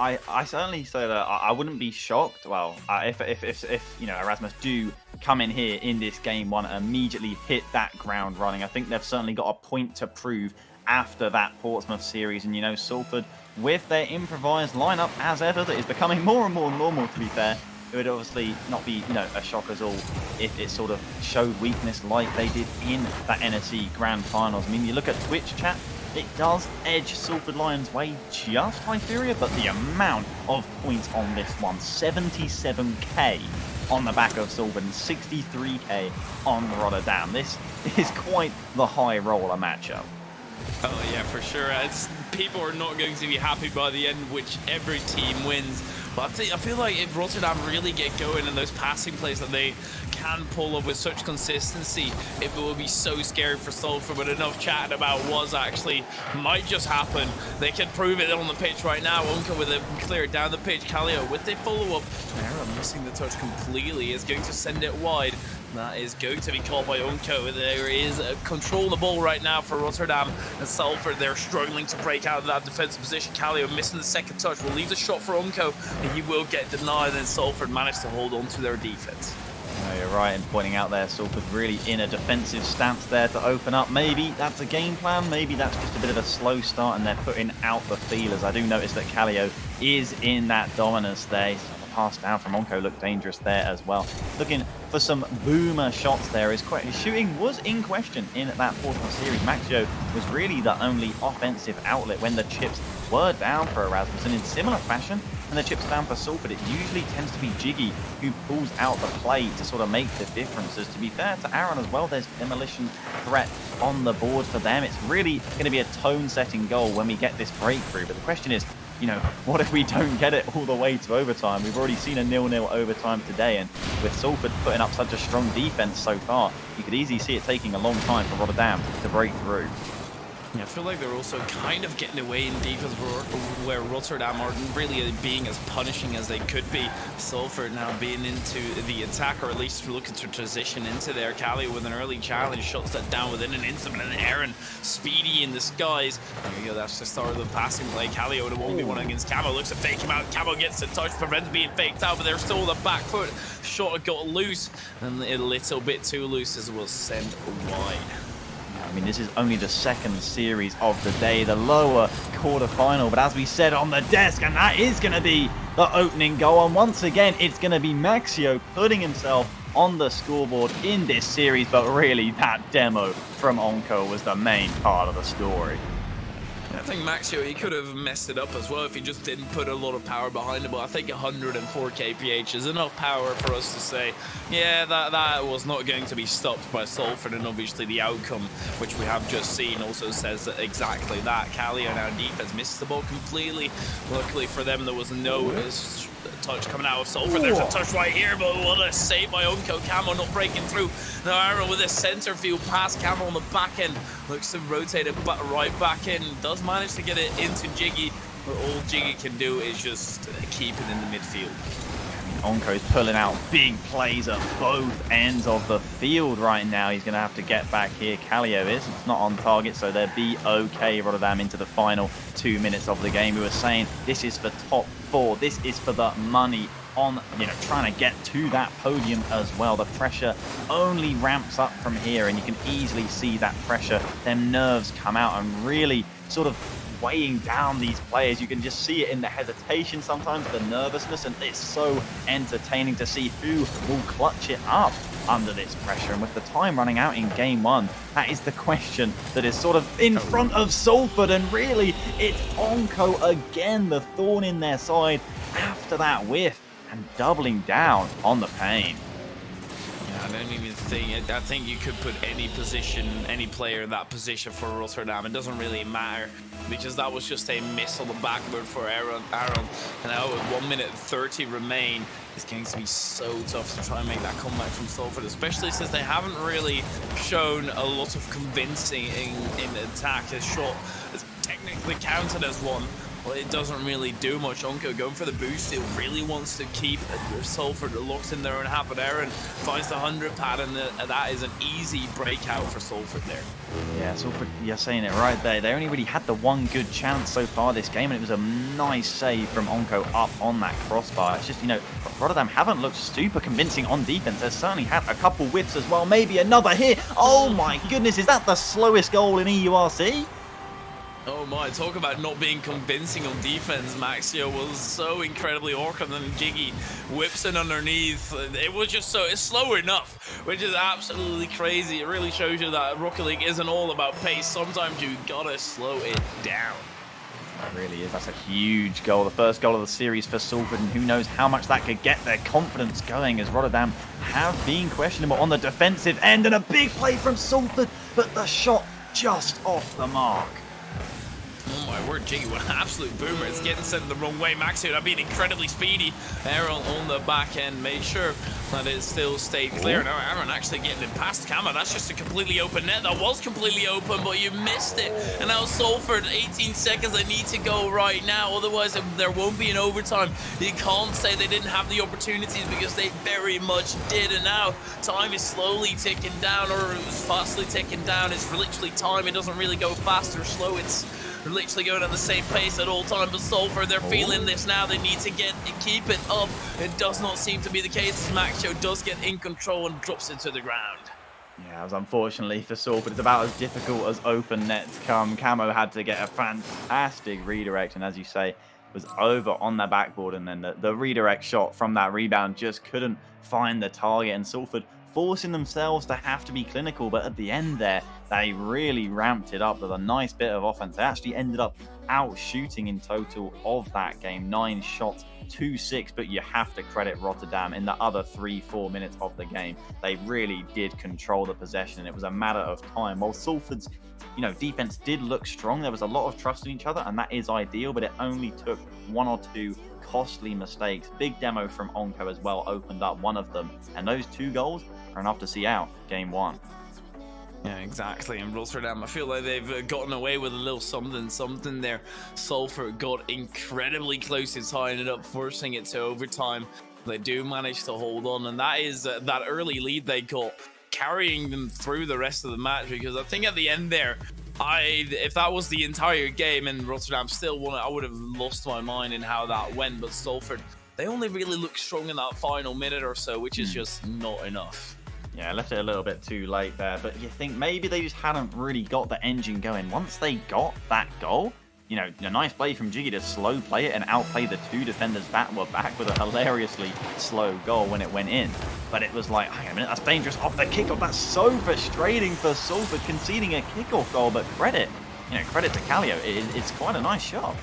I certainly say that I wouldn't be shocked. Well, if you know, Erasmus do come in here in this game 1 and immediately hit that ground running, I think they've certainly got a point to prove after that Portsmouth series. And you know, Salford with their improvised lineup as ever, that is becoming more and more normal. To be fair, it would obviously not be, you know, a shock at all if it sort of showed weakness like they did in that NSE Grand Finals. I mean, you look at Twitch chat. It does edge Salford Lions' way just Hyperia, but the amount of points on this one, 77k on the back of Salford and 63k on Rotterdam. This is quite the high roller matchup. Oh yeah, for sure. People are not going to be happy by the end, which every team wins. But I feel like if Rotterdam really get going in those passing plays that they can pull up with such consistency, it will be so scary for Salford. But enough chatting about what's actually might just happen. They can prove it on the pitch right now. Unka with it cleared down the pitch. Kallio with the follow-up. Aaron missing the touch completely is going to send it wide. That is going to be caught by Unko. There is control of the ball right now for Rotterdam. And Salford, they're struggling to break out of that defensive position. Kallio missing the second touch. Will leave the shot for Unko, and he will get denied. And Salford managed to hold on to their defense. No, you're right in pointing out there, Salford really in a defensive stance there to open up. Maybe that's a game plan, maybe that's just a bit of a slow start and they're putting out the feelers. I do notice that Kallio is in that dominance there. Pass down from Onko looked dangerous there as well. Looking for some boomer shots there. His shooting was in question in that Portsmouth series. Maxio was really the only offensive outlet when the chips were down for Erasmus, and in similar fashion, when the chips are down for Salford, it usually tends to be Jiggy who pulls out the play to sort of make the differences. To be fair to Aaron as well, there's demolition threat on the board for them. It's really going to be a tone-setting goal when we get this breakthrough, but the question is, you know, what if we don't get it all the way to overtime? We've already seen a 0-0 overtime today, and with Salford putting up such a strong defense so far, you could easily see it taking a long time for Rotterdam to break through. Yeah, I feel like they're also kind of getting away in defense where Rotterdam aren't really being as punishing as they could be. Salford now being into the attack, or at least looking to transition into their Kallio with an early challenge, shuts that down within an instant, and Aaron speedy in the skies. There you go, that's the start of the passing play. Kallio with a 1v1 against Camo, looks to fake him out. Camo gets the touch, prevents being faked out, but they're still on the back foot. Shot got loose, and a little bit too loose as it was sent wide. I mean, this is only the second series of the day, the lower quarterfinal, but as we said on the desk, and that is going to be the opening goal, and once again, it's going to be Maxio putting himself on the scoreboard in this series, but really, that demo from Onko was the main part of the story. I think Maxio, he could have messed it up as well if he just didn't put a lot of power behind it, but I think 104 kph is enough power for us to say, yeah, that was not going to be stopped by Salford, and obviously the outcome, which we have just seen, also says exactly that. Kallio now defense misses the ball completely. Luckily for them, there was no touch coming out of Salford. There's a touch right here, but what a save by Unko. Camo not breaking through. Now Aaron with a center field pass. Camo on the back end looks to rotate it right back in. Does manage to get it into Jiggy, but all Jiggy can do is just keep it in the midfield. Onko's pulling out big plays at both ends of the field right now. He's going to have to get back here. Kallio is. It's not on target, so they'll be okay. Rotterdam into the final 2 minutes of the game. We were saying this is for top 4. This is for the money on, trying to get to that podium as well. The pressure only ramps up from here, and you can easily see that pressure, them nerves come out and really sort of weighing down these players. You can just see it in the hesitation sometimes, the nervousness, and it's so entertaining to see who will clutch it up under this pressure. And with the time running out in game 1, that is the question that is sort of in front of Salford, and really it's Onko again, the thorn in their side after that whiff and doubling down on the pain. I don't even think, I think you could put any player in that position for Rotterdam. It doesn't really matter, because that was just a miss on the backboard for Aaron. And now with 1 minute 30 remain, it's going to be so tough to try and make that comeback from Salford, especially since they haven't really shown a lot of convincing in attack. His shot is technically counted as one, but it doesn't really do much. Onko going for the boost. It really wants to keep Salford locked in their own half, but Aaron finds the 100 pad, and that is an easy breakout for Salford there. Yeah, Salford, you're saying it right there. They only really had the one good chance so far this game, and it was a nice save from Onko up on that crossbar. It's just, Rotterdam haven't looked super convincing on defense. They've certainly had a couple whiffs as well. Maybe another hit. Oh my goodness, is that the slowest goal in EURC? Oh my, talk about not being convincing on defense. Maxio was so incredibly awkward, and then Jiggy whips it underneath. It was just it's slow enough, which is absolutely crazy. It really shows you that Rocket League isn't all about pace. Sometimes you gotta slow it down. It really is. That's a huge goal. The first goal of the series for Salford, and who knows how much that could get their confidence going, as Rotterdam have been questionable on the defensive end. And a big play from Salford, but the shot just off the mark. Oh my word, Jiggy, what an absolute boomer. It's getting sent the wrong way. Maxio have been incredibly speedy. Aaron on the back end made sure that it still stayed clear. Now Aaron actually getting it past Kama. That's just a completely open net. That was completely open, but you missed it. And now Salford, 18 seconds. They need to go right now. Otherwise, there won't be an overtime. You can't say they didn't have the opportunities, because they very much did. And now time is slowly ticking down, or it's fastly ticking down. It's literally time. It doesn't really go fast or slow. It's literally going at the same pace at all times. But Salford, they're feeling this now. They need to keep it up. It does not seem to be the case, as Maxio does get in control and drops it to the ground. Yeah, it was unfortunately for Salford. It's about as difficult as open nets come. Camo had to get a fantastic redirect, and as you say, was over on the backboard, and then the redirect shot from that rebound just couldn't find the target, and Salford forcing themselves to have to be clinical. But at the end there, they really ramped it up with a nice bit of offense. They actually ended up out shooting in total of that game, 9 shots, 2-6, but you have to credit Rotterdam in the other 3-4 minutes of the game. They really did control the possession, and it was a matter of time. While Salford's defense did look strong, there was a lot of trust in each other, and that is ideal, but it only took 1 or 2 costly mistakes. Big demo from Onko as well opened up one of them, and those 2 goals are enough to see out game 1. Yeah, exactly. And Rotterdam, I feel like they've gotten away with a little something there. Salford got incredibly close to tying it up, forcing it to overtime. They do manage to hold on, and that is that early lead they got, carrying them through the rest of the match. Because I think at the end there, if that was the entire game and Rotterdam still won it, I would have lost my mind in how that went. But Salford, they only really looked strong in that final minute or so, which is just not enough. Yeah, left it a little bit too late there, but you think maybe they just hadn't really got the engine going. Once they got that goal, a nice play from Jiggy to slow play it and outplay the 2 defenders that were back with a hilariously slow goal when it went in. But it was like, hang on a minute, that's dangerous off the kickoff. That's so frustrating for Salford conceding a kickoff goal, but credit to Kallio. It's quite a nice shot.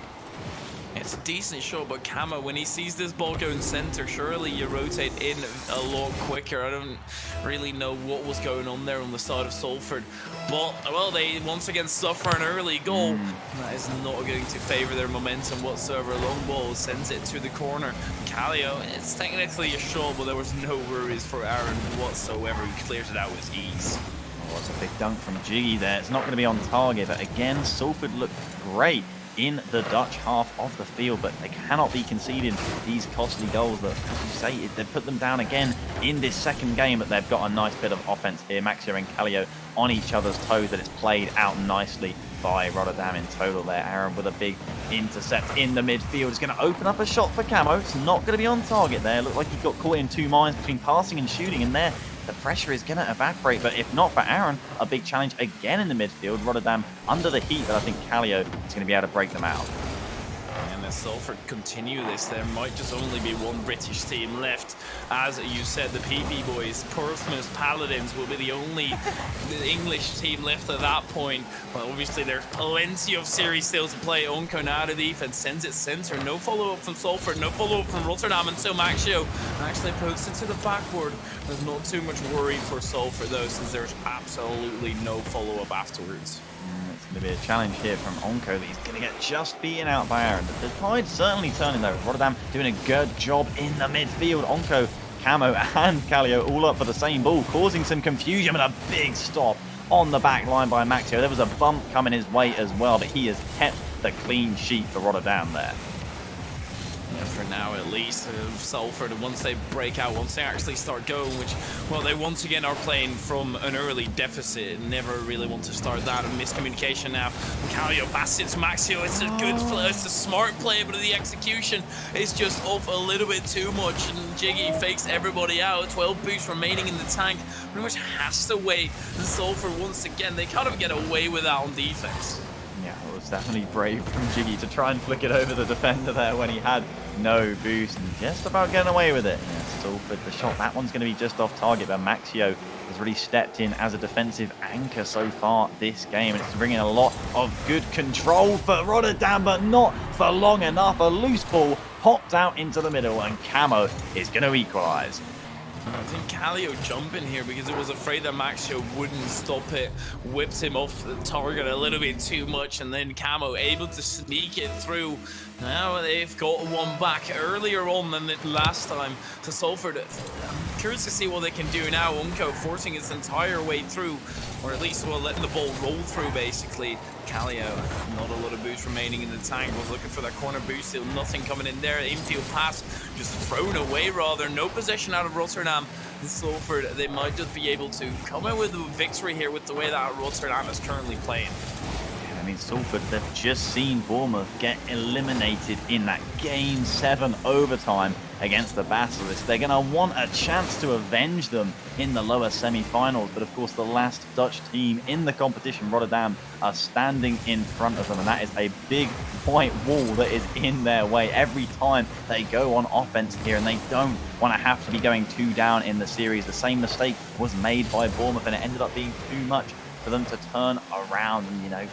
It's a decent shot, but Kama, when he sees this ball going center, surely you rotate in a lot quicker. I don't really know what was going on there on the side of Salford. But, well, they once again suffer an early goal. That is not going to favor their momentum whatsoever. Long ball sends it to the corner. Kallio, it's technically a shot, but there was no worries for Aaron whatsoever. He clears it out with ease. Oh, it's a big dunk from Jiggy there. It's not going to be on target, but again, Salford looked great. in the Dutch half of the field, but they cannot be conceding these costly goals that, as you say, they put them down again in this second game, but they've got a nice bit of offense here. Maxio and Kallio on each other's toes, that it's played out nicely by Rotterdam in total there. Aaron with a big intercept in the midfield is going to open up a shot for Camo. It's not going to be on target there. Looked like he got caught in two minds between passing and shooting, and there the pressure is going to evaporate. But if not for Aaron, a big challenge again in the midfield. Rotterdam under the heat, but I think Kallio is going to be able to break them out. And as Salford continue this, there might just only be one British team left. As you said, the PP boys, Portsmouth Paladins, will be the only English team left at that point. But obviously there's plenty of series still to play. Onko now to defense, sends it center. No follow-up from Salford, no follow-up from Rotterdam until Maxio actually puts it to the backboard. There's not too much worry for Salford though, since there's absolutely no follow-up afterwards. It's going to be a challenge here from Onko that he's going to get just beaten out by Aaron. The tide's certainly turning though. Rotterdam doing a good job in the midfield. Onko, Camo and Kallio all up for the same ball, causing some confusion, but a big stop on the back line by Maxio. There was a bump coming his way as well, but he has kept the clean sheet for Rotterdam there. For now at least, Salford, once they break out, once they actually start going, which, well, they once again are playing from an early deficit, never really want to start that, and miscommunication now. Kallio passes it to Maxio, it's a good play, it's a smart play, but the execution is just off a little bit too much, and Jiggy fakes everybody out. 12 boosts remaining in the tank, pretty much has to wait, and Salford once again, they kind of get away with that on defense. Yeah, it was definitely brave from Jiggy to try and flick it over the defender there when he had no boost and just about getting away with it. Yeah, Salford, the shot, that one's going to be just off target, but Maxio has really stepped in as a defensive anchor so far this game, and it's bringing a lot of good control for Rotterdam, but not for long enough. A loose ball popped out into the middle, and Camo is going to equalise. I think Kallio jumping here because it was afraid that Maxio wouldn't stop it, whipped him off the target a little bit too much, and then Camo able to sneak it through. Now they've got one back earlier on than last time to Salford. I'm curious to see what they can do now. Unko forcing his entire way through, or at least letting the ball roll through basically. Kallio, not a lot of boost remaining in the tank, was looking for that corner boost, still nothing coming in there. Infield pass just thrown away rather, no possession out of Rotterdam. And Salford, they might just be able to come out with a victory here with the way that Rotterdam is currently playing. I mean, Salford, they've just seen Bournemouth get eliminated in that Game 7 overtime against the Basilisk. They're going to want a chance to avenge them in the lower semi-finals, but of course the last Dutch team in the competition, Rotterdam, are standing in front of them, and that is a big white wall that is in their way every time they go on offense here, and they don't want to have to be going 2 down in the series. The same mistake was made by Bournemouth, and it ended up being too much for them to turn around. And, you know, I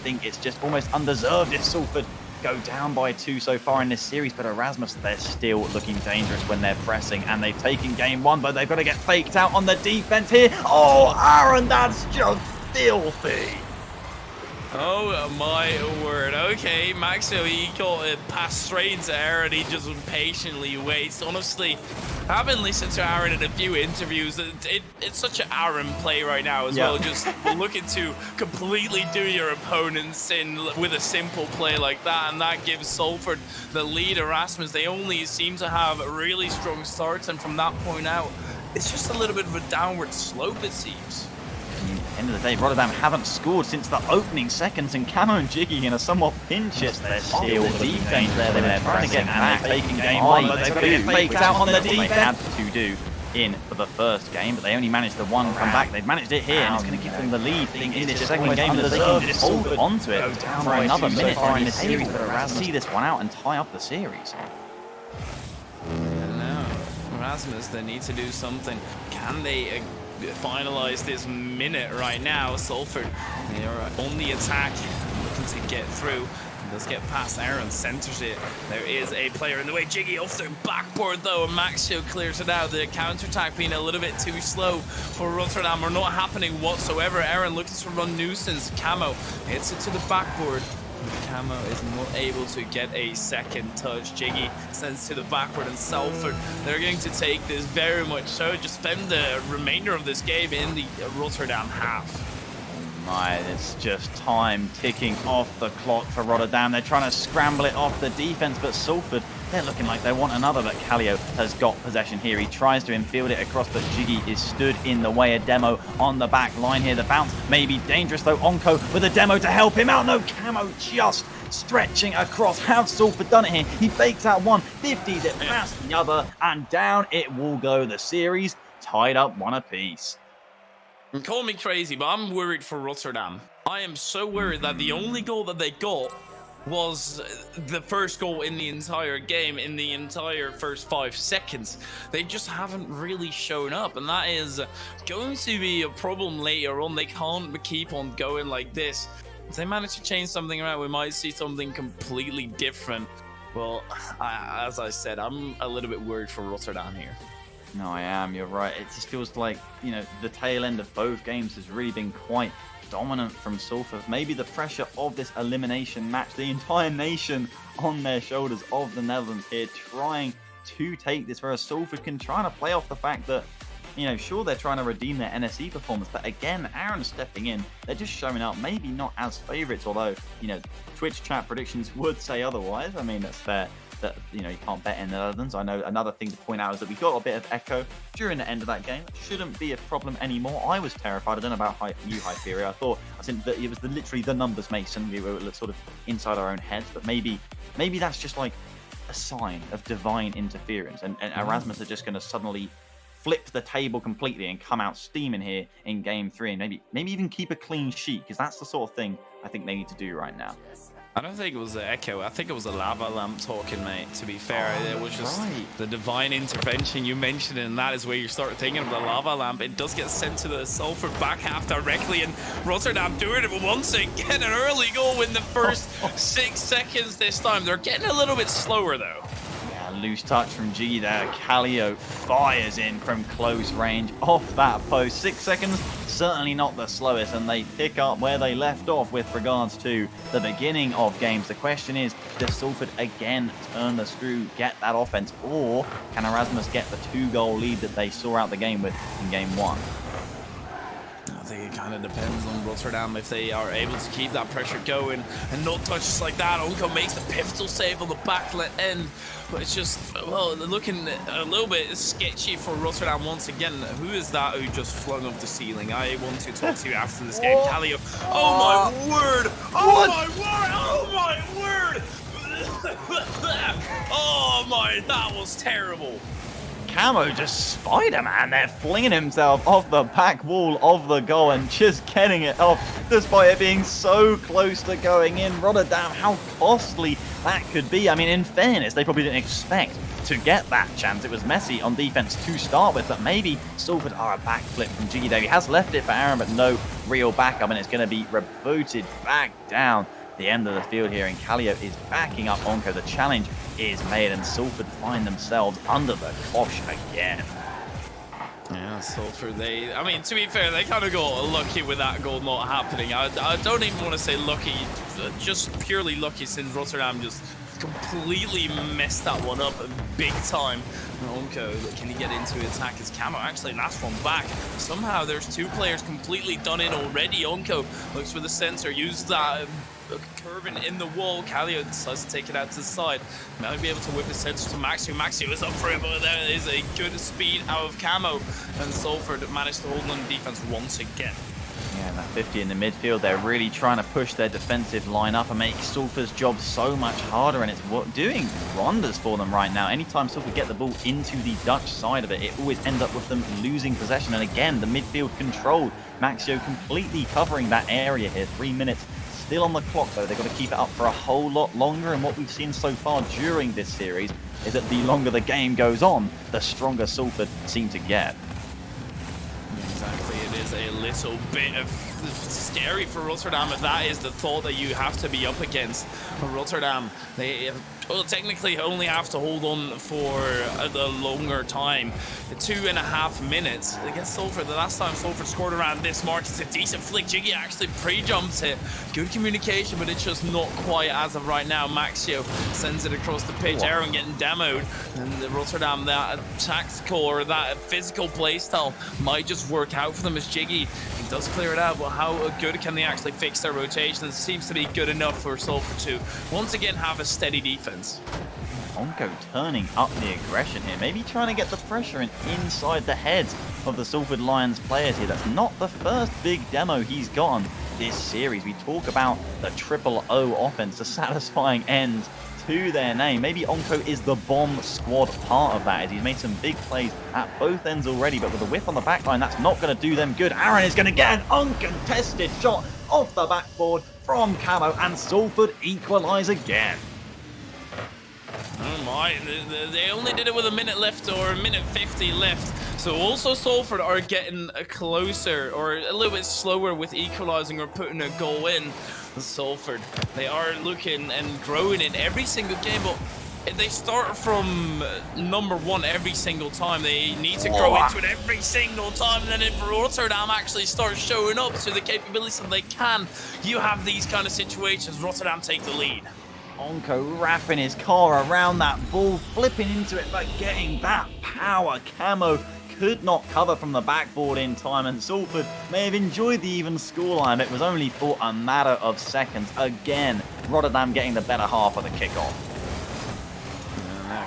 think it's just almost undeserved if Salford go down by 2 so far in this series, but Erasmus, they're still looking dangerous when they're pressing, and they've taken game 1, but they've got to get faked out on the defense here. Oh, Aaron, that's just filthy. Oh my word. Okay, Maxio, he got it passed straight into Aaron. He just patiently waits. Honestly, I've been listening to Aaron in a few interviews. It's such an Aaron play right now as well. Just looking to completely do your opponents in with a simple play like that, and that gives Salford the lead. Erasmus, they only seem to have really strong starts, and from that point out, it's just a little bit of a downward slope, it seems. End of the day, Rotterdam haven't scored since the opening seconds, and Camo and Jiggy in a somewhat pinch it. They're still defense there. They're trying to get back, taking game 1, but they've got to get faked out on the defense. They had to do in for the first game, but they only managed the one comeback. They've managed it here, and it's going to give them the lead in this second game. They can just hold onto it for another minute in this series, but Erasmus see this one out and tie up the series. Now, Erasmus, they need to do something. Can they finalize this minute right now? Salford, they are on the attack, looking to get through. Does get past Aaron, centers it. There is a player in the way. Jiggy off the backboard though, and Maxio clears it out. The counter-attack being a little bit too slow for Rotterdam, or not happening whatsoever. Aaron looking to run nuisance. Camo hits it to the backboard. Camo is not able to get a second touch. Jiggy sends to the backward, and Salford, they're going to take this very much so. Just spend the remainder of this game in the Rotterdam half. my, it's just time ticking off the clock for Rotterdam. They're trying to scramble it off the defense, but Salford, they're looking like they want another, but Kallio has got possession here. He tries to infield it across, but Jiggy is stood in the way. A demo on the back line here. The bounce may be dangerous, though. Onko with a demo to help him out. No, Camo just stretching across. Have Salford done it here? He fakes out one, 50s it past the other, and down it will go. The series tied up 1 apiece. Call me crazy, but I'm worried for Rotterdam. I am so worried that the only goal that they got was the first goal in the entire game, in the entire first 5 seconds. They just haven't really shown up, and that is going to be a problem later on. They can't keep on going like this. If they manage to change something around, we might see something completely different. Well, as I said, I'm a little bit worried for Rotterdam here. No, I am. You're right. It just feels like, you know, the tail end of both games has really been quite dominant from Salford. Maybe the pressure of this elimination match, the entire nation on their shoulders of the Netherlands here, trying to take this, whereas Salford can try to play off the fact that, you know, sure, they're trying to redeem their NSE performance, but again, Aaron stepping in, they're just showing up, maybe not as favourites, although, you know, Twitch chat predictions would say otherwise. I mean, that's fair. That, you know, you can't bet in the Netherlands. I know another thing to point out is that we got a bit of echo during the end of that game. Shouldn't be a problem anymore. I was terrified. I don't know about you, Hyperia. I think that it was literally the numbers, Mason. We were sort of inside our own heads, but maybe that's just like a sign of divine interference, and Erasmus are just going to suddenly flip the table completely and come out steaming here in game 3, and maybe even keep a clean sheet, because that's the sort of thing I think they need to do right now. I don't think it was the echo. I think it was the lava lamp talking, mate. To be fair, it was just the divine intervention you mentioned, and that is where you start thinking of the lava lamp. It does get sent to the Salford back half directly, and Rotterdam doing it once again. An early goal in the first 6 seconds this time. They're getting a little bit slower, though. Loose touch from G there. Kallio fires in from close range off that post. 6 seconds, certainly not the slowest, and they pick up where they left off with regards to the beginning of games. The question is, does Salford again turn the screw, get that offense, or can Erasmus get the 2-goal lead that they saw out the game with in game 1? I think it kind of depends on Rotterdam if they are able to keep that pressure going and not touch just like that. Onko makes the pivotal save on the back end, but it's just, well, looking a little bit sketchy for Rotterdam once again. Who is that who just flung off the ceiling? I want to talk to you after this game. Kallio. Oh my word! Oh my word! Oh my word! Oh my, that was terrible. Camo just Spider-Man there, flinging himself off the back wall of the goal and just getting it off, despite it being so close to going in. Rotterdam, how costly that could be. I mean, in fairness, they probably didn't expect to get that chance. It was messy on defense to start with, but maybe Salford are a backflip from Jiggy there. He has left it for Aaron, but no real backup, and it's going to be rebooted back down the end of the field here, and Kallio is backing up Onko. The challenge is made, and Salford find themselves under the cosh again. Yeah, Salford, I mean, to be fair, they kind of got lucky with that goal not happening. I don't even want to say lucky, just purely lucky, since Rotterdam just completely messed that one up big time. Onko, can he get into attack as Camo actually last one back? Somehow there's 2 players completely done in already. Onko looks for the center, uses that curving in the wall. Kallio decides to take it out to the side. Might be able to whip the center to Maxio. Maxio is up for it, but there is a good speed out of Camo, and Salford managed to hold on defense once again. Yeah, that 50 in the midfield, they're really trying to push their defensive line up and make Salford's job so much harder, and it's doing wonders for them right now. Anytime Salford get the ball into the Dutch side of it, it always ends up with them losing possession, and again, the midfield controlled. Maxio completely covering that area here. 3 minutes still on the clock, though. They've got to keep it up for a whole lot longer, and what we've seen so far during this series is that the longer the game goes on, the stronger Salford seem to get. Exactly, it is a little bit of scary for Rotterdam if that is the thought that you have to be up against. Rotterdam, they have well, technically only have to hold on for a longer time. 2.5 minutes against Salford. The last time Salford scored around this mark, it's a decent flick. Jiggy actually pre-jumps it. Good communication, but it's just not quite as of right now. Maxio sends it across the pitch. Aaron getting demoed. And the Rotterdam, that tactical or that physical playstyle might just work out for them as Jiggy does clear it out, but how good can they actually fix their rotations? Seems to be good enough for Salford to once again have a steady defense. Onko turning up the aggression here, maybe trying to get the pressure inside the heads of the Salford Lions players here. That's not the first big demo he's gotten this series. We talk about the triple O offense, a satisfying end to their name. Maybe Onko is the bomb squad part of that, as he's made some big plays at both ends already, but with a whiff on the back line, that's not going to do them good. Aaron is going to get an uncontested shot off the backboard from Camo, and Salford equalise again. Oh my, they only did it with a minute left, or a minute 50 left. So also Salford are getting closer, or a little bit slower with equalising or putting a goal in. Salford, they are looking and growing in every single game, but they start from number one every single time. They need to grow into it every single time. And then if Rotterdam actually starts showing up to the capabilities that they can, you have these kind of situations. Rotterdam take the lead. Onko wrapping his car around that ball, flipping into it, but getting that power. Camo could not cover from the backboard in time, and Salford may have enjoyed the even scoreline. It was only for a matter of seconds. Again, Rotterdam getting the better half of the kickoff.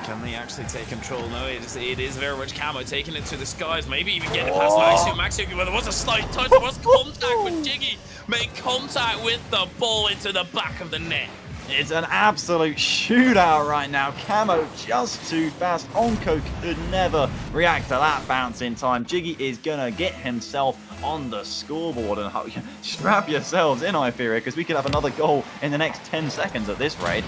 Can they actually take control? No, it is very much Camo taking it to the skies. Maybe even getting past Maxio. Maxio, well, there was a slight touch. There was contact with Jiggy. Made contact with the ball into the back of the net. It's an absolute shootout right now. Camo just too fast. Onko could never react to that bounce in time. Jiggy is going to get himself on the scoreboard, and strap yourselves in, I fear it, because we could have another goal in the next 10 seconds at this rate.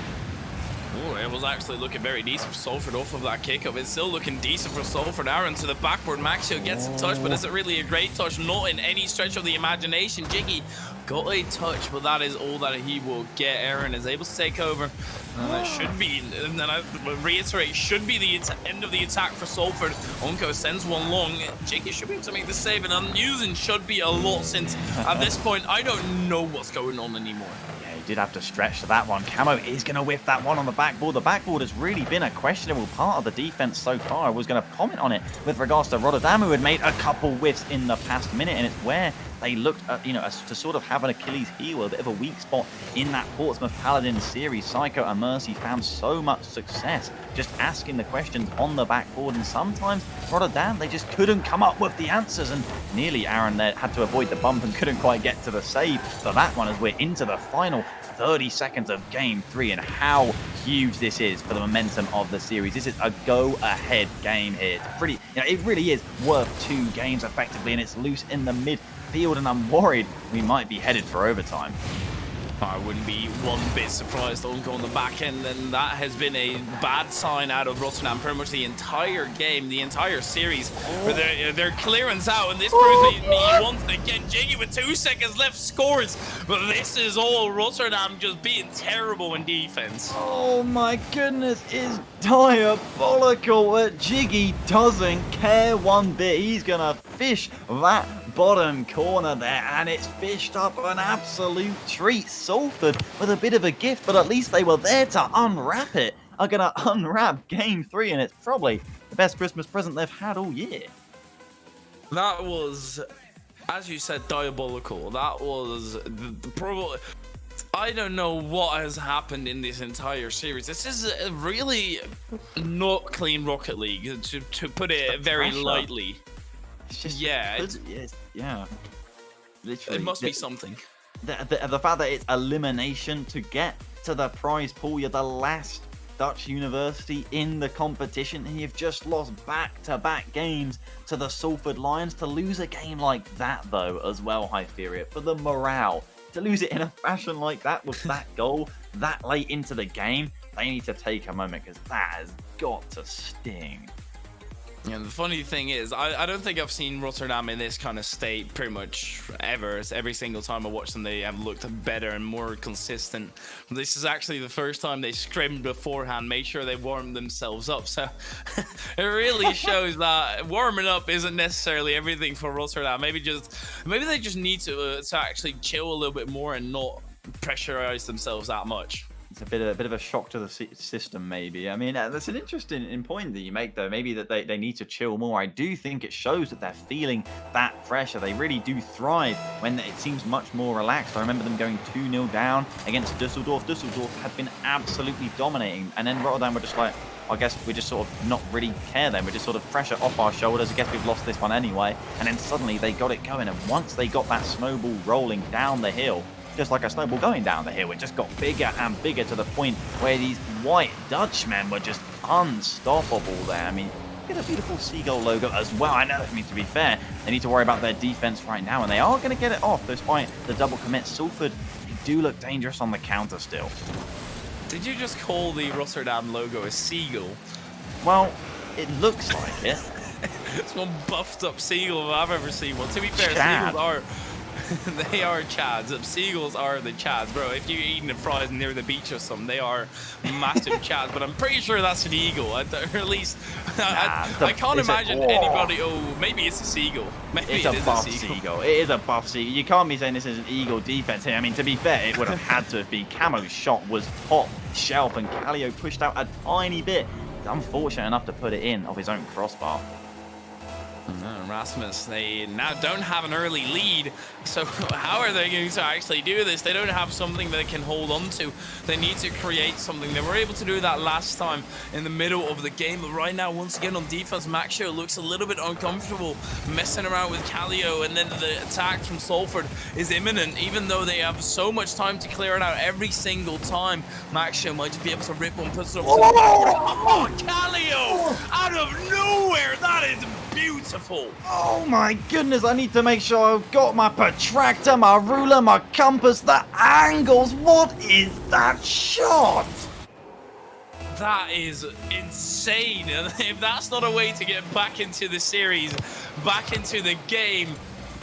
Oh, it was actually looking very decent for Salford off of that kickoff. It's still looking decent for Salford. Aaron to the backboard. Maxio gets a touch, but is it really a great touch? Not in any stretch of the imagination. Jiggy got a touch, but that is all that he will get. Aaron is able to take over. And that should be, and then I reiterate, should be the end of the attack for Salford. Onko sends one long. Jiggy should be able to make the save, and unusing should be a lot, since at this point, I don't know what's going on anymore. Did have to stretch to that one. Camo is going to whiff that one on the backboard. The backboard has really been a questionable part of the defense so far. I was going to comment on it with regards to Rotterdam, who had made a couple whiffs in the past minute, and it's where they looked at, to sort of have an Achilles heel, a bit of a weak spot in that Portsmouth Paladins series. Psycho and Mercy found so much success just asking the questions on the backboard, and sometimes Rotterdam, they just couldn't come up with the answers, and nearly Aaron there had to avoid the bump and couldn't quite get to the save for that one, as we're into the final 30 seconds of game 3, and how huge this is for the momentum of the series. This is a go-ahead game here. It's pretty, it really is worth 2 games effectively, and it's loose in the midfield, and I'm worried we might be headed for overtime. I wouldn't be one bit surprised Onko on the back end, and that has been a bad sign out of Rotterdam pretty much the entire game, the entire series. Where their clearance out, and this proves me once again. Jiggy with 2 seconds left scores, but this is all Rotterdam just being terrible in defense. Oh my goodness, it's diabolical, but Jiggy doesn't care one bit. He's gonna fish that bottom corner there, and it's fished up an absolute treat. Salford with a bit of a gift, but at least they were there to unwrap it. Are going to unwrap game 3, and it's probably the best Christmas present they've had all year. That was, as you said, diabolical. That was the probably. I don't know what has happened in this entire series. This is really not clean Rocket League, to put it very lightly. It's just, yeah, literally, it must be something. The fact that it's elimination to get to the prize pool, you're the last Dutch university in the competition, and you've just lost back-to-back games to the Salford Lions. To lose a game like that, though, as well, Hypheria, for the morale, to lose it in a fashion like that with that goal that late into the game, they need to take a moment, because that has got to sting. And the funny thing is, I don't think I've seen Rotterdam in this kind of state pretty much ever. It's every single time I watch them, they have looked better and more consistent. This is actually the first time they scrimmed beforehand, made sure they warmed themselves up. So it really shows that warming up isn't necessarily everything for Rotterdam. Maybe they just need to actually chill a little bit more and not pressurize themselves that much. It's a bit of a shock to the system, maybe. I mean, that's an interesting point that you make, though. Maybe that they need to chill more. I do think it shows that they're feeling that pressure. They really do thrive when it seems much more relaxed. I remember them going 2-0 down against Düsseldorf. Düsseldorf had been absolutely dominating, and then Rotterdam were just like, I guess we just sort of not really care then. We're just sort of pressure off our shoulders. I guess we've lost this one anyway. And then suddenly they got it going, and once they got that snowball rolling down the hill, just like a snowball going down the hill, it just got bigger and bigger to the point where these white Dutchmen were just unstoppable there. I mean, get a beautiful seagull logo as well. I know, I mean, to be fair, they need to worry about their defense right now, and they are going to get it off despite the double commit. Salford, they do look dangerous on the counter still. Did you just call the Rotterdam logo a seagull? Well, it looks like it. It's one buffed up seagull I've ever seen. Well, to be fair, Chad. seagulls are... they are chads. Seagulls are the chads, bro. If you're eating the fries near the beach or something, they are massive chads. But I'm pretty sure that's an eagle, or at least I can't imagine anybody. Oh, maybe it's a seagull. Maybe it's a buff seagull. It is a buff seagull. You can't be saying this is an eagle defense here. I mean, to be fair, it would have had to have been. Camo's shot was top shelf, and Kallio pushed out a tiny bit. He's unfortunate enough to put it in off his own crossbar. Rasmus, they now don't have an early lead, so how are they going to actually do this? They don't have something they can hold on to. They need to create something. They were able to do that last time in the middle of the game, but right now, once again on defense, Maxio looks a little bit uncomfortable, messing around with Kallio, and then the attack from Salford is imminent, even though they have so much time to clear it out every single time. Maxio might just be able to rip one, puts it up to the board. Oh, Kallio! Out of nowhere! That is beautiful. Oh my goodness, I need to make sure I've got my protractor, my ruler, my compass, the angles. What is that shot? That is insane. And if that's not a way to get back into the series, back into the game,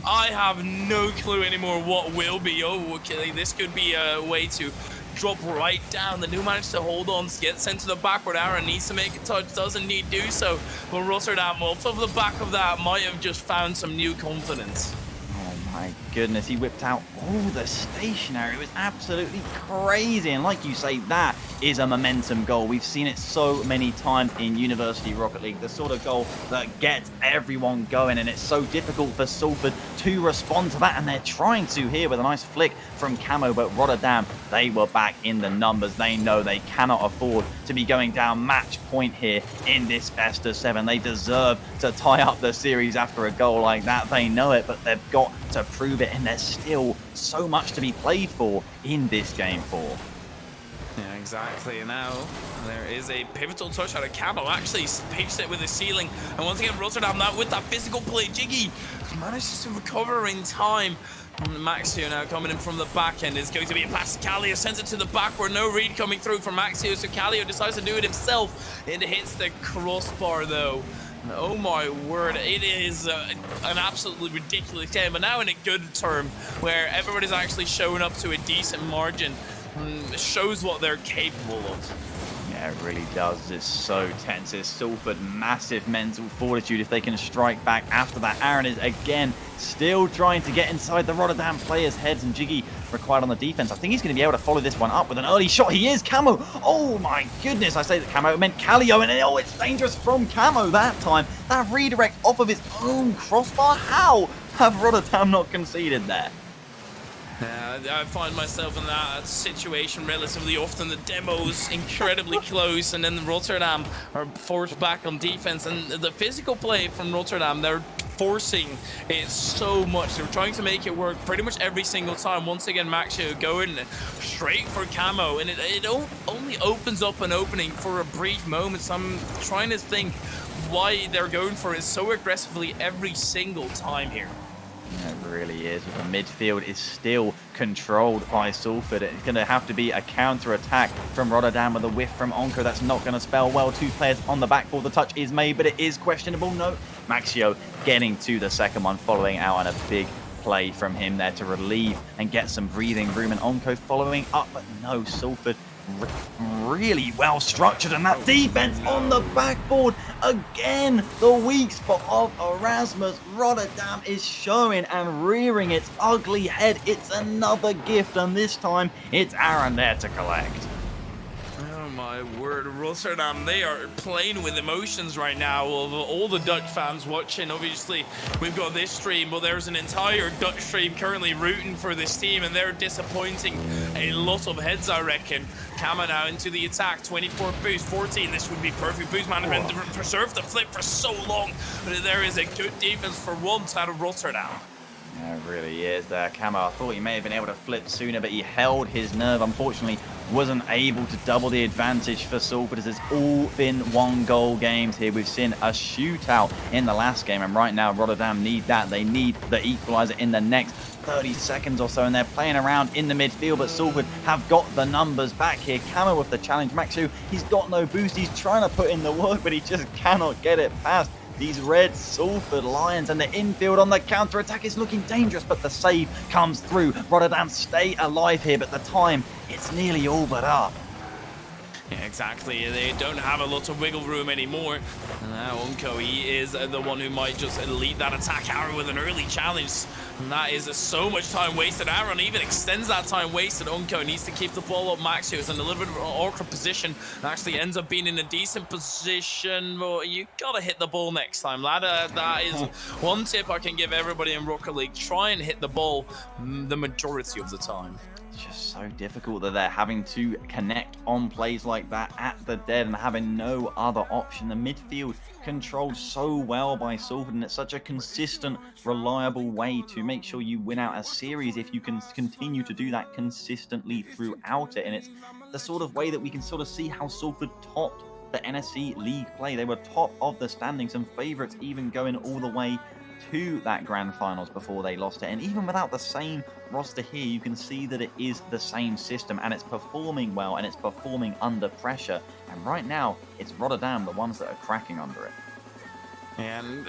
I have no clue anymore what will be. Oh, okay, this could be a way to drop right down. The new managed to hold on, get sent to the backward. Aaron needs to make a touch, doesn't need to do so. But Rotterdam, off of the back of that, might have just found some new confidence. Oh my goodness, he whipped out all the stationary. It was absolutely crazy. And like you say, that is a momentum goal. We've seen it so many times in University Rocket League, the sort of goal that gets everyone going, and it's so difficult for Salford to respond to that, and they're trying to here with a nice flick from Camo, but Rotterdam, they were back in the numbers. They know they cannot afford to be going down match point here in this best of 7. They deserve to tie up the series after a goal like that. They know it, but they've got to prove it, and there's still so much to be played for in this game 4. Yeah, exactly. Now there is a pivotal touch out of Camo. Actually pitched it with the ceiling, and once again Rotterdam now with that physical play. Jiggy manages to recover in time. Maxio now coming in from the back end. Is going to be a pass to Kallio, sends it to the backward. No read coming through from Maxio, so Kallio decides to do it himself. It hits the crossbar though. Oh my word, it is an absolutely ridiculous game, but now in a good term where everybody's actually showing up to a decent margin. Shows what they're capable of. Yeah, it really does. It's so tense. It's Salford, massive mental fortitude if they can strike back after that. Aaron is again still trying to get inside the Rotterdam players' heads, and Jiggy required on the defense. I think he's going to be able to follow this one up with an early shot. He is. Camo. Oh my goodness. I say that Camo meant Kallio, and oh, it's dangerous from Camo that time. That redirect off of his own crossbar. How have Rotterdam not conceded there? I find myself in that situation relatively often. The demo's incredibly close, and then Rotterdam are forced back on defense. And the physical play from Rotterdam, they're forcing it so much. They're trying to make it work pretty much every single time. Once again, Maxio going straight for Camo, and it only opens up an opening for a brief moment. So I'm trying to think why they're going for it so aggressively every single time here. Yeah, it really is. The midfield is still controlled by Salford. It's going to have to be a counter-attack from Rotterdam with a whiff from Onko. That's not going to spell well. 2 players on the backboard. The touch is made, but it is questionable. No, Maxio getting to the second one, following out on a big play from him there to relieve and get some breathing room. And Onko following up, but no, Salford really well structured, and that defense on the backboard again. The weak spot of Erasmus. Rotterdam is showing and rearing its ugly head. It's another gift, and this time it's Aaron there to collect. Oh my word, Rotterdam, they are playing with emotions right now. Of all the Dutch fans watching, obviously we've got this stream, but there's an entire Dutch stream currently rooting for this team, and they're disappointing a lot of heads, I reckon. Kama now into the attack, 24 boost, 14, this would be perfect boost management to preserve the flip for so long, but there is a good defense for once out of Rotterdam. Yeah, it really is there. Camo, I thought he may have been able to flip sooner, but he held his nerve. Unfortunately, wasn't able to double the advantage for Salford, as it's all been 1-goal games here. We've seen a shootout in the last game, and right now Rotterdam need that. They need the equaliser in the next 30 seconds or so, and they're playing around in the midfield, but Salford have got the numbers back here. Camo with the challenge. Maxu, he's got no boost. He's trying to put in the work, but he just cannot get it past these red Salford Lions, and the infield on the counter-attack is looking dangerous, but the save comes through. Rotterdam stay alive here, but the time, it's nearly all but up. Yeah, exactly. They don't have a lot of wiggle room anymore. And now Unko, he is the one who might just lead that attack. Aaron with an early challenge. And that is so much time wasted. Aaron even extends that time wasted. Unko needs to keep the ball up. Maxio is in a little bit of an awkward position. Actually ends up being in a decent position. But you gotta hit the ball next time, lad. That is one tip I can give everybody in Rocket League. Try and hit the ball the majority of the time. It's just so difficult that they're having to connect on plays like that at the dead and having no other option. The midfield controlled so well by Salford, and it's such a consistent, reliable way to make sure you win out a series if you can continue to do that consistently throughout it. And it's the sort of way that we can sort of see how Salford topped the NSC League play. They were top of the standings and favourites, even going all the way to that grand finals before they lost it. And even without the same roster here, you can see that it is the same system, and it's performing well, and it's performing under pressure. And right now it's Rotterdam, the ones that are cracking under it. And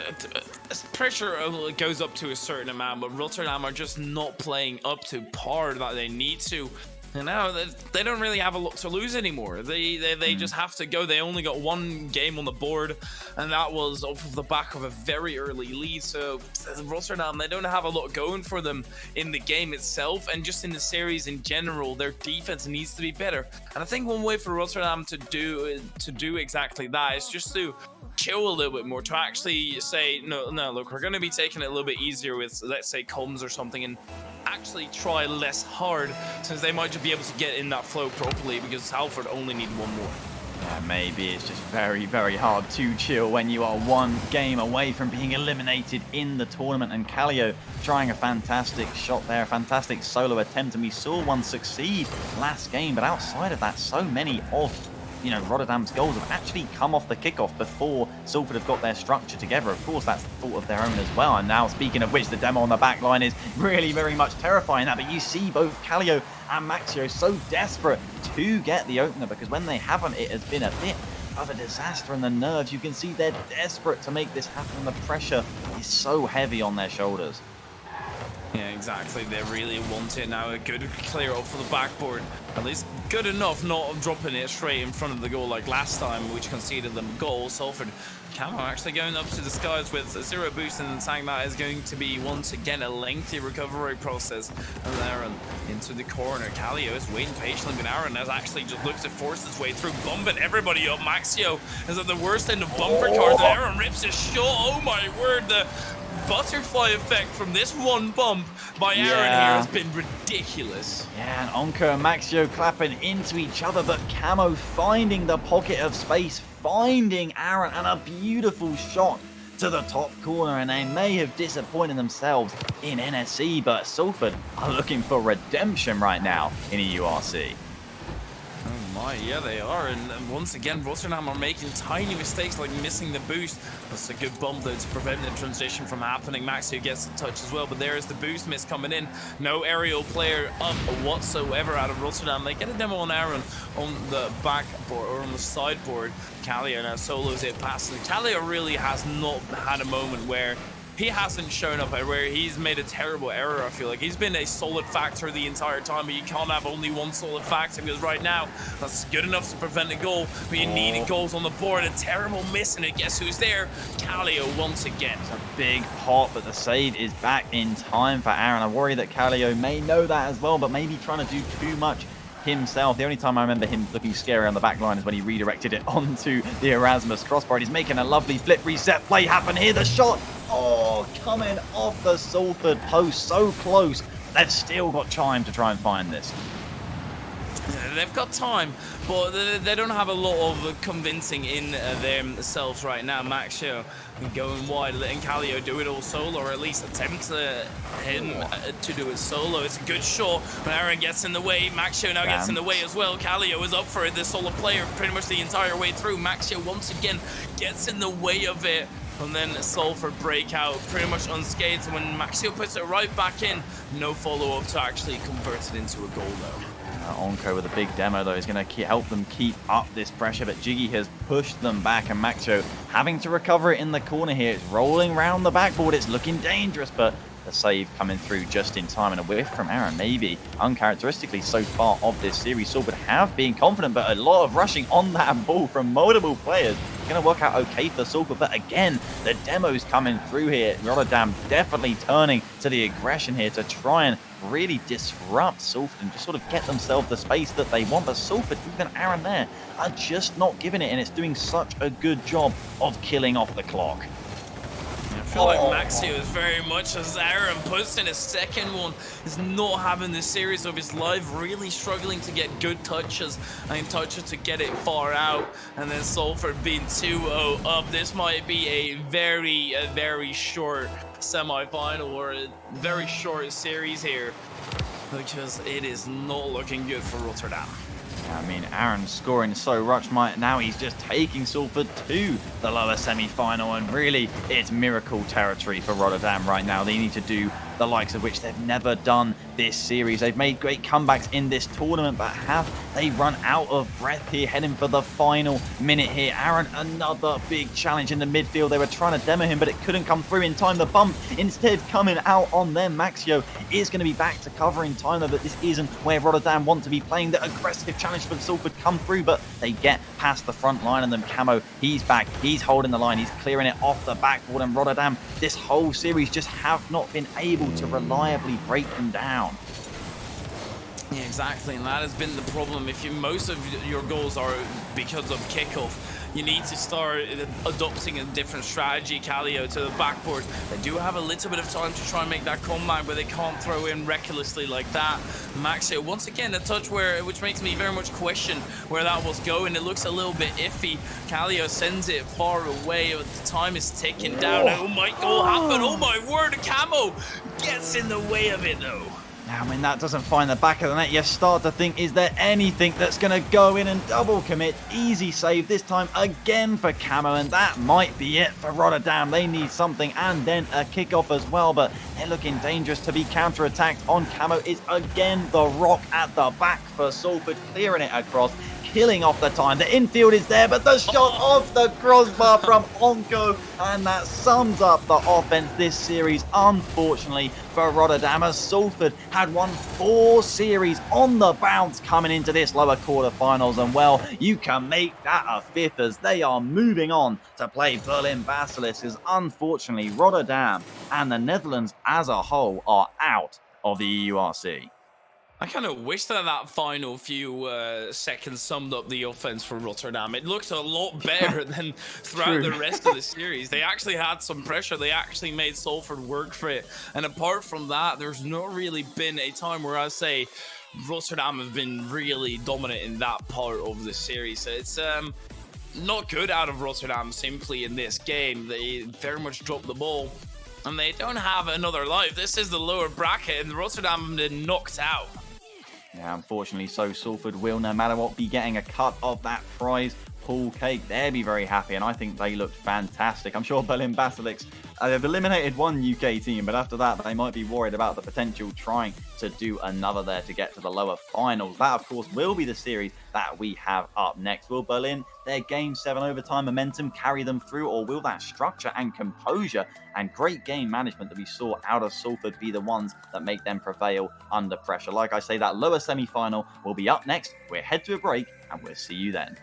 pressure goes up to a certain amount, but Rotterdam are just not playing up to par that they need to. And now they don't really have a lot to lose anymore. They just have to go. They only got one game on the board, and that was off of the back of a very early lead. So Rotterdam, they don't have a lot going for them in the game itself, and just in the series in general, their defense needs to be better. And I think one way for Rotterdam to do exactly that is just to chill a little bit more, to actually say, no, look, we're going to be taking it a little bit easier with, let's say, comms or something, and actually try less hard, since they might just be able to get in that flow properly, because Salford only need one more. Yeah, maybe it's just very, very hard to chill when you are one game away from being eliminated in the tournament. And Kallio trying a fantastic shot there, a fantastic solo attempt, and we saw one succeed last game. But outside of that, so many of Rotterdam's goals have actually come off the kickoff before Salford have got their structure together. Of course, that's the fault of their own as well. And now, speaking of which, the demo on the back line is really very much terrifying that. But you see both Kallio and Maxio so desperate to get the opener, because when they haven't, it has been a bit of a disaster. And the nerves, you can see they're desperate to make this happen. And the pressure is so heavy on their shoulders. Yeah, exactly. They really want it now. A good clear off for the backboard. At least good enough, not dropping it straight in front of the goal like last time, which conceded them a goal. Salford Camo actually going up to the skies with a 0 boost, and saying that is going to be once again a lengthy recovery process. And Aaron into the corner. Kallio is waiting patiently, but Aaron has actually just looked to force his way through, bumping everybody up. Maxio is at the worst end of bumper cars, and Aaron rips his shot. Oh my word, the butterfly effect from this one bump by Aaron here has been ridiculous. Yeah, and Onko and Maxio clapping into each other, but Camo finding the pocket of space, finding Aaron, and a beautiful shot to the top corner. And they may have disappointed themselves in NSC, but Salford are looking for redemption right now in EURC. Oh my, yeah, they are. And once again, Rotterdam are making tiny mistakes like missing the boost. That's a good bump, though, to prevent the transition from happening. Maxio gets the touch as well, but there is the boost miss coming in. No aerial player up whatsoever out of Rotterdam. They get a demo on Aaron on the backboard or on the sideboard. Kallio now solos it past. Kallio really has not had a moment where he hasn't shown up, where he's made a terrible error. I feel like he's been a solid factor the entire time, but you can't have only one solid factor, because right now that's good enough to prevent a goal, but you need goals on the board. A terrible miss, and guess who's there? Kallio once again. It's a big pot, but the save is back in time for Aaron. I worry that Kallio may know that as well, but maybe trying to do too much himself. The only time I remember him looking scary on the back line is when he redirected it onto the Erasmus crossbar. He's making a lovely flip reset play happen here. The shot, coming off the Salford post, so close. They've still got time to try and find this. They've got time, but they don't have a lot of convincing in themselves right now. Maxio going wide, letting Kallio do it all solo, or at least attempt him to do it solo. It's a good shot, but Aaron gets in the way. Maxio now gets in the way as well. Kallio is up for it, the solo player, pretty much the entire way through. Maxio once again gets in the way of it. And then Salford break out pretty much unscathed. When Maxio puts it right back in, no follow-up to actually convert it into a goal, though. Onko with a big demo, though, is going to help them keep up this pressure, but Jiggy has pushed them back, and Maxio having to recover it in the corner here. It's rolling around the backboard. It's looking dangerous, but the save coming through just in time, and a whiff from Aaron. Maybe uncharacteristically so far of this series. Salford have been confident, but a lot of rushing on that ball from multiple players. It's going to work out okay for Salford, but again, the demo's coming through here. Rotterdam definitely turning to the aggression here to try and really disrupt Salford and just sort of get themselves the space that they want. But Salford, even Aaron there, are just not giving it, and it's doing such a good job of killing off the clock. I feel like Maxio is very much, as Aaron puts in his second one, is not having the series of his life, really struggling to get good touches and touches to get it far out. And then Salford being 2-0 up. This might be a very short semi-final, or a very short series here, because it is not looking good for Rotterdam. I mean, Aaron's scoring so much. Now he's just taking Salford to the lower semi-final, and really, it's miracle territory for Rotterdam right now. They need to do the likes of which they've never done this series. They've made great comebacks in this tournament, but have they run out of breath here, heading for the final minute here? Aaron, another big challenge in the midfield. They were trying to demo him, but it couldn't come through in time. The bump instead coming out on them. Maxio is going to be back to cover in time, though, but this isn't where Rotterdam want to be playing. The aggressive challenge from Salford come through, but they get past the front line, and then Camo, he's back. He's holding the line. He's clearing it off the backboard, and Rotterdam, this whole series, just have not been able to reliably break them down. Yeah, exactly, and that has been the problem. If most of your goals are because of kickoff, you need to start adopting a different strategy. Kallio to the backboard. They do have a little bit of time to try and make that comeback, but they can't throw in recklessly like that. Maxio, once again, a touch which makes me very much question where that was going. It looks a little bit iffy. Kallio sends it far away. The time is ticking down. Oh my goal happened. Oh my word, Camo gets in the way of it though. Now, when that doesn't find the back of the net, you start to think, is there anything that's going to go in and double commit? Easy save this time again for Camo, and that might be it for Rotterdam. They need something, and then a kickoff as well, but they're looking dangerous to be counter-attacked on. Camo is again the rock at the back for Salford, clearing it across, killing off the time. The infield is there, but the shot off the crossbar from Onko, and that sums up the offense this series, unfortunately, for Rotterdam, as Salford had won 4 series on the bounce coming into this lower quarterfinals, and well, you can make that a 5th as they are moving on to play Berlin Basilisk, as unfortunately Rotterdam and the Netherlands as a whole are out of the EURC. I kind of wish that final few seconds summed up the offense for Rotterdam. It looked a lot better than throughout the rest of the series. They actually had some pressure. They actually made Salford work for it. And apart from that, there's not really been a time where I say Rotterdam have been really dominant in that part of the series. So it's not good out of Rotterdam simply in this game. They very much dropped the ball. And they don't have another life. This is the lower bracket, and Rotterdam have been knocked out. Yeah, unfortunately so, Salford will, no matter what, be getting a cut of that prize pool cake. They'll be very happy, and I think they looked fantastic. I'm sure Berlin Basilisk, they've eliminated one UK team, but after that, they might be worried about the potential trying to do another there to get to the lower finals. That, of course, will be the series that we have up next. Will Berlin, their Game 7 overtime momentum, carry them through, or will that structure and composure and great game management that we saw out of Salford be the ones that make them prevail under pressure? Like I say, that lower semi-final will be up next. We'll head to a break, and we'll see you then.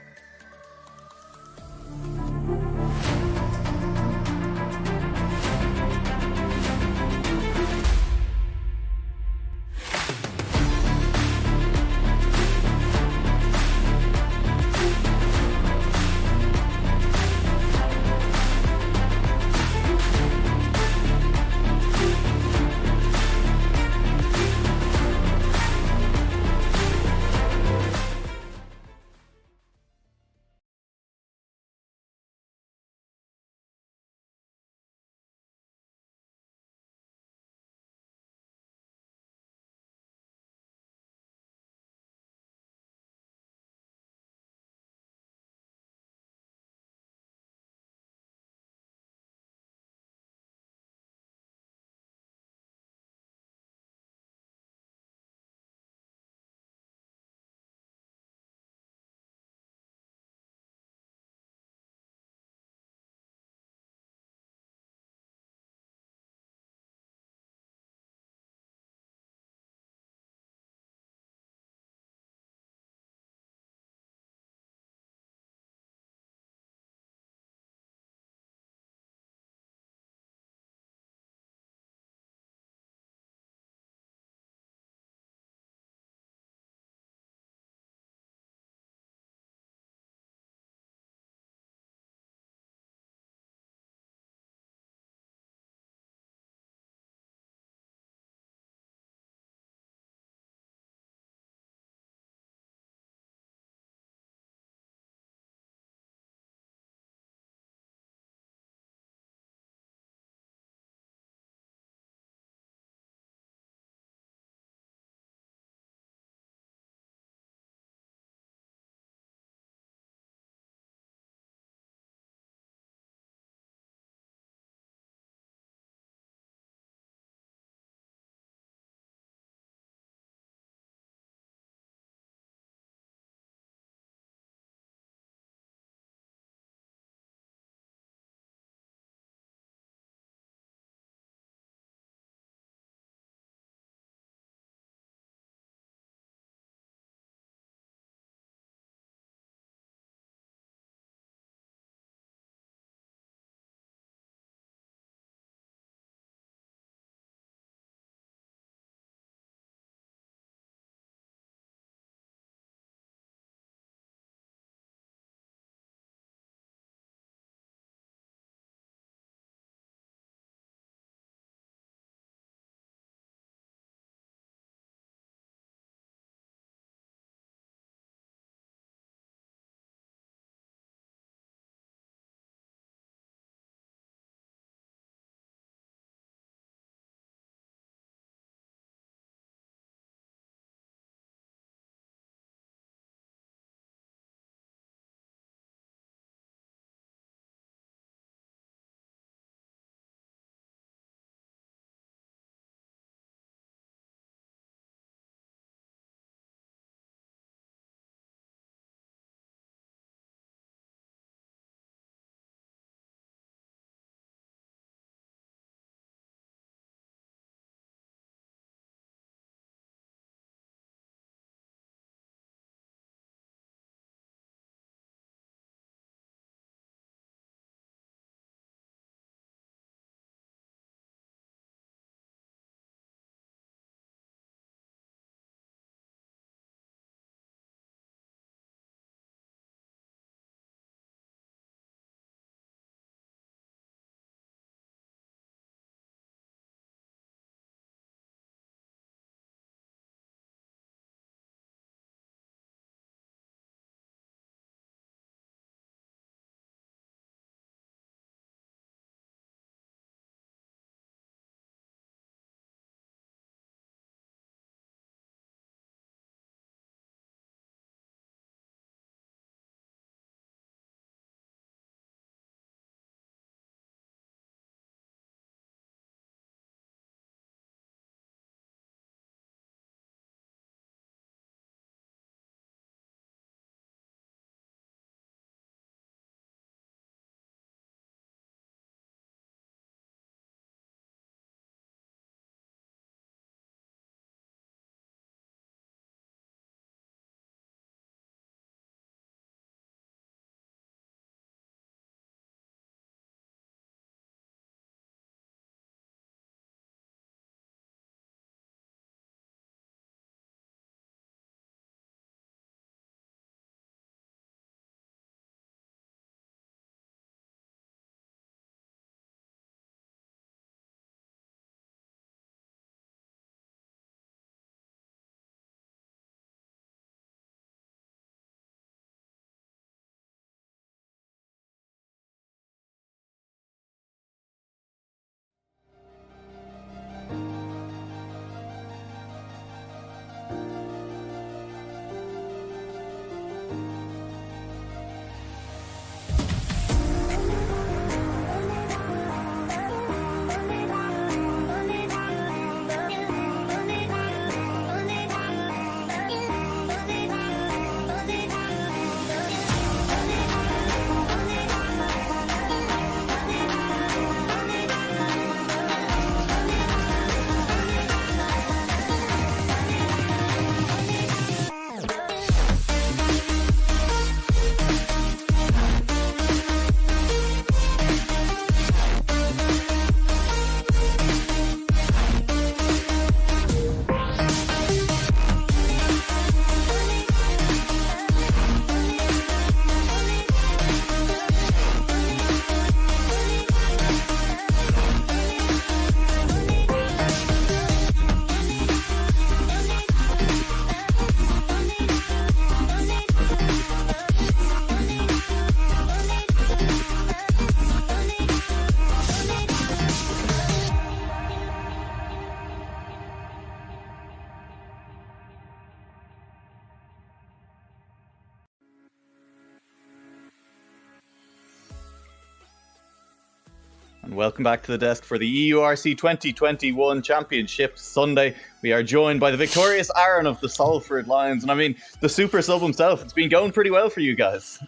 And welcome back to the desk for the EURC 2021 Championship Sunday. We are joined by the victorious Aaron of the Salford Lions. And I mean, the super sub himself. It's been going pretty well for you guys.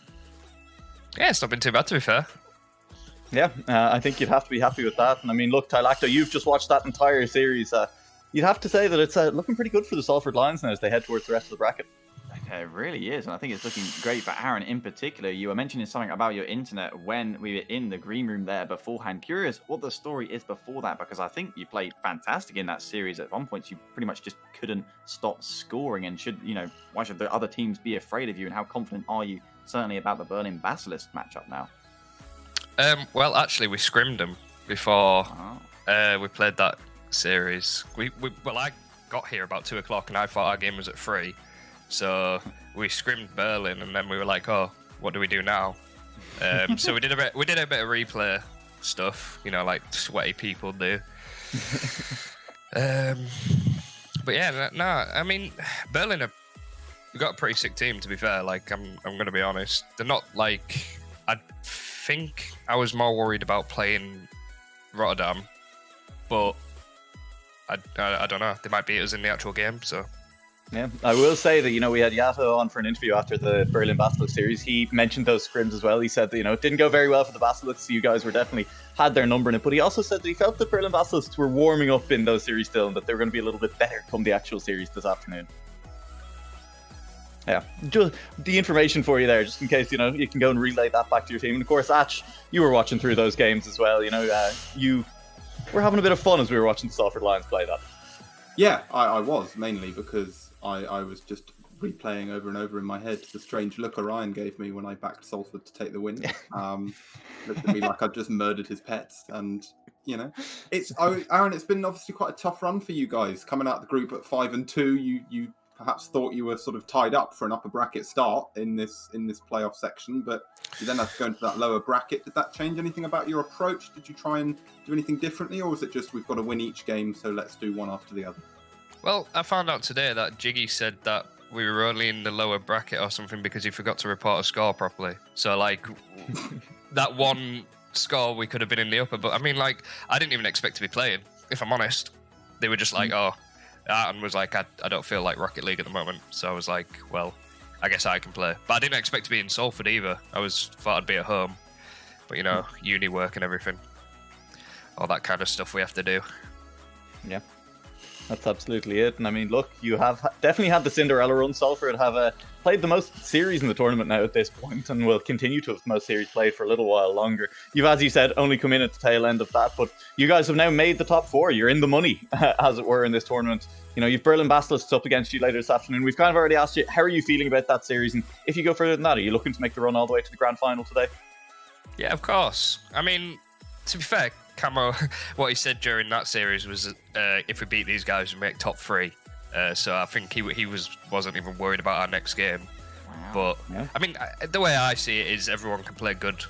Yeah, it's not been too bad, to be fair. Yeah, I think you'd have to be happy with that. And I mean, look, Tylacto, you've just watched that entire series. You'd have to say that it's looking pretty good for the Salford Lions now as they head towards the rest of the bracket. Okay, it really is, and I think it's looking great for Aaron in particular. You were mentioning something about your internet when we were in the green room there beforehand. Curious what the story is before that, because I think you played fantastic in that series. At one point, you pretty much just couldn't stop scoring, and why should the other teams be afraid of you, and how confident are you certainly about the Berlin Basilisk matchup now? Well, actually, we scrimmed them before we played that series. I got here about 2 o'clock, and I thought our game was at 3. So we scrimmed Berlin, and then we were like, "Oh, what do we do now?" So we did a bit of replay stuff, like sweaty people do. But yeah, no, I mean, Berlin have got a pretty sick team. To be fair, like I'm going to be honest, they're not like I think I was more worried about playing Rotterdam, but I don't know. They might beat us in the actual game, so. Yeah, I will say that, we had Yato on for an interview after the Berlin Basilisk series. He mentioned those scrims as well. He said that, it didn't go very well for the Basilisk, so you guys were definitely had their number in it. But he also said that he felt the Berlin Basilisks were warming up in those series still, and that they were going to be a little bit better come the actual series this afternoon. Yeah, just the information for you there, just in case, you can go and relay that back to your team. And of course, Ash, you were watching through those games as well. You were having a bit of fun as we were watching the Salford Lions play that. Yeah, I was, mainly because I was just replaying over and over in my head the strange look Orion gave me when I backed Salford to take the win. Looked at me like I'd just murdered his pets. And, Aaron, it's been obviously quite a tough run for you guys. Coming out the group at 5-2, you perhaps thought you were sort of tied up for an upper bracket start in this playoff section, but you then have to go into that lower bracket. Did that change anything about your approach? Did you try and do anything differently, or was it just we've got to win each game, so let's do one after the other? Well, I found out today that Jiggy said that we were only in the lower bracket or something because he forgot to report a score properly. So, that one score, we could have been in the upper. But, I mean, I didn't even expect to be playing, if I'm honest. They were just Arton was like, I don't feel like Rocket League at the moment. So I was like, well, I guess I can play. But I didn't expect to be in Salford either. Thought I'd be at home. But, uni work and everything. All that kind of stuff we have to do. Yeah. That's absolutely it. And I mean, look, you have definitely had the Cinderella run. Salford have played the most series in the tournament now at this point, and will continue to have the most series played for a little while longer. You've, as you said, only come in at the tail end of that, but you guys have now made the top 4. You're in the money, as it were, in this tournament. You've Berlin Basilisks up against you later this afternoon. We've kind of already asked you, how are you feeling about that series? And if you go further than that, are you looking to make the run all the way to the grand final today? Yeah, of course. I mean, to be fair, Camo, what he said during that series was if we beat these guys, we make top 3. So I think he wasn't even worried about our next game. Wow. But, yeah. I mean, the way I see it is everyone can play good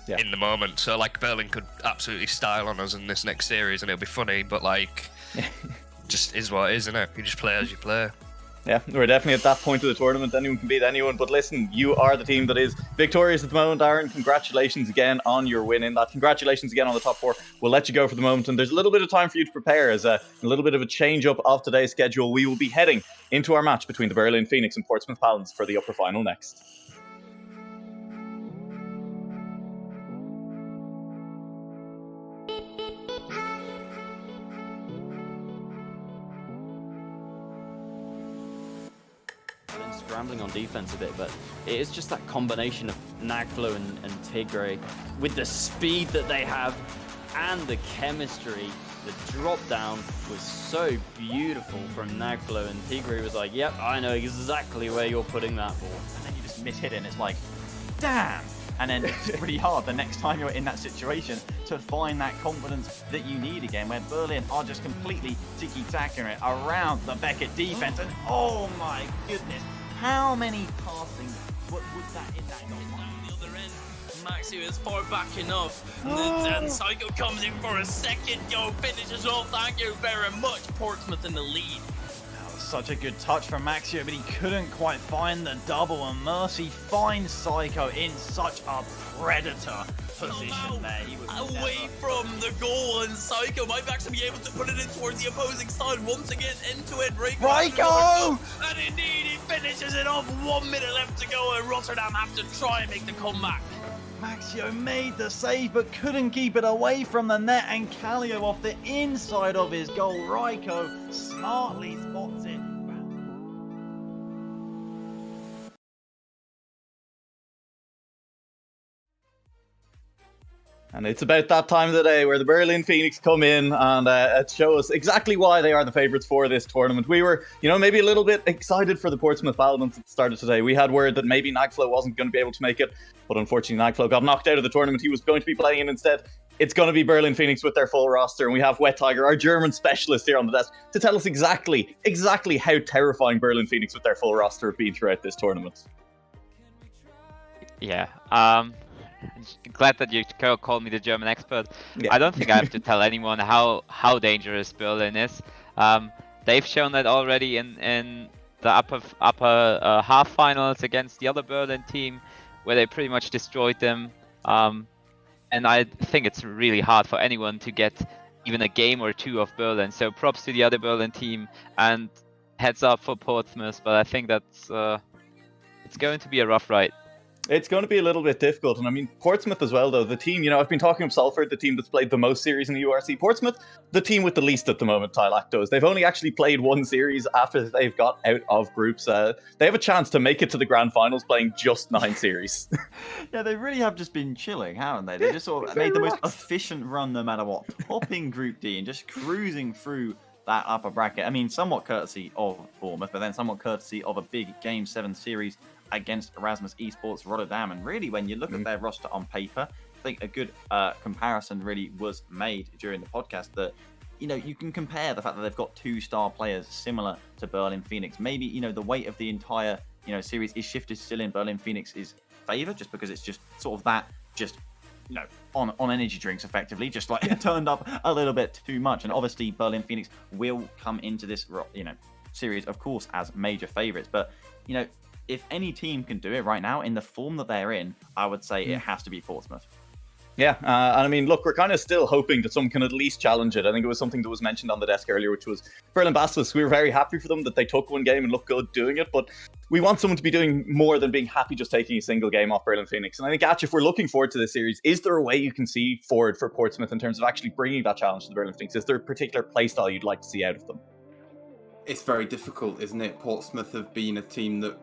in the moment. So, Berlin could absolutely style on us in this next series and it'll be funny, but, just is what it is, isn't it? You just play as you play. Yeah, we're definitely at that point of the tournament. Anyone can beat anyone. But listen, you are the team that is victorious at the moment, Aaron. Congratulations again on your win in that. Congratulations again on the top 4. We'll let you go for the moment. And there's a little bit of time for you to prepare as a little bit of a change up of today's schedule. We will be heading into our match between the Berlin Phoenix and Portsmouth Paladins for the upper final next. Scrambling on defense a bit, but it is just that combination of Nagflo and Tigray with the speed that they have and the chemistry. The drop down was so beautiful from Nagflo, and Tigray was like, yep, I know exactly where you're putting that ball. And then you just miss hit it and it's like, damn! And then it's pretty hard the next time you're in that situation to find that confidence that you need again, where Berlin are just completely tiki-taking it around the Beckett defense. And oh my goodness, how many passing was that in that goal? On the other end, Maxi is far back enough. And Psycho comes in for a second goal, finishes off. Thank you very much. Portsmouth in the lead. That was such a good touch from Maxio, but he couldn't quite find the double, and Mercy finds Psycho in such a predator position there. He was away from the goal, and Psycho might actually be able to put it in towards the opposing side once again. End-to-end Raiko! And indeed, he finishes it off. 1 minute left to go, and Rotterdam have to try and make the comeback. Maxio made the save but couldn't keep it away from the net, and Kallio off the inside of his goal. Raiko smartly spots it. And it's about that time of the day where the Berlin Phoenix come in and show us exactly why they are the favourites for this tournament. We were, maybe a little bit excited for the Portsmouth Paladins at the start of today. We had word that maybe Nagflo wasn't going to be able to make it, but unfortunately Nagflo got knocked out of the tournament. He was going to be playing in instead. It's going to be Berlin Phoenix with their full roster, and we have Wet Tiger, our German specialist, here on the desk to tell us exactly how terrifying Berlin Phoenix with their full roster have been throughout this tournament. Yeah, glad that you called me the German expert. Yeah. I don't think I have to tell anyone how dangerous Berlin is. They've shown that already in the upper half finals against the other Berlin team, where they pretty much destroyed them. And I think it's really hard for anyone to get even a game or two of Berlin. So props to the other Berlin team, and heads up for Portsmouth. But I think that's it's going to be a rough ride. It's going to be a little bit difficult. And I mean, Portsmouth as well, though. The team, I've been talking of Salford, the team that's played the most series in the EURC. Portsmouth, the team with the least at the moment, Tylactos. They've only actually played one series after they've got out of groups. They have a chance to make it to the grand finals playing just 9 series. Yeah, they really have just been chilling, haven't they? They just sort of made the most efficient run no matter what. Topping Group D and just cruising through that upper bracket. I mean, somewhat courtesy of Bournemouth, but then somewhat courtesy of a big Game 7 series against Erasmus Esports Rotterdam. And really, when you look at their roster on paper, I think a good comparison really was made during the podcast that, you can compare the fact that they've got 2-star players similar to Berlin Phoenix. Maybe, the weight of the entire, series is shifted still in Berlin Phoenix's favor, just because it's just sort of that, on energy drinks effectively, just like turned up a little bit too much. And obviously Berlin Phoenix will come into this, series, of course, as major favorites. But, if any team can do it right now in the form that they're in, I would say it has to be Portsmouth. Yeah, and I mean, look, we're kind of still hoping that someone can at least challenge it. I think it was something that was mentioned on the desk earlier, which was Berlin Basilisk. We were very happy for them that they took one game and looked good doing it, but we want someone to be doing more than being happy just taking a single game off Berlin Phoenix. And I think, Atch, if we're looking forward to this series, is there a way you can see forward for Portsmouth in terms of actually bringing that challenge to the Berlin Phoenix? Is there a particular playstyle you'd like to see out of them? It's very difficult, isn't it? Portsmouth have been a team that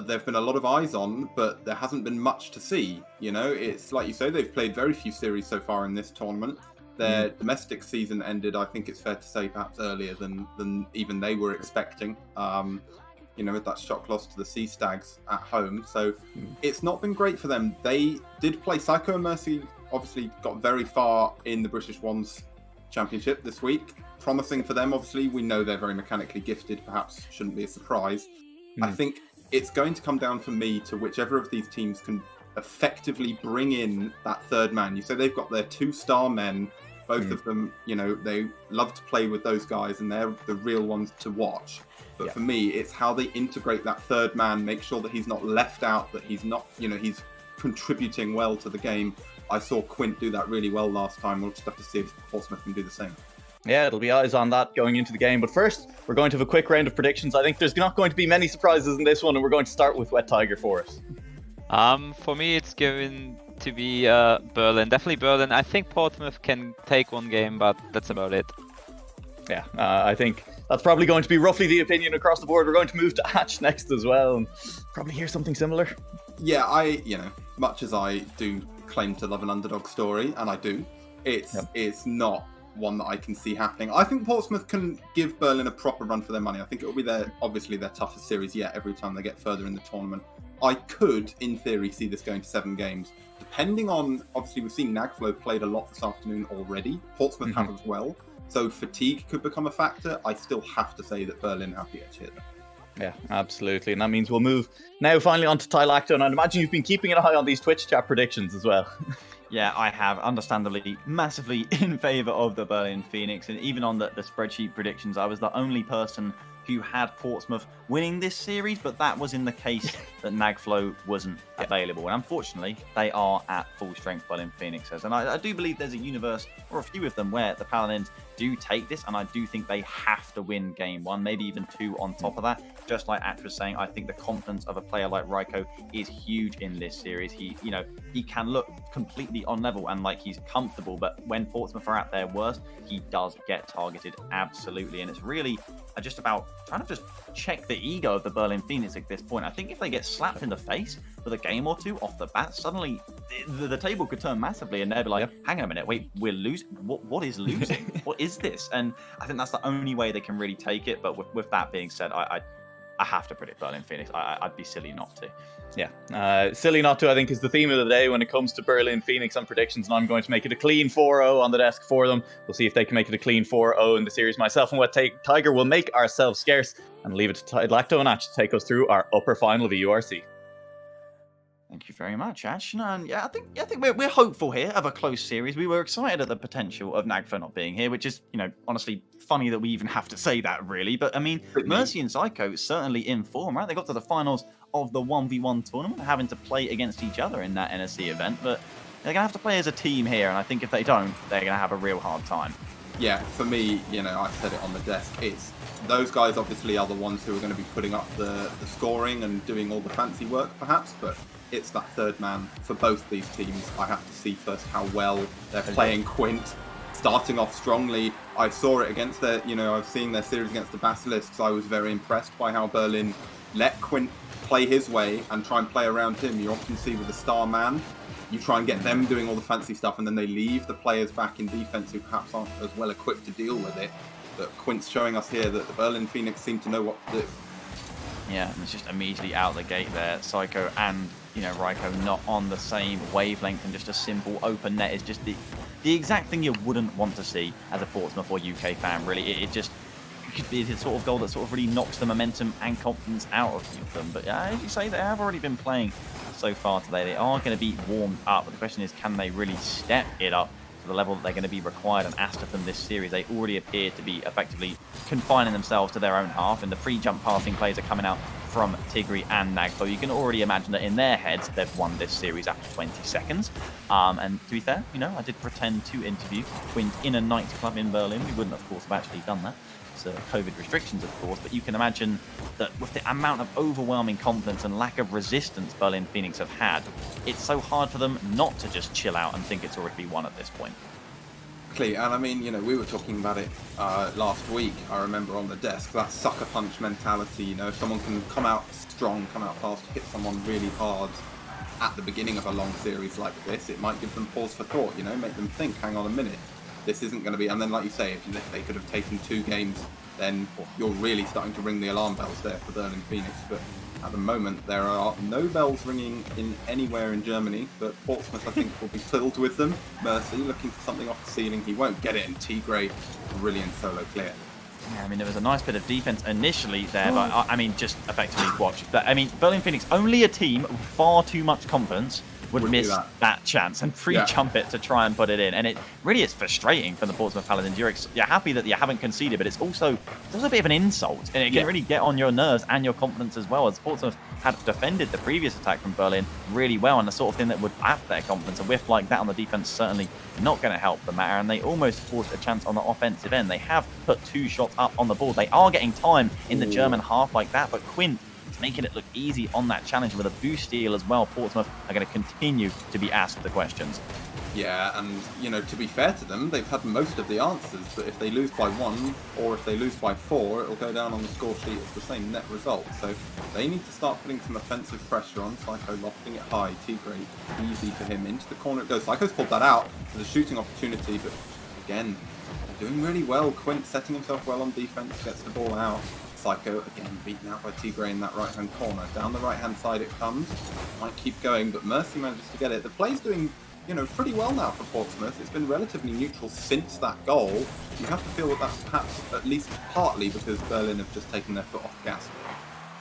there've been a lot of eyes on, but there hasn't been much to see. It's like you say, they've played very few series so far in this tournament. Their domestic season ended, I think it's fair to say, perhaps earlier than even they were expecting. With that shock loss to the Sea Stags at home. So it's not been great for them. They did play Psycho and Mercy, obviously got very far in the British Wands Championship this week. Promising for them, obviously. We know they're very mechanically gifted, perhaps shouldn't be a surprise. I think it's going to come down for me to whichever of these teams can effectively bring in that third man. You say they've got their 2-star men, both of them, they love to play with those guys and they're the real ones to watch. But for me, it's how they integrate that third man, make sure that he's not left out, that he's not, he's contributing well to the game. I saw Quint do that really well last time. We'll just have to see if Portsmouth can do the same. Yeah, it'll be eyes on that going into the game. But first, we're going to have a quick round of predictions. I think there's not going to be many surprises in this one, and we're going to start with Wet Tiger for it. For me, it's going to be Berlin. Definitely Berlin. I think Portsmouth can take one game, but that's about it. Yeah, I think that's probably going to be roughly the opinion across the board. We're going to move to Hatch next as well, and probably hear something similar. Yeah, much as I do claim to love an underdog story, and I do, it's not one that I can see happening. I think Portsmouth can give Berlin a proper run for their money. I think it will be their toughest series yet every time they get further in the tournament. I could, in theory, see this going to 7 games. Depending on, obviously we've seen Nagflo played a lot this afternoon already. Portsmouth have as well. So fatigue could become a factor. I still have to say that Berlin have the edge here. Yeah, absolutely. And that means we'll move now finally on to Tylacto. And I'd imagine you've been keeping an eye on these Twitch chat predictions as well. Yeah, I have, understandably, massively in favour of the Berlin Phoenix. And even on the spreadsheet predictions, I was the only person who had Portsmouth winning this series, but that was in the case that Nagflow wasn't available. And unfortunately, they are at full strength, Berlin Phoenixes. And I do believe there's a universe, or a few of them, where the Paladins do take this, and I do think they have to win game 1, maybe even 2 on top of that. Just like Ash was saying, I think the confidence of a player like Raiko is huge in this series. He can look completely on level and like he's comfortable, but when Portsmouth are at their worst, he does get targeted, absolutely. And it's really just about trying to just check the ego of the Berlin Phoenix at this point. I think if they get slapped in the face with a game or 2 off the bat, suddenly the table could turn massively, and they'd be like, hang on a minute, wait, we're losing? What is losing? What is this? And I think that's the only way they can really take it. But with that being said, I have to predict Berlin Phoenix. I'd be silly not to. Yeah, silly not to, I think, is the theme of the day when it comes to Berlin Phoenix on predictions, and I'm going to make it a clean 4-0 on the desk for them. We'll see if they can make it a clean 4-0 in the series. Myself and Wet Tiger will make ourselves scarce and leave it to Lacto and Ash to take us through our upper final of the EURC. Thank you very much, Ash. And yeah, I think we're hopeful here of a close series. We were excited at the potential of Nagflow not being here, which is, honestly funny that we even have to say that, really. But I mean, Mercy and Psycho certainly in form, right? They got to the finals of the 1v1 tournament, having to play against each other in that NSC event, but they're gonna have to play as a team here, and I think if they don't, they're gonna have a real hard time. Yeah, for me, I said it on the desk. It's those guys obviously are the ones who are going to be putting up the scoring and doing all the fancy work, perhaps, but it's that third man for both these teams. I have to see first how well they're playing Quint, starting off strongly. I saw it against I've seen their series against the Basilisks. I was very impressed by how Berlin let Quint play his way and try and play around him. You often see with the star man, you try and get them doing all the fancy stuff, and then they leave the players back in defense who perhaps aren't as well equipped to deal with it. But Quint's showing us here that the Berlin Phoenix seem to know what to do. Yeah, and it's just immediately out the gate there. Psycho and Raiko not on the same wavelength, and just a simple open net is just the exact thing you wouldn't want to see as a Portsmouth or UK fan, really. It could be the sort of goal that sort of really knocks the momentum and confidence out of them. But as you say, they have already been playing so far today. They are going to be warmed up, but the question is, can they really step it up to the level that they're going to be required and asked of them this series? They already appear to be effectively confining themselves to their own half, and the pre-jump passing plays are coming out from Tigri and Nagflow. You can already imagine that in their heads they've won this series after 20 seconds. And to be fair, I did pretend to interview Quint in a nightclub in Berlin. We wouldn't, of course, have actually done that. So COVID restrictions, of course, but you can imagine that with the amount of overwhelming confidence and lack of resistance Berlin Phoenix have had, it's so hard for them not to just chill out and think it's already won at this point. And I mean, we were talking about it last week, I remember on the desk, that sucker punch mentality. If someone can come out strong, come out fast, hit someone really hard at the beginning of a long series like this, it might give them pause for thought, make them think, hang on a minute, this isn't going to be... And then, like you say, if they could have taken 2 games, then you're really starting to ring the alarm bells there for Berlin Phoenix. But at the moment, there are no bells ringing anywhere in Germany, but Portsmouth, I think, will be filled with them. Mercy looking for something off the ceiling. He won't get it, and Tigray, brilliant solo clear. Yeah, there was a nice bit of defense initially there, but just effectively watch. But Berlin Phoenix, only a team with far too much confidence would miss that chance and pre-jump it to try and put it in. And it really is frustrating for the Portsmouth Paladins. You're happy that you haven't conceded, but it's also a bit of an insult. And it can really get on your nerves and your confidence as well, as Portsmouth had defended the previous attack from Berlin really well, and the sort of thing that would up their confidence. A whiff like that on the defense certainly not going to help the matter, and they almost forced a chance on the offensive end. They have put 2 shots up on the board. They are getting time in the German half like that, but Quint is making it look easy on that challenge with a boost steal as well. Portsmouth are going to continue to be asked the questions. Yeah, and, to be fair to them, they've had most of the answers, but if they lose by 1, or if they lose by 4, it'll go down on the score sheet as the same net result. So they need to start putting some offensive pressure on. Psycho lofting it high, Tigray, easy for him, into the corner it goes. Psycho's pulled that out for the shooting opportunity, but again, they're doing really well. Quint setting himself well on defense, gets the ball out. Psycho, again, beaten out by Tigray in that right-hand corner. Down the right-hand side it comes. Might keep going, but Mercy manages to get it. The play's doing pretty well now for Portsmouth. It's been relatively neutral since that goal. You have to feel that that's perhaps at least partly because Berlin have just taken their foot off the gas.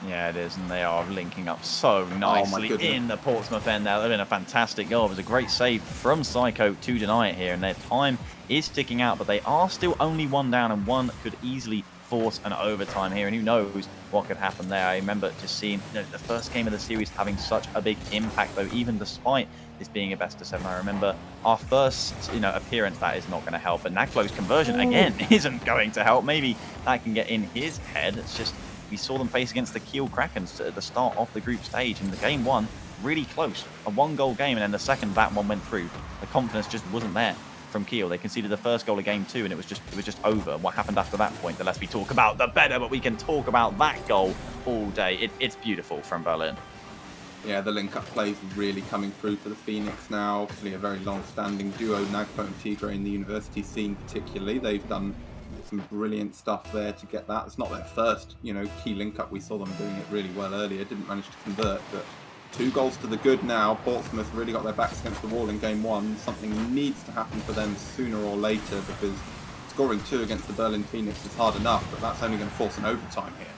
Yeah, it is, and they are linking up so nicely in the Portsmouth end there. They've been a fantastic goal. It was a great save from Psycho to deny it here, and their time is ticking out, but they are still only one down, and one could easily force an overtime here, and who knows what could happen there. I remember just seeing the first game of the series having such a big impact, though, even despite this being a best-of-7. I remember our first, appearance, that is not going to help, but Nagflow's conversion, again, isn't going to help. Maybe that can get in his head. It's just, we saw them face against the Kiel Krakens at the start of the group stage, and the game one, really close. A one-goal game, and then the second that one went through. The confidence just wasn't there from Kiel. They conceded the first goal of game 2, and it was just over. What happened after that point, the less we talk about, the better, but we can talk about that goal all day. It's beautiful from Berlin. Yeah, the link-up plays really coming through for the Phoenix now. Obviously a very long-standing duo, Nagpo and Tigre, in the university scene particularly. They've done some brilliant stuff there to get that. It's not their first, key link-up. We saw them doing it really well earlier. Didn't manage to convert, but 2 goals to the good now. Portsmouth really got their backs against the wall in game 1. Something needs to happen for them sooner or later, because scoring 2 against the Berlin Phoenix is hard enough, but that's only going to force an overtime here.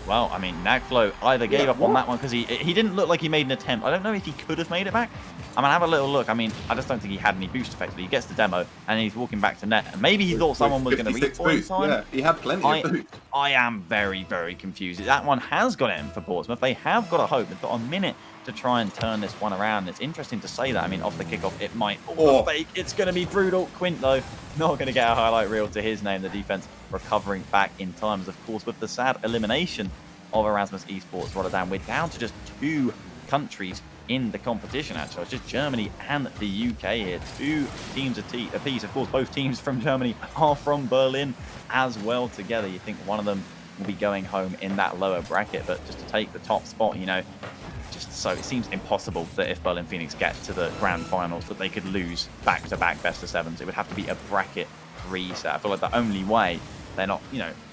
Well, I mean, Nagflow either gave up on that one because he didn't look like he made an attempt. I don't know if he could have made it back. I'm going to have a little look. I mean, I just don't think he had any boost effectively. He gets the demo, and he's walking back to net. And maybe he thought someone was going to reach for his time. Yeah, he had plenty of boost. I am very, very confused. That one has got in for Portsmouth. They have got a hope. They've got a minute to try and turn this one around. It's interesting to say that. I mean, off the kickoff, it might fake. It's going to be brutal. Quint, though, not going to get a highlight reel to his name. The defense recovering back in times. Of course, with the sad elimination of Erasmus Esports Rotterdam, we're down to just 2 countries in the competition, actually. It's just Germany and the UK here. 2 teams apiece. Of course, both teams from Germany are from Berlin as well together. You think one of them will be going home in that lower bracket, but just to take the top spot, just so it seems impossible that if Berlin Phoenix get to the grand finals that they could lose back-to-back best-of-7s. It would have to be a bracket reset. I feel like the only way they're not,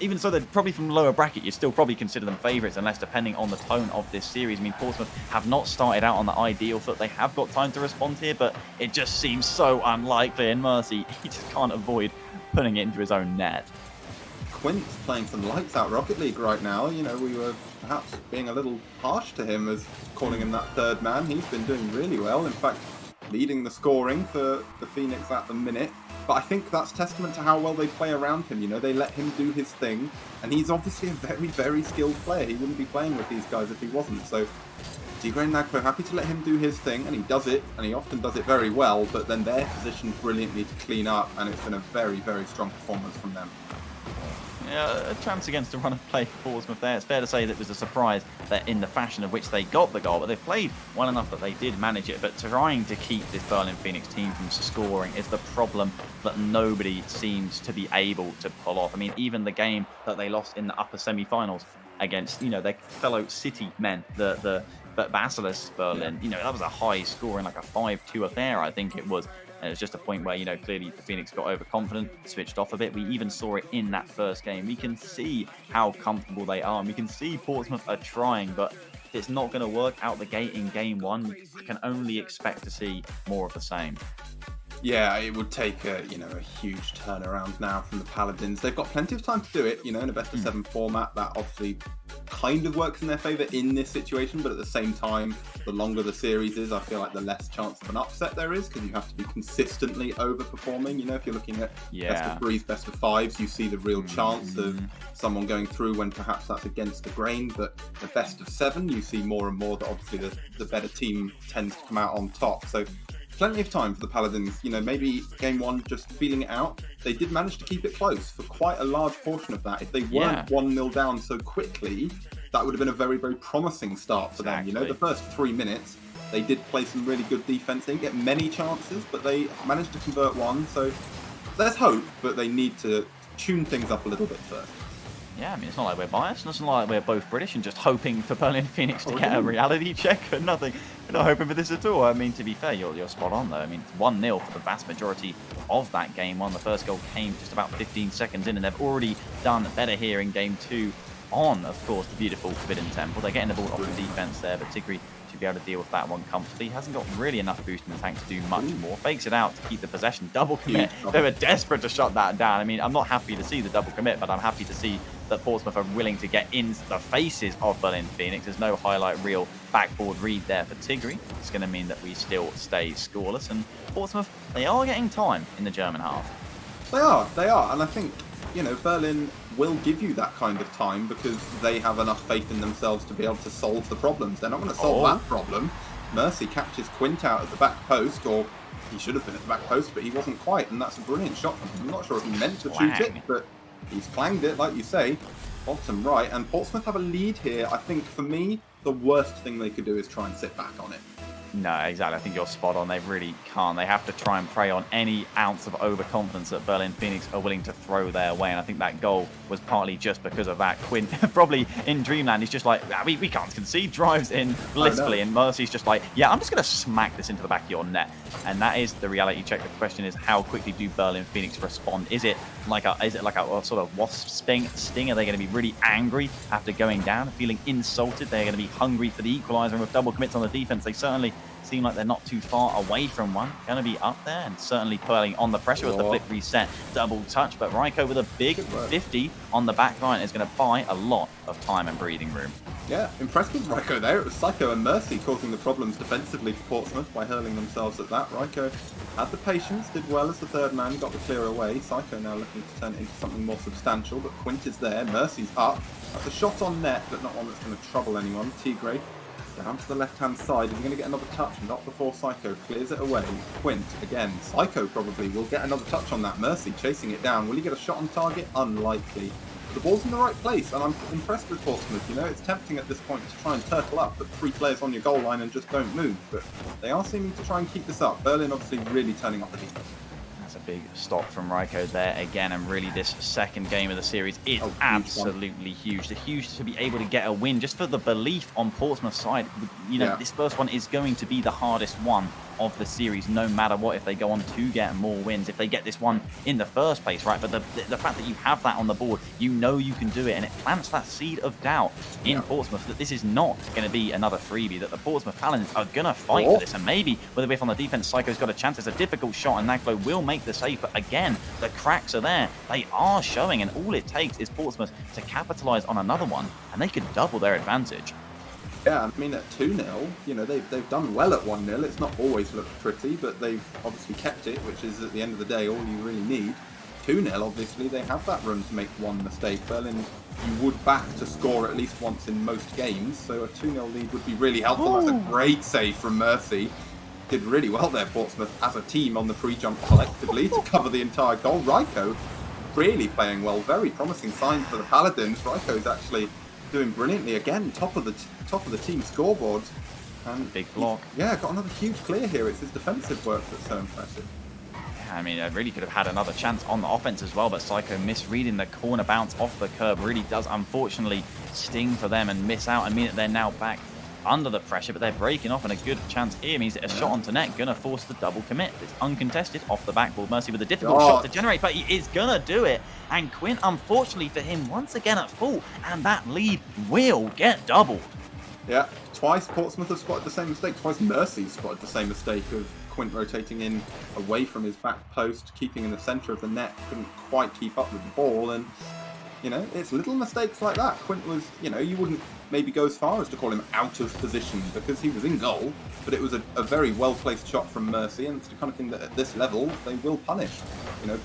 even so, they're probably from the lower bracket, you'd still probably consider them favourites, unless depending on the tone of this series. I mean, Portsmouth have not started out on the ideal foot. They have got time to respond here, but it just seems so unlikely. And Mercy, he just can't avoid putting it into his own net. Quint's playing some lights out Rocket League right now. We were perhaps being a little harsh to him as calling him that third man. He's been doing really well. In fact, leading the scoring for the Phoenix at the minute. But I think that's testament to how well they play around him. They let him do his thing, and he's obviously a very, very skilled player. He wouldn't be playing with these guys if he wasn't. So Tigre and Nagpo happy to let him do his thing, and he does it, and he often does it very well, but then they're positioned brilliantly to clean up, and it's been a very, very strong performance from them. Yeah, a chance against a run of play for Portsmouth there. It's fair to say that it was a surprise that in the fashion of which they got the goal, but they've played well enough that they did manage it. But trying to keep this Berlin Phoenix team from scoring is the problem that nobody seems to be able to pull off. I mean, even the game that they lost in the upper semi-finals against, their fellow City men, but Basilisk Berlin, that was a high scoring, like a 5-2 affair, I think it was. And it was just a point where, clearly the Phoenix got overconfident, switched off a bit. We even saw it in that first game. We can see how comfortable they are, and we can see Portsmouth are trying, but if it's not going to work out the gate in game 1, I can only expect to see more of the same. Yeah, it would take a huge turnaround now from the Paladins. They've got plenty of time to do it, in a best-of-7 format. That obviously kind of works in their favour in this situation, but at the same time, the longer the series is, I feel like the less chance of an upset there is, because you have to be consistently overperforming. If you're looking at best-of-3s, best-of-5s, you see the real chance of someone going through when perhaps that's against the grain, but the best-of-7, you see more and more that obviously the better team tends to come out on top. So plenty of time for the Paladins. Maybe game 1 just feeling it out. They did manage to keep it close for quite a large portion of that. If they weren't 1-0 down so quickly, that would have been a very, very promising start for them. The first 3 minutes, they did play some really good defense. They didn't get many chances, but they managed to convert one. So there's hope, but they need to tune things up a little bit first. Yeah, I mean, it's not like we're biased. It's not like we're both British and just hoping for Berlin Phoenix to get a reality check or nothing. We're not hoping for this at all. I mean, to be fair, you're spot on, though. I mean, it's 1-0 for the vast majority of that game 1. The first goal came just about 15 seconds in, and they've already done better here in game 2 on, of course, the beautiful Forbidden Temple. They're getting the ball off the defense there, but Tigre should be able to deal with that one comfortably. He hasn't got really enough boost in the tank to do much more. Fakes it out to keep the possession. Double commit. They were desperate to shut that down. I mean, I'm not happy to see the double commit, but I'm happy to see that Portsmouth are willing to get into the faces of Berlin Phoenix. There's no highlight reel backboard read there for Tigray. It's going to mean that we still stay scoreless. And Portsmouth, they are getting time in the German half. They are. And I think, Berlin will give you that kind of time because they have enough faith in themselves to be able to solve the problems. They're not going to solve that problem. Mercy catches Quint out at the back post, or he should have been at the back post, but he wasn't quite, and that's a brilliant shot from him. I'm not sure if he meant to shoot it, but he's clanged it, like you say, bottom right. And Portsmouth have a lead here. I think, for me, the worst thing they could do is try and sit back on it. No, exactly. I think you're spot on. They really can't. They have to try and prey on any ounce of overconfidence that Berlin Phoenix are willing to throw their way. And I think that goal was partly just because of that. Quint, probably in Dreamland, he's just like, we can't concede. Drives in blissfully. And Mercy's just like, yeah, I'm just going to smack this into the back of your net. And that is the reality check. The question is, how quickly do Berlin Phoenix respond? Is it like a sort of wasp sting? Are they going to be really angry after going down, feeling insulted? They're going to be hungry for the equaliser, and with double commits on the defense, they certainly seem like they're not too far away from one. Going to be up there and certainly purling on the pressure with the flip reset double touch. But Raiko with a big 50 on the back line is going to buy a lot of time and breathing room. Yeah, impressed with Raiko there. It was Psycho and Mercy causing the problems defensively for Portsmouth by hurling themselves at that. Raiko had the patience, did well as the third man, got the clear away. Psycho now looking to turn it into something more substantial, but Quint is there. Mercy's up. That's a shot on net, but not one that's going to trouble anyone. Tigray down to the left-hand side. Is he going to get another touch? Not before Psycho clears it away. Quint, again. Psycho probably will get another touch on that. Mercy chasing it down. Will he get a shot on target? Unlikely. But the ball's in the right place, and I'm impressed with Portsmouth. It's tempting at this point to try and turtle up, put 3 players on your goal line and just don't move. But they are seeming to try and keep this up. Berlin obviously really turning off the defense. That's a big stop from Raiko there again, and really this second game of the series is absolutely huge. The huge to be able to get a win, just for the belief on Portsmouth's side. This first one is going to be the hardest one of the series, no matter what, if they go on to get more wins, if they get this one in the first place, right? But the fact that you have that on the board, you can do it, and it plants that seed of doubt in Portsmouth that this is not going to be another freebie, that the Portsmouth Paladins are going to fight for this. And maybe with a whiff on the defense, Psycho's got a chance. It's a difficult shot, and Nagflo will make the save, but again, the cracks are there. They are showing, and all it takes is Portsmouth to capitalize on another one, and they could double their advantage. Yeah, I mean, at 2-0, they've done well at 1-0. It's not always looked pretty, but they've obviously kept it, which is, at the end of the day, all you really need. 2-0, obviously, they have that room to make one mistake. Berlin, you would back to score at least once in most games, so a 2-0 lead would be really helpful. That's a great save from Mercy. Did really well there, Portsmouth, as a team on the pre-jump collectively to cover the entire goal. Raiko really playing well. Very promising signs for the Paladins. Raiko's actually doing brilliantly again, top of the team scoreboard, and big block. Yeah, got another huge clear here. It's his defensive work that's so impressive. I mean, I really could have had another chance on the offense as well, but Psycho misreading the corner bounce off the curb really does unfortunately sting for them and miss out and mean that they're now back under the pressure, but they're breaking off, and a good chance here means that a shot onto net gonna force the double commit. It's uncontested off the backboard. Mercy with a difficult shot to generate, but he is gonna do it. And Quint, unfortunately for him, once again at fault, and that lead will get doubled. Yeah, twice Portsmouth have spotted the same mistake. Twice Mercy spotted the same mistake of Quint rotating in away from his back post, keeping in the centre of the net, couldn't quite keep up with the ball, and it's little mistakes like that. Quint was, you wouldn't maybe go as far as to call him out of position because he was in goal, but it was a very well-placed shot from Mercy, and it's the kind of thing that at this level they will punish.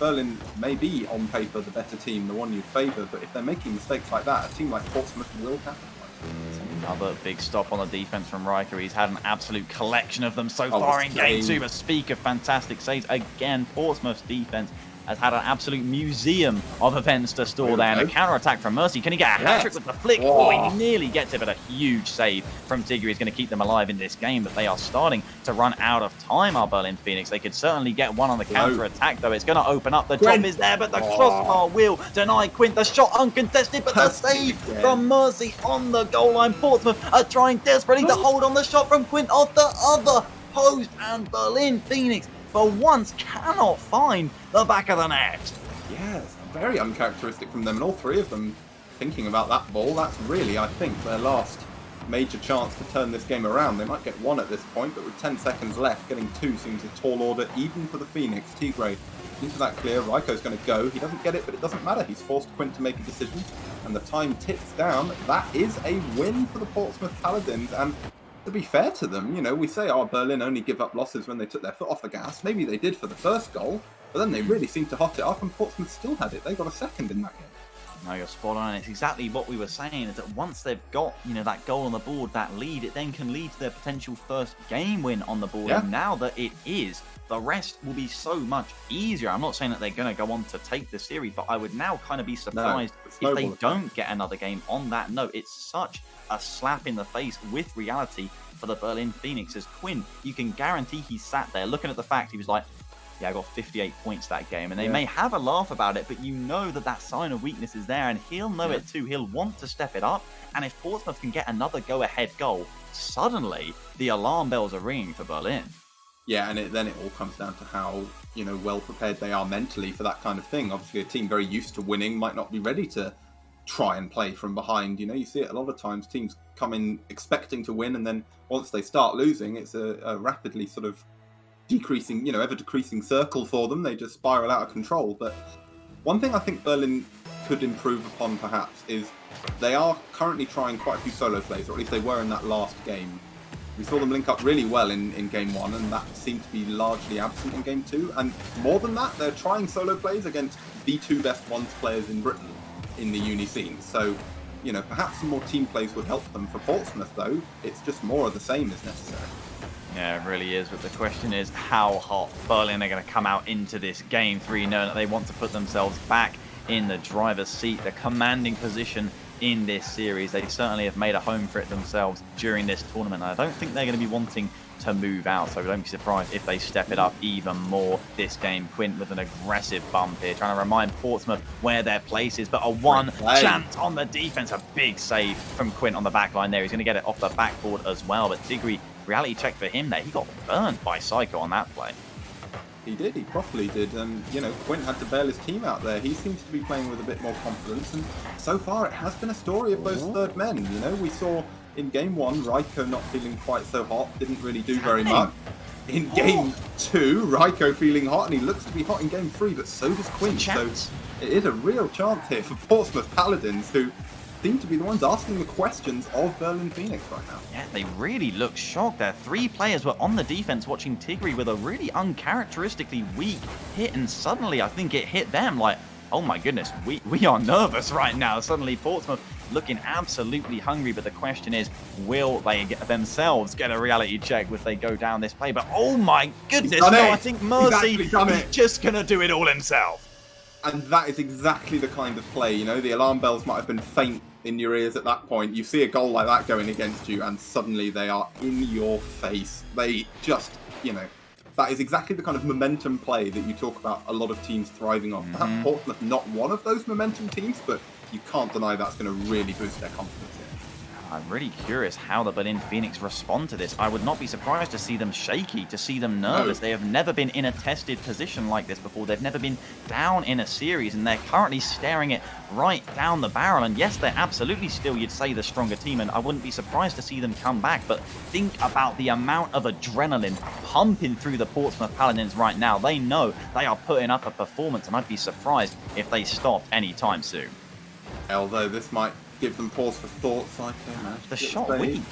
Berlin may be on paper the better team, the one you'd favour, but if they're making mistakes like that, a team like Portsmouth will capitalize. Another big stop on the defense from Riker. He's had an absolute collection of them so far in game 2, but speak of fantastic saves, again, Portsmouth's defense has had an absolute museum of events to store there. And a counter-attack from Mercy. Can he get a hat-trick with the flick? Oh, he nearly gets it, but a huge save from Tigray is going to keep them alive in this game. But they are starting to run out of time, our Berlin Phoenix. They could certainly get one on the counter-attack, though. It's going to open up. The drop is there, but the crossbar will deny Quint. The shot uncontested, but the save from Mercy on the goal line. Portsmouth are trying desperately to hold on the shot from Quint off the other post. And Berlin Phoenix, for once, cannot find the back of the net. Yes, very uncharacteristic from them, and all three of them thinking about that ball. That's really, I think, their last major chance to turn this game around. They might get 1 at this point, but with 10 seconds left, getting 2 seems a tall order, even for the Phoenix. Tigray into that clear. Raiko's going to go. He doesn't get it, but it doesn't matter. He's forced Quint to make a decision, and the time ticks down. That is a win for the Portsmouth Paladins, and to be fair to them, you know, we say, oh, Berlin only give up losses when they took their foot off the gas. Maybe they did for the first goal, but then they really seemed to hot it up, and Portsmouth still had it. They got a second in that game. No, you're spot on. It's exactly what we were saying, is that once they've got, you know, that goal on the board, that lead, it then can lead to their potential first game win on the board. Yeah. And now that it is, the rest will be so much easier. I'm not saying that they're going to go on to take the series, but I would now kind of be surprised if they don't get another game on that note. It's such a slap in the face with reality for the Berlin Phoenix. As Quinn, you can guarantee he sat there looking at the fact, he was like, yeah, I got 58 points that game. And they may have a laugh about it, but you know that that sign of weakness is there, and he'll know it too. He'll want to step it up. And if Portsmouth can get another go-ahead goal, suddenly the alarm bells are ringing for Berlin. Yeah, and then it all comes down to how, you know, well prepared they are mentally for that kind of thing. Obviously, a team very used to winning might not be ready to try and play from behind. You know, you see it a lot of times. Teams come in expecting to win, and then once they start losing, it's a rapidly sort of decreasing, you know, ever decreasing circle for them. They just spiral out of control. But one thing I think Berlin could improve upon perhaps is they are currently trying quite a few solo plays, or at least they were in that last game. We saw them link up really well in game 1, and that seemed to be largely absent in game 2. And more than that, they're trying solo plays against the 2 best ones players in Britain in the uni scene. So, you know, perhaps some more team plays would help them. For Portsmouth, though, it's just more of the same is necessary. Yeah, it really is. But the question is how hot Berlin are going to come out into this game 3, knowing that they want to put themselves back in the driver's seat, the commanding position in this series. They certainly have made a home for it themselves during this tournament. I don't think they're going to be wanting to move out, so don't be surprised if they step it up even more this game. Quint with an aggressive bump here, trying to remind Portsmouth where their place is, but a one chance on the defense. A big save from Quint on the back line there. He's going to get it off the backboard as well, but Tigray, reality check for him there. He got burnt by Psycho on that play. He did, he properly did, and you know, Quint had to bail his team out there. He seems to be playing with a bit more confidence, and so far it has been a story of those third men. You know, we saw in game 1, Raiko not feeling quite so hot, didn't really do very much. In game 2, Raiko feeling hot, and he looks to be hot in game 3, but so does Quint. So it is a real chance here for Portsmouth Paladins, who seem to be the ones asking the questions of Berlin Phoenix right now. Yeah, they really look shocked there. 3 players were on the defense watching Tigray with a really uncharacteristically weak hit, and suddenly I think it hit them like, oh my goodness, we are nervous right now. Suddenly Portsmouth looking absolutely hungry, but the question is, will they themselves get a reality check if they go down this play? But oh my goodness, no, I think Mercy is just going to do it all himself. And that is exactly the kind of play, you know, the alarm bells might have been faint in your ears at that point. You see a goal like that going against you, and suddenly they are in your face. They just, you know, that is exactly the kind of momentum play that you talk about a lot of teams thriving on. Perhaps Portsmouth not one of those momentum teams, but you can't deny that's going to really boost their confidence here. I'm really curious how the Berlin Phoenix respond to this. I would not be surprised to see them shaky, to see them nervous. They have never been in a tested position like this before. They've never been down in a series, and they're currently staring it right down the barrel. And yes, they're absolutely still, you'd say, the stronger team, and I wouldn't be surprised to see them come back. But think about the amount of adrenaline pumping through the Portsmouth Paladins right now. They know they are putting up a performance, and I'd be surprised if they stopped anytime soon. Although this might give them pause for thought, Psycho managed the shot weak.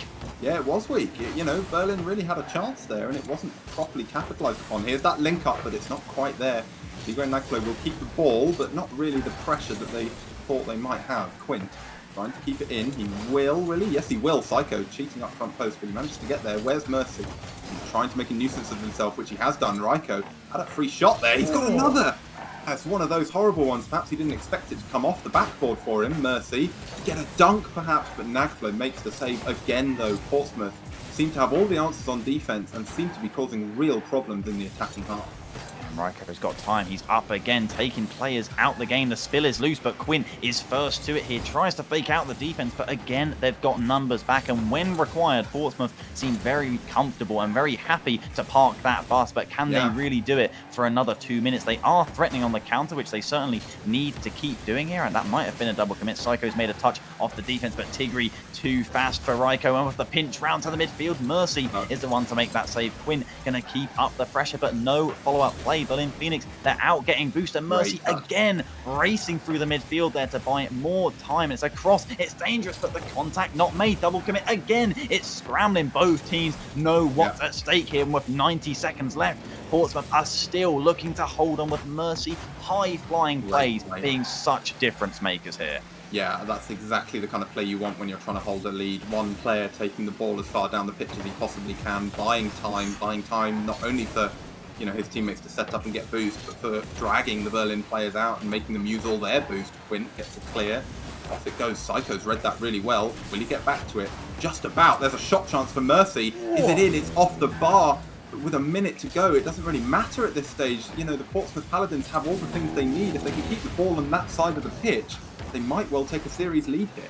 Yeah, it was weak. You know, Berlin really had a chance there, and it wasn't properly capitalised upon. Here's that link up, but it's not quite there. Tigray and Nagplo will keep the ball, but not really the pressure that they thought they might have. Quint trying to keep it in. He will, really? Yes, he will. Psycho cheating up front post, but he manages to get there. Where's Mercy? He's trying to make a nuisance of himself, which he has done. Raiko had a free shot there. He's got another! That's one of those horrible ones. Perhaps he didn't expect it to come off the backboard for him. Mercy get a dunk perhaps, but Nagplo makes the save again though. Portsmouth seem to have all the answers on defense and seem to be causing real problems in the attacking half. And Ryko's got time. He's up again, taking players out the game. The spill is loose, but Quinn is first to it here. Tries to fake out the defense, but again, they've got numbers back. And when required, Portsmouth seem very comfortable and very happy to park that bus. But can they really do it for another 2 minutes? They are threatening on the counter, which they certainly need to keep doing here. And that might have been a double commit. Psycho's made a touch off the defense, but Tigri too fast for Ryko. And with the pinch round to the midfield, Mercy is the one to make that save. Quinn going to keep up the pressure, but no follow-up play. Berlin Phoenix, they're out getting boost, and Mercy again racing through the midfield there to buy more time. It's a cross, it's dangerous, but the contact not made. Double commit again. It's scrambling. Both teams know what's at stake here, and with 90 seconds left, Portsmouth are still looking to hold on with Mercy. High-flying plays being such difference makers here. Yeah, that's exactly the kind of play you want when you're trying to hold a lead. One player taking the ball as far down the pitch as he possibly can, buying time not only for his teammates to set up and get boost, but for dragging the Berlin players out and making them use all their boost. Quinn gets it clear. Off it goes. Psycho's read that really well. Will he get back to it? Just about. There's a shot chance for Mercy. Is it in? It's off the bar. But with a minute to go, it doesn't really matter at this stage. The Portsmouth Paladins have all the things they need. If they can keep the ball on that side of the pitch, they might well take a series lead here.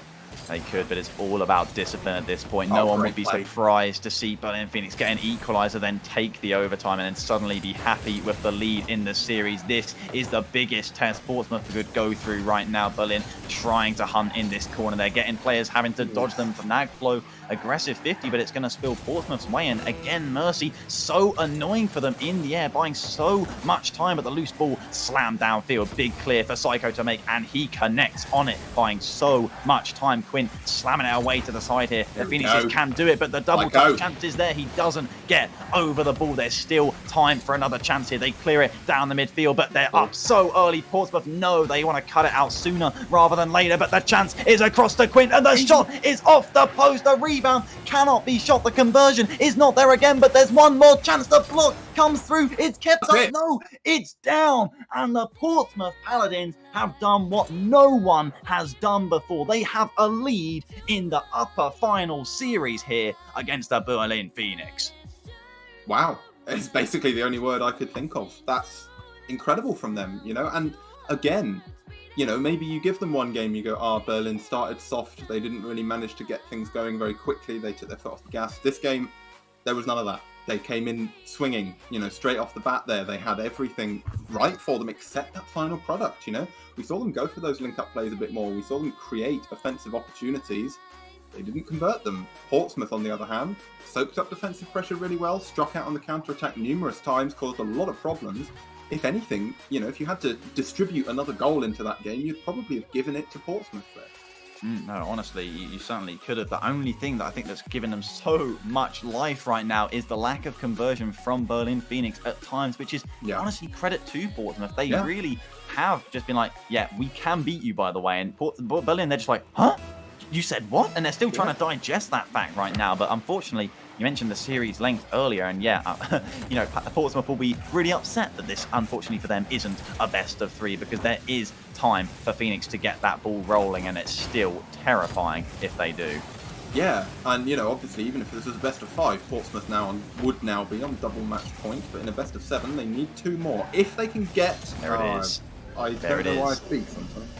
They could, but it's all about discipline at this point. No one would be surprised to see Berlin Phoenix get an equaliser, then take the overtime, and then suddenly be happy with the lead in the series. This is the biggest test Portsmouth could go through right now. Berlin trying to hunt in this corner. They're getting players having to dodge them for Nagflow. Aggressive 50, but it's going to spill Portsmouth's way. And again, Mercy, so annoying for them in the air, buying so much time, but the loose ball slammed downfield. Big clear for Psycho to make, and he connects on it, buying so much time. Quinn slamming it away to the side here. The Phoenixes can do it, but the double touch chance is there. He doesn't get over the ball. There's still time for another chance here. They clear it down the midfield, but they're up so early. Portsmouth know they want to cut it out sooner rather than later, but the chance is across to Quinn, and the shot is off the post. The rebound cannot be shot. The conversion is not there again, but there's one more chance. The block comes through. It's kept up. No, it's down. And the Portsmouth Paladins have done what no one has done before. They have a lead in the upper final series here against the Berlin Phoenix. Wow. It's basically the only word I could think of. That's incredible from them, and again, maybe you give them one game, you go, Berlin started soft. They didn't really manage to get things going very quickly. They took their foot off the gas. This game, there was none of that. They came in swinging, straight off the bat there. They had everything right for them except that final product, We saw them go for those link-up plays a bit more. We saw them create offensive opportunities. They didn't convert them. Portsmouth, on the other hand, soaked up defensive pressure really well, struck out on the counter-attack numerous times, caused a lot of problems. If anything, if you had to distribute another goal into that game, you'd probably have given it to Portsmouth there. No, honestly, you certainly could have. The only thing that I think that's given them so much life right now is the lack of conversion from Berlin Phoenix at times, which is honestly credit to Portsmouth. They really have just been like, we can beat you, by the way. And Berlin, they're just like, huh? You said what? And they're still trying to digest that fact right now. But unfortunately, you mentioned the series length earlier, and Portsmouth will be really upset that this, unfortunately for them, isn't a best of three, because there is time for Phoenix to get that ball rolling, and it's still terrifying if they do. Yeah, and obviously, even if this was a best of five, Portsmouth would now be on double match point, but in a best of seven, they need two more. If they can get... There it is. I don't know why I speak sometimes.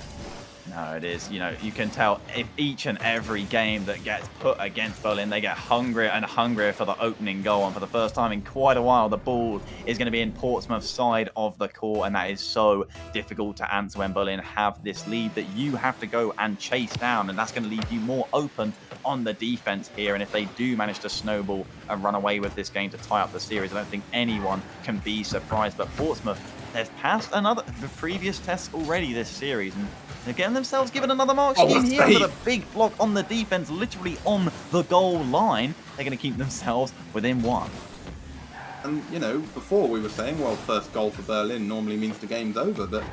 No, it is. You can tell if each and every game that gets put against Berlin, they get hungrier and hungrier for the opening goal. And for the first time in quite a while, the ball is going to be in Portsmouth's side of the court. And that is so difficult to answer when Berlin have this lead that you have to go and chase down. And that's going to leave you more open on the defense here. And if they do manage to snowball and run away with this game to tie up the series, I don't think anyone can be surprised. But Portsmouth, they've passed the previous tests already this series, and they're getting themselves given another mark scheme here with a big block on the defense, literally on the goal line. They're going to keep themselves within one. And, before we were saying, well, first goal for Berlin normally means the game's over, but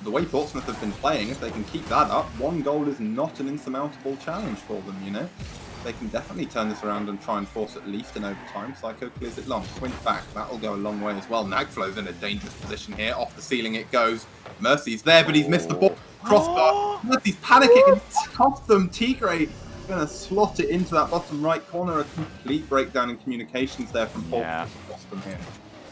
the way Portsmouth have been playing, if they can keep that up, one goal is not an insurmountable challenge for them, They can definitely turn this around and try and force at least an overtime. Psycho clears it long. Quint back. That'll go a long way as well. Nagflow's in a dangerous position here. Off the ceiling it goes. Mercy's there, but he's missed the ball. Crossbar. Mercy's panicking. It's cost them. Tigre going to slot it into that bottom right corner. A complete breakdown in communications there from Paul. Lost them here.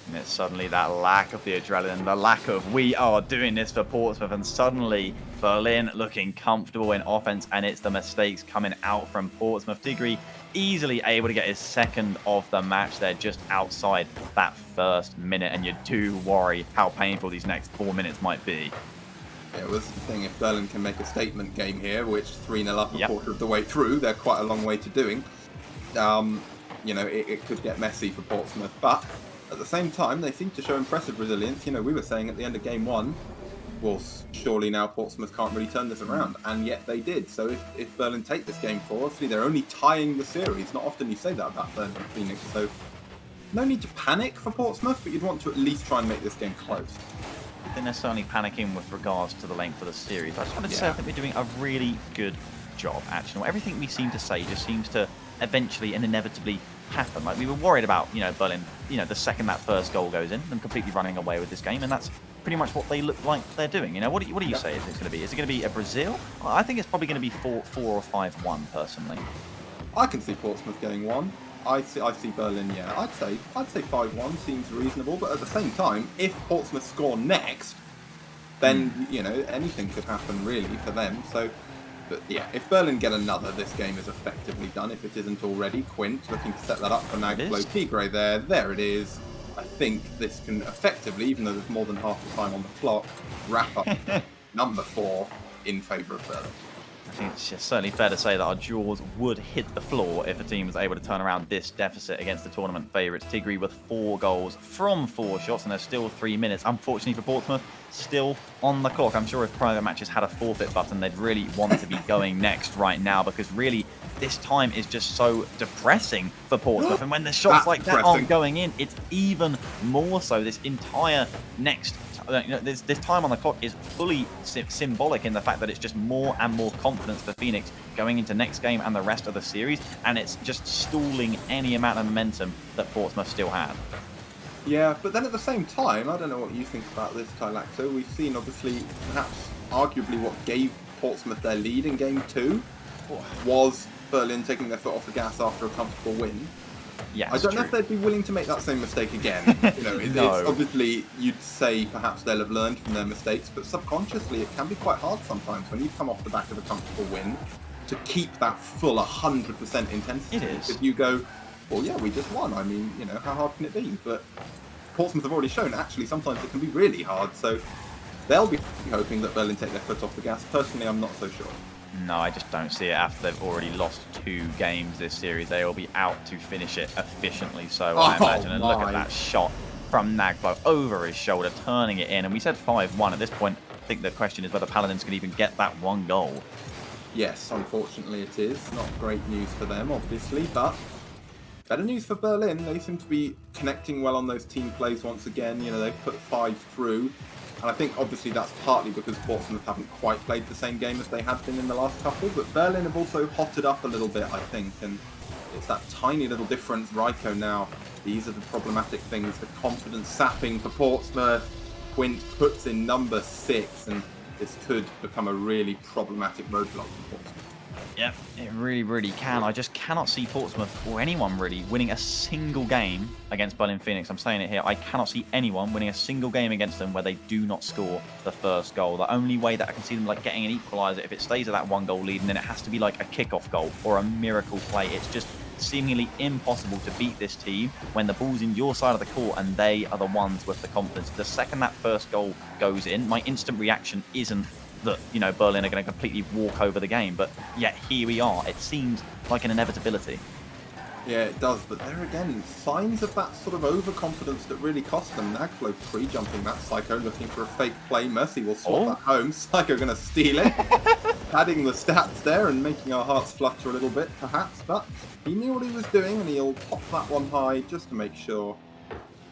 And it's suddenly that lack of the adrenaline, the lack of we are doing this for Portsmouth, and suddenly Berlin looking comfortable in offense, and it's the mistakes coming out from Portsmouth. Tigre easily able to get his second of the match there just outside that first minute, and you do worry how painful these next 4 minutes might be. Yeah, it was the thing, if Berlin can make a statement game here, which 3-0 up a quarter of the way through, they're quite a long way to doing. You know, it could get messy for Portsmouth, but at the same time, they seem to show impressive resilience. You know, we were saying at the end of game 1, well, surely now Portsmouth can't really turn this around, and yet they did. So if Berlin take this game 4, obviously they're only tying the series. Not often you say that about Berlin and Phoenix, so no need to panic for Portsmouth, but you'd want to at least try and make this game close. I think they're certainly panicking with regards to the length of the series. I just wanted to say I think we're doing a really good job, actually. Everything we seem to say just seems to eventually and inevitably happen. Like, we were worried about, you know, Berlin, you know, the second that first goal goes in, them completely running away with this game, and that's pretty much what they look like they're doing. You know, what do you say it's going to be? Is it going to be a Brazil? I think it's probably going to be 4 or 5-1 personally. I can see Portsmouth getting 1. I see Berlin, yeah. I'd say 5-1 seems reasonable, but at the same time, if Portsmouth score next, then you know, anything could happen really for them. So, but yeah, if Berlin get another, this game is effectively done. If it isn't already, Quint looking to set that up for Nagflo Tigre there it is. I think this can effectively, even though there's more than half the time on the clock, wrap up number 4 in favour of Berlin. I think it's just certainly fair to say that our jaws would hit the floor if a team was able to turn around this deficit against the tournament favourites. Tigre with 4 goals from 4 shots, and there's still 3 minutes. Unfortunately for Portsmouth, still on the clock. I'm sure if private matches had a forfeit button, they'd really want to be going next right now, because really this time is just so depressing for Portsmouth. And when the shots like that aren't going in, it's even more so. This entire next this time on the clock is fully symbolic in the fact that it's just more and more confidence for Phoenix going into next game and the rest of the series, and it's just stalling any amount of momentum that Portsmouth still had. Yeah, but then at the same time, I don't know what you think about this, Tylaxo. We've seen, obviously, perhaps arguably what gave Portsmouth their lead in game 2 was Berlin taking their foot off the gas after a comfortable win. Yeah, I don't know if they'd be willing to make that same mistake again. You know, it's obviously, you'd say perhaps they'll have learned from their mistakes, but subconsciously it can be quite hard sometimes when you come off the back of a comfortable win to keep that full 100% intensity. It is. If you go, well, yeah, we just won. I mean, you know, how hard can it be? But Portsmouth have already shown, actually, sometimes it can be really hard. So they'll be hoping that Berlin take their foot off the gas. Personally, I'm not so sure. No, I just don't see it after they've already lost 2 games this series. They will be out to finish it efficiently, so I imagine. And look at that shot from Nagbo over his shoulder, turning it in. And we said 5-1. At this point, I think the question is whether Paladins can even get that 1 goal. Yes, unfortunately it is. Not great news for them, obviously, but better news for Berlin. They seem to be connecting well on those team plays once again. You know, they've put 5 through. And I think obviously that's partly because Portsmouth haven't quite played the same game as they had been in the last couple, but Berlin have also hotted up a little bit, I think, and it's that tiny little difference. Ryko now, these are the problematic things, the confidence sapping for Portsmouth. Quint puts in number 6, and this could become a really problematic roadblock for Portsmouth. Yep, it really, really can. I just cannot see Portsmouth, or anyone really, winning a single game against Berlin Phoenix. I'm saying it here. I cannot see anyone winning a single game against them where they do not score the first goal. The only way that I can see them like getting an equaliser, if it stays at that 1 goal lead, and then it has to be like a kickoff goal or a miracle play. It's just seemingly impossible to beat this team when the ball's in your side of the court and they are the ones with the confidence. The second that first goal goes in, my instant reaction isn't that, you know, Berlin are going to completely walk over the game, but yet here we are. It seems like an inevitability. Yeah, it does, but there again, signs of that sort of overconfidence that really cost them. Nagflo pre-jumping that, Psycho looking for a fake play. Mercy will swap that home. Psycho going to steal it. Adding the stats there and making our hearts flutter a little bit, perhaps, but he knew what he was doing, and he'll pop that one high just to make sure.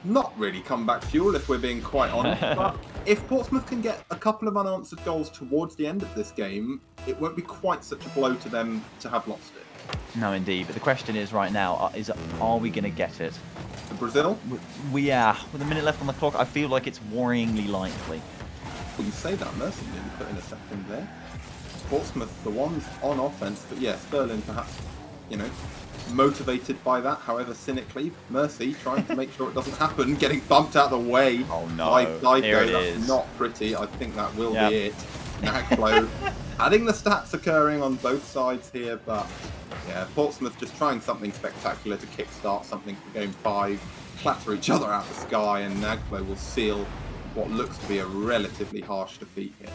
Not really comeback fuel, if we're being quite honest, but if Portsmouth can get a couple of unanswered goals towards the end of this game, it won't be quite such a blow to them to have lost it. No, indeed. But the question is right now, are we going to get it? To Brazil? We are. With a minute left on the clock, I feel like it's worryingly likely. Well, you say that, Mercy nearly put in a second there. Portsmouth, the ones on offence, but yes, Berlin perhaps, you know, motivated by that, however cynically. Mercy trying to make sure it doesn't happen, getting bumped out of the way. Oh no, by Psycho. here it That's is. not pretty. I think that will be it. Nagflow adding the stats occurring on both sides here, but yeah, Portsmouth just trying something spectacular to kickstart something for game 5, clatter each other out the sky, and Nagflow will seal what looks to be a relatively harsh defeat here.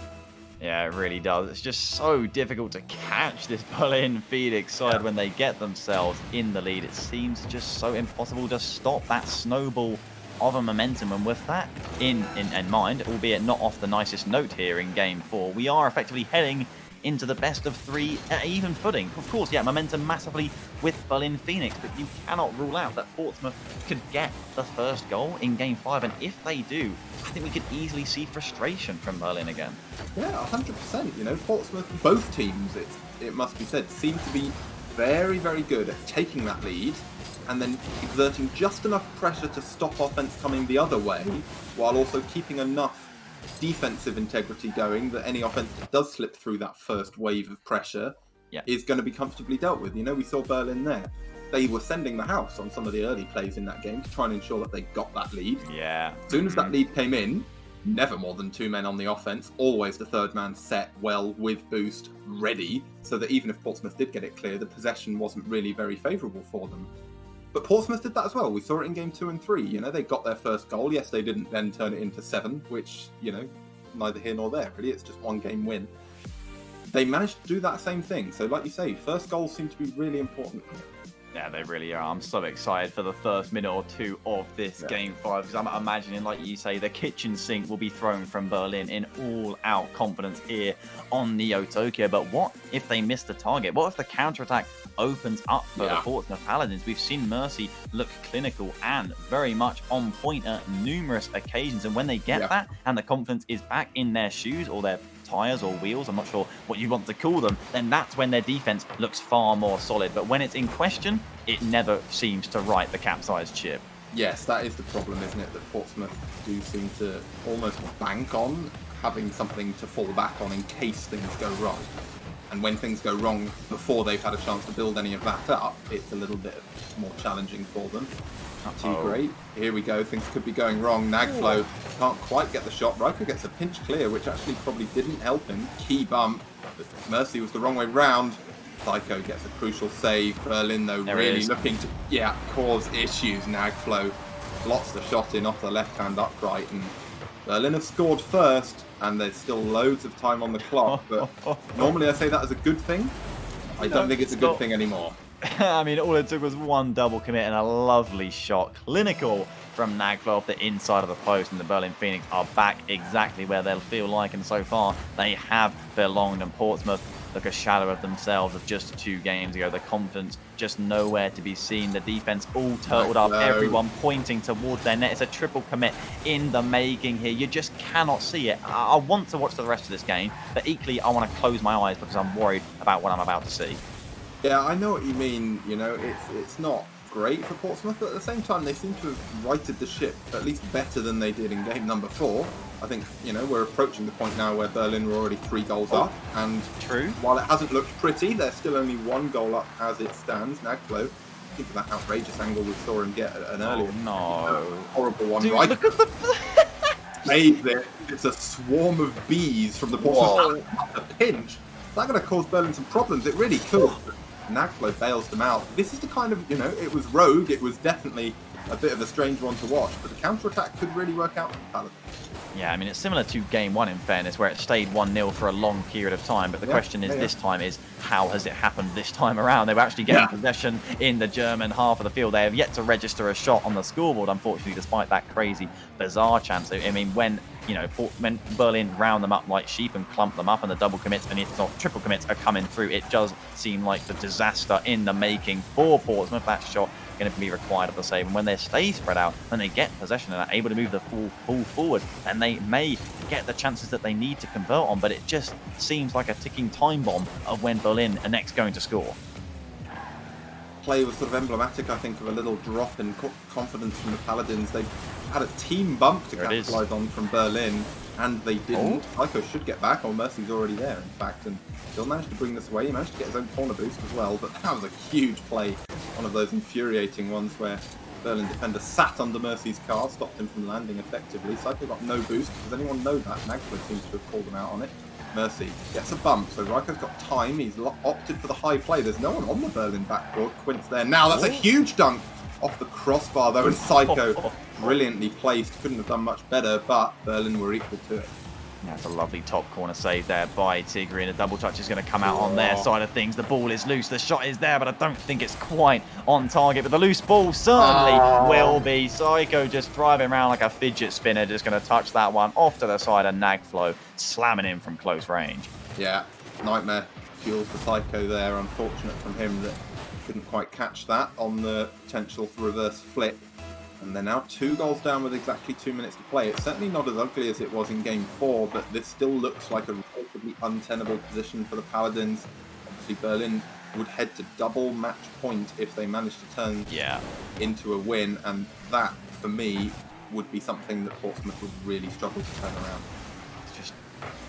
Yeah, it really does. It's just so difficult to catch this Berlin Phoenix side when they get themselves in the lead. It seems just so impossible to stop that snowball of a momentum. And with that in mind, albeit not off the nicest note here in Game 4, we are effectively heading into the best of 3 at even footing. Of course, yeah, momentum massively with Berlin Phoenix, but you cannot rule out that Portsmouth could get the first goal in Game 5, and if they do, I think we could easily see frustration from Berlin again. Yeah, 100%. You know, Portsmouth, both teams, it must be said, seem to be very, very good at taking that lead and then exerting just enough pressure to stop offense coming the other way, while also keeping enough defensive integrity going that any offense that does slip through that first wave of pressure is going to be comfortably dealt with. You know, we saw Berlin there. They were sending the house on some of the early plays in that game to try and ensure that they got that lead. Yeah. As soon as that lead came in, never more than 2 men on the offense, always the third man set well with boost, ready, so that even if Portsmouth did get it clear, the possession wasn't really very favourable for them. But Portsmouth did that as well. We saw it in game 2 and 3. You know, they got their first goal. Yes, they didn't then turn it into 7, which, you know, neither here nor there, really. It's just 1 game win. They managed to do that same thing. So, like you say, first goals seem to be really important. Yeah, they really are. I'm so excited for the first minute or 2 of this Game 5, because I'm imagining, like you say, the kitchen sink will be thrown from Berlin in all-out confidence here on Neo Tokyo. But what if they miss the target? What if the counter-attack opens up for the Portsmouth Paladins? We've seen Mercy look clinical and very much on point at numerous occasions, and when they get that and the confidence is back in their shoes or their tires or wheels, I'm not sure what you want to call them, then that's when their defense looks far more solid. But when it's in question, it never seems to right the capsized ship. Yes, that is the problem, isn't it? That Portsmouth do seem to almost bank on having something to fall back on in case things go wrong. And when things go wrong before they've had a chance to build any of that up, it's a little bit more challenging for them. Not too great. Here we go. Things could be going wrong. Nagflow can't quite get the shot. Riker gets a pinch clear, which actually probably didn't help him. Key bump. Mercy was the wrong way round. Psycho gets a crucial save. Berlin, though, really looking to cause issues. Nagflow slots the shot in off the left-hand upright, and Berlin have scored first, and there's still loads of time on the clock, but normally I say that as a good thing. I don't think it's a good thing anymore. I mean, all it took was 1 double commit and a lovely shot. Clinical from Nagflow off the inside of the post, and the Berlin Phoenix are back exactly where they'll feel like, and so far they have belonged, and Portsmouth look a shadow of themselves of just 2 games ago. The confidence just nowhere to be seen. The defense all turtled up, everyone pointing towards their net. It's a triple commit in the making here. You just cannot see it. I want to watch the rest of this game, but equally I want to close my eyes because I'm worried about what I'm about to see. Yeah, I know what you mean. You know, it's not great for Portsmouth, but at the same time they seem to have righted the ship at least better than they did in game number 4. I think, you know, we're approaching the point now where Berlin were already 3 goals up, and while it hasn't looked pretty, they're still only 1 goal up as it stands. Nagflow, think of that outrageous angle we saw him get an earlier. Horrible one. Dude, right? Look at the... Saves it. It's a swarm of bees from the Portsmouth. A pinch. Is that going to cause Berlin some problems? It really could. Nagflow bails them out. This is the kind of, you know, it was rogue. It was definitely a bit of a strange one to watch, but the counter-attack could really work out for the Paladins. Yeah, I mean, it's similar to Game 1, in fairness, where it stayed 1-0 for a long period of time. But the question is, this time is, how has it happened this time around? They were actually getting possession in the German half of the field. They have yet to register a shot on the scoreboard, unfortunately, despite that crazy, bizarre chance. I mean, when Berlin round them up like sheep and clump them up, and the double commits, and if not triple commits, are coming through, it does seem like the disaster in the making for Portsmouth. That shot going to be required of the save, and when they stay spread out, when they get possession and are able to move the ball forward, then they may get the chances that they need to convert on, but it just seems like a ticking time bomb of when Berlin are next going to score. Play was sort of emblematic, I think, of a little drop in confidence from the Paladins. They had a team bump to capitalise on from Berlin, and they didn't. Psycho should get back, or Mercy's already there, in fact, and still managed to bring this away. He managed to get his own corner boost as well, but that was a huge play one of those infuriating ones where Berlin defender sat under Mercy's car, stopped him from landing effectively. Psycho got no boost. Does anyone know that? Nagler seems to have called him out on it. Mercy gets a bump, so Ryko's got time. He's opted for the high play. There's no one on the Berlin backboard. Quint's there now. That's a huge dunk off the crossbar, though, and Psycho brilliantly placed. Couldn't have done much better, but Berlin were equal to it. Yeah, it's a lovely top corner save there by Tigri, and a double touch is going to come out on their side of things. The ball is loose, the shot is there, but I don't think it's quite on target. But the loose ball certainly will be. Psycho just driving around like a fidget spinner, just going to touch that one off to the side of Nagflow, slamming in from close range. Yeah, nightmare fuels for Psycho there. Unfortunate from him that couldn't quite catch that on the potential reverse flip. And they're now 2 goals down with exactly 2 minutes to play. It's certainly not as ugly as it was in Game 4, but this still looks like a relatively untenable position for the Paladins. Obviously, Berlin would head to double match point if they managed to turn into a win, and that, for me, would be something that Portsmouth would really struggle to turn around. It's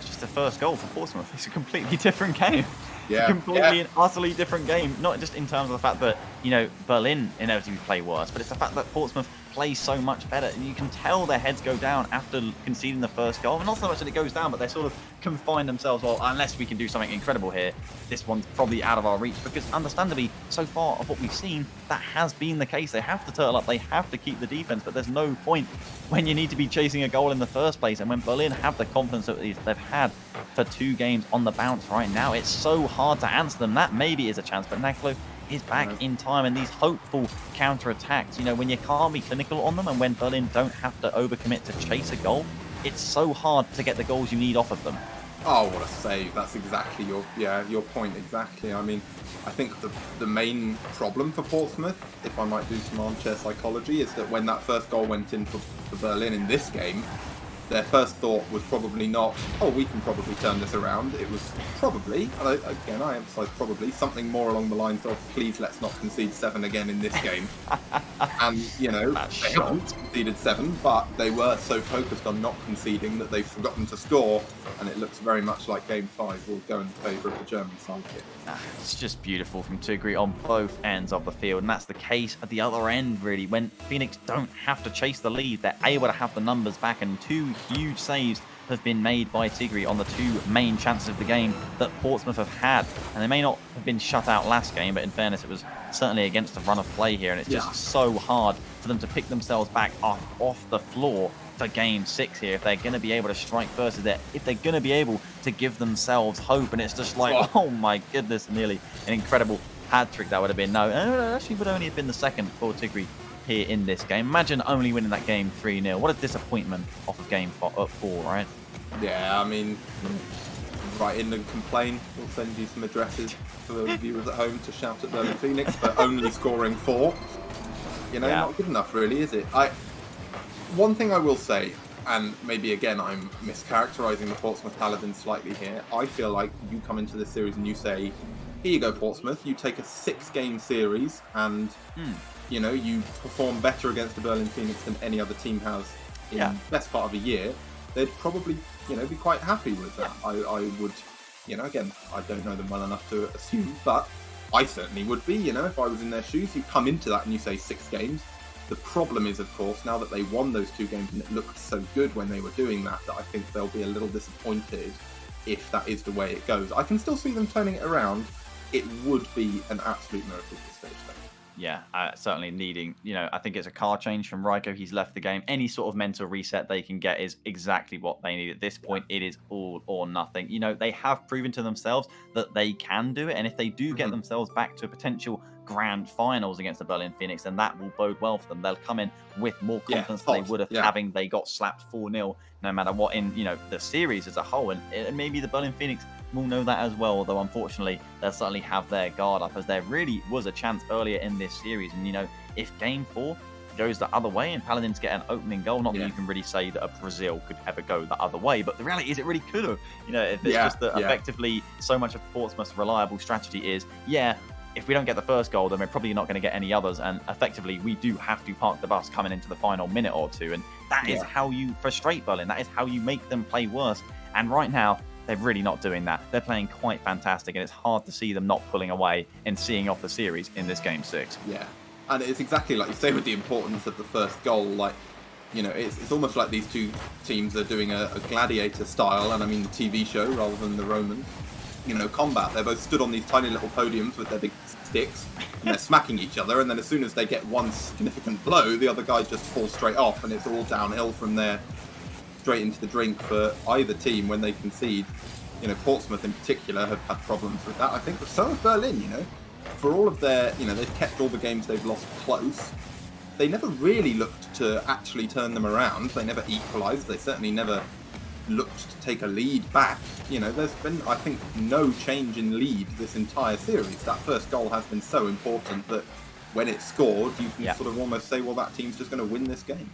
just the first goal for Portsmouth. It's a completely different game. Yeah. Completely and utterly different game. Not just in terms of the fact that, you know, Berlin inevitably play worse, but it's the fact that Portsmouth play so much better. And you can tell their heads go down after conceding the first goal. And not so much that it goes down, but they sort of confine themselves, well, unless we can do something incredible here, this one's probably out of our reach. Because understandably, so far of what we've seen, that has been the case. They have to turtle up, they have to keep the defense, but there's no point when you need to be chasing a goal in the first place. And when Berlin have the confidence that they've had for 2 games on the bounce right now, it's so hard to answer them. That maybe is a chance, but Nagflow is back in time, and these hopeful counter-attacks, you know, when you can't be clinical on them and when Berlin don't have to overcommit to chase a goal, it's so hard to get the goals you need off of them. Oh, what a save. That's exactly your point, exactly. I mean, I think the main problem for Portsmouth, if I might do some armchair psychology, is that when that first goal went in for Berlin in this game, their first thought was probably not, oh, we can probably turn this around. It was probably, and again, I emphasise probably, something more along the lines of, please let's not concede 7 again in this game. And, you know, they haven't conceded 7, but they were so focused on not conceding that they've forgotten to score, and it looks very much like Game 5 will go in favour of the German side here. It's just beautiful from Tigri on both ends of the field, and that's the case at the other end, really. When Phoenix don't have to chase the lead, they're able to have the numbers back, and 2 huge saves have been made by Tigri on the 2 main chances of the game that Portsmouth have had. And they may not have been shut out last game, but in fairness, it was certainly against the run of play here, and it's just so hard for them to pick themselves back off the floor for Game 6 here, if they're going to be able to strike first, if they're going to be able to give themselves hope. And it's just like, oh my goodness, nearly an incredible hat-trick that would have been. No, actually would only have been the second for Tigri here in this game. Imagine only winning that game 3-0. What a disappointment off of Game 4, right? Yeah, I mean, write in and complain. We'll send you some addresses for the viewers at home to shout at Berlin Phoenix for only scoring 4. You know, not good enough really, is it? One thing I will say, and maybe again I'm mischaracterising the Portsmouth Paladins slightly here, I feel like you come into this series and you say, here you go Portsmouth, you take a 6-game series and you know, you perform better against the Berlin Phoenix than any other team has in the best part of a year, they'd probably, you know, be quite happy with that. I would, you know, again, I don't know them well enough to assume, but I certainly would be, you know, if I was in their shoes. You come into that and you say 6 games. The problem is, of course, now that they won those 2 games and it looked so good when they were doing that, that I think they'll be a little disappointed if that is the way it goes. I can still see them turning it around. It would be an absolute miracle at this stage, though. Yeah, certainly needing, you know, I think it's a car change from Ryko. He's left the game. Any sort of mental reset they can get is exactly what they need. At this point, it is all or nothing. You know, they have proven to themselves that they can do it. And if they do get themselves back to a potential grand finals against the Berlin Phoenix, then that will bode well for them. They'll come in with more confidence than they would have having they got slapped 4-0, no matter what in, you know, the series as a whole. And maybe the Berlin Phoenix will know that as well, although unfortunately they'll certainly have their guard up, as there really was a chance earlier in this series. And, you know, if Game 4 goes the other way and Paladins get an opening goal, not that you can really say that a Brazil could ever go the other way, but the reality is it really could have. You know, it's just that effectively so much of Portsmouth's reliable strategy is, if we don't get the first goal, then we're probably not going to get any others. And effectively, we do have to park the bus coming into the final minute or 2. And that is how you frustrate Berlin. That is how you make them play worse. And right now, they're really not doing that. They're playing quite fantastic, and it's hard to see them not pulling away and seeing off the series in this Game 6. Yeah, and it's exactly like you say with the importance of the first goal. Like, you know, it's almost like these two teams are doing a gladiator style, and I mean the TV show rather than the Romans. You know, combat. They're both stood on these tiny little podiums with their big sticks, and they're smacking each other, and then as soon as they get one significant blow, the other guy just falls straight off, and it's all downhill from there, straight into the drink for either team when they concede. You know, Portsmouth in particular have had problems with that, I think, but so has Berlin, you know. For all of their, you know, they've kept all the games they've lost close. They never really looked to actually turn them around. They never equalised. They certainly never looked to take a lead back. You know, there's been, I think, no change in lead this entire series. That first goal has been so important that when it's scored, you can sort of almost say, well, that team's just going to win this game.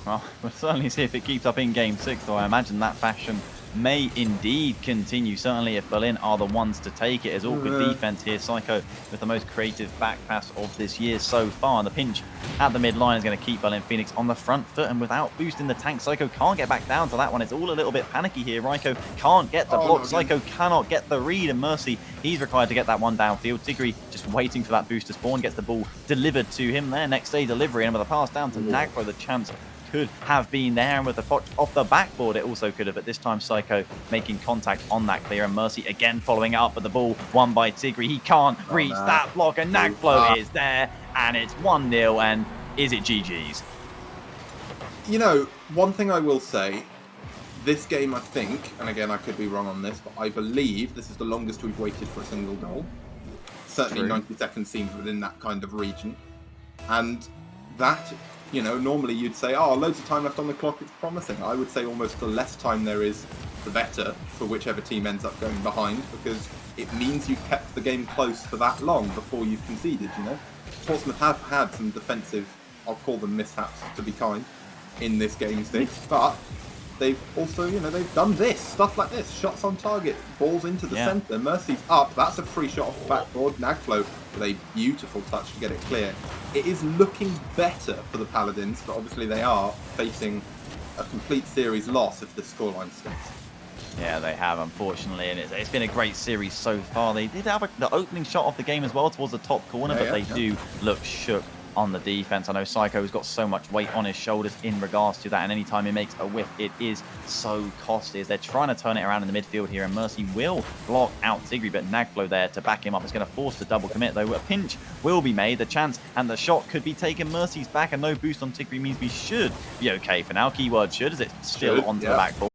Well, we'll certainly see if it keeps up in Game 6, though I imagine that fashion may indeed continue. Certainly if Berlin are the ones to take it, as all good defense here. Psycho with the most creative back pass of this year so far. And the pinch at the mid-line is going to keep Berlin Phoenix on the front foot, and without boosting the tank, Psycho can't get back down to that one. It's all a little bit panicky here. Ryko can't get the block. Psycho cannot get the read, and Mercy, he's required to get that one downfield. Tigri just waiting for that boost to spawn, gets the ball delivered to him there. Next day delivery, and with a pass down to Nagpro, the chance could have been there, and with the pot off the backboard it also could have, but this time Psycho making contact on that clear, and Mercy again following it up, but the ball won by Tigri. He can't reach that block, and Nagflow is there, and it's 1-0, and is it GG's? You know, one thing I will say, this game I think, and again I could be wrong on this, but I believe this is the longest we've waited for a single goal. Certainly 90 seconds seems within that kind of region, and that, you know, normally you'd say, oh, loads of time left on the clock, it's promising. I would say almost the less time there is, the better for whichever team ends up going behind, because it means you've kept the game close for that long before you've conceded, you know. Portsmouth have had some defensive, I'll call them mishaps to be kind, in this Game 6, but they've also, you know, they've done this, stuff like this, shots on target, balls into the centre, Mercy's up, that's a free shot off the backboard, Nagflow with a beautiful touch to get it clear. It is looking better for the Paladins, but obviously they are facing a complete series loss if the scoreline sticks. Yeah, they have, unfortunately, and it's been a great series so far. They did have the opening shot off the game as well towards the top corner, but they do look shook on the defense. I know Psycho's got so much weight on his shoulders in regards to that, and anytime he makes a whiff, it is so costly as they're trying to turn it around in the midfield here, and Mercy will block out Tigri, but Nagflow there to back him up is going to force the double commit, though a pinch will be made, the chance and the shot could be taken. Mercy's back, and no boost on Tigri means we should be okay for now. Keyword should, as it's still onto the back ball.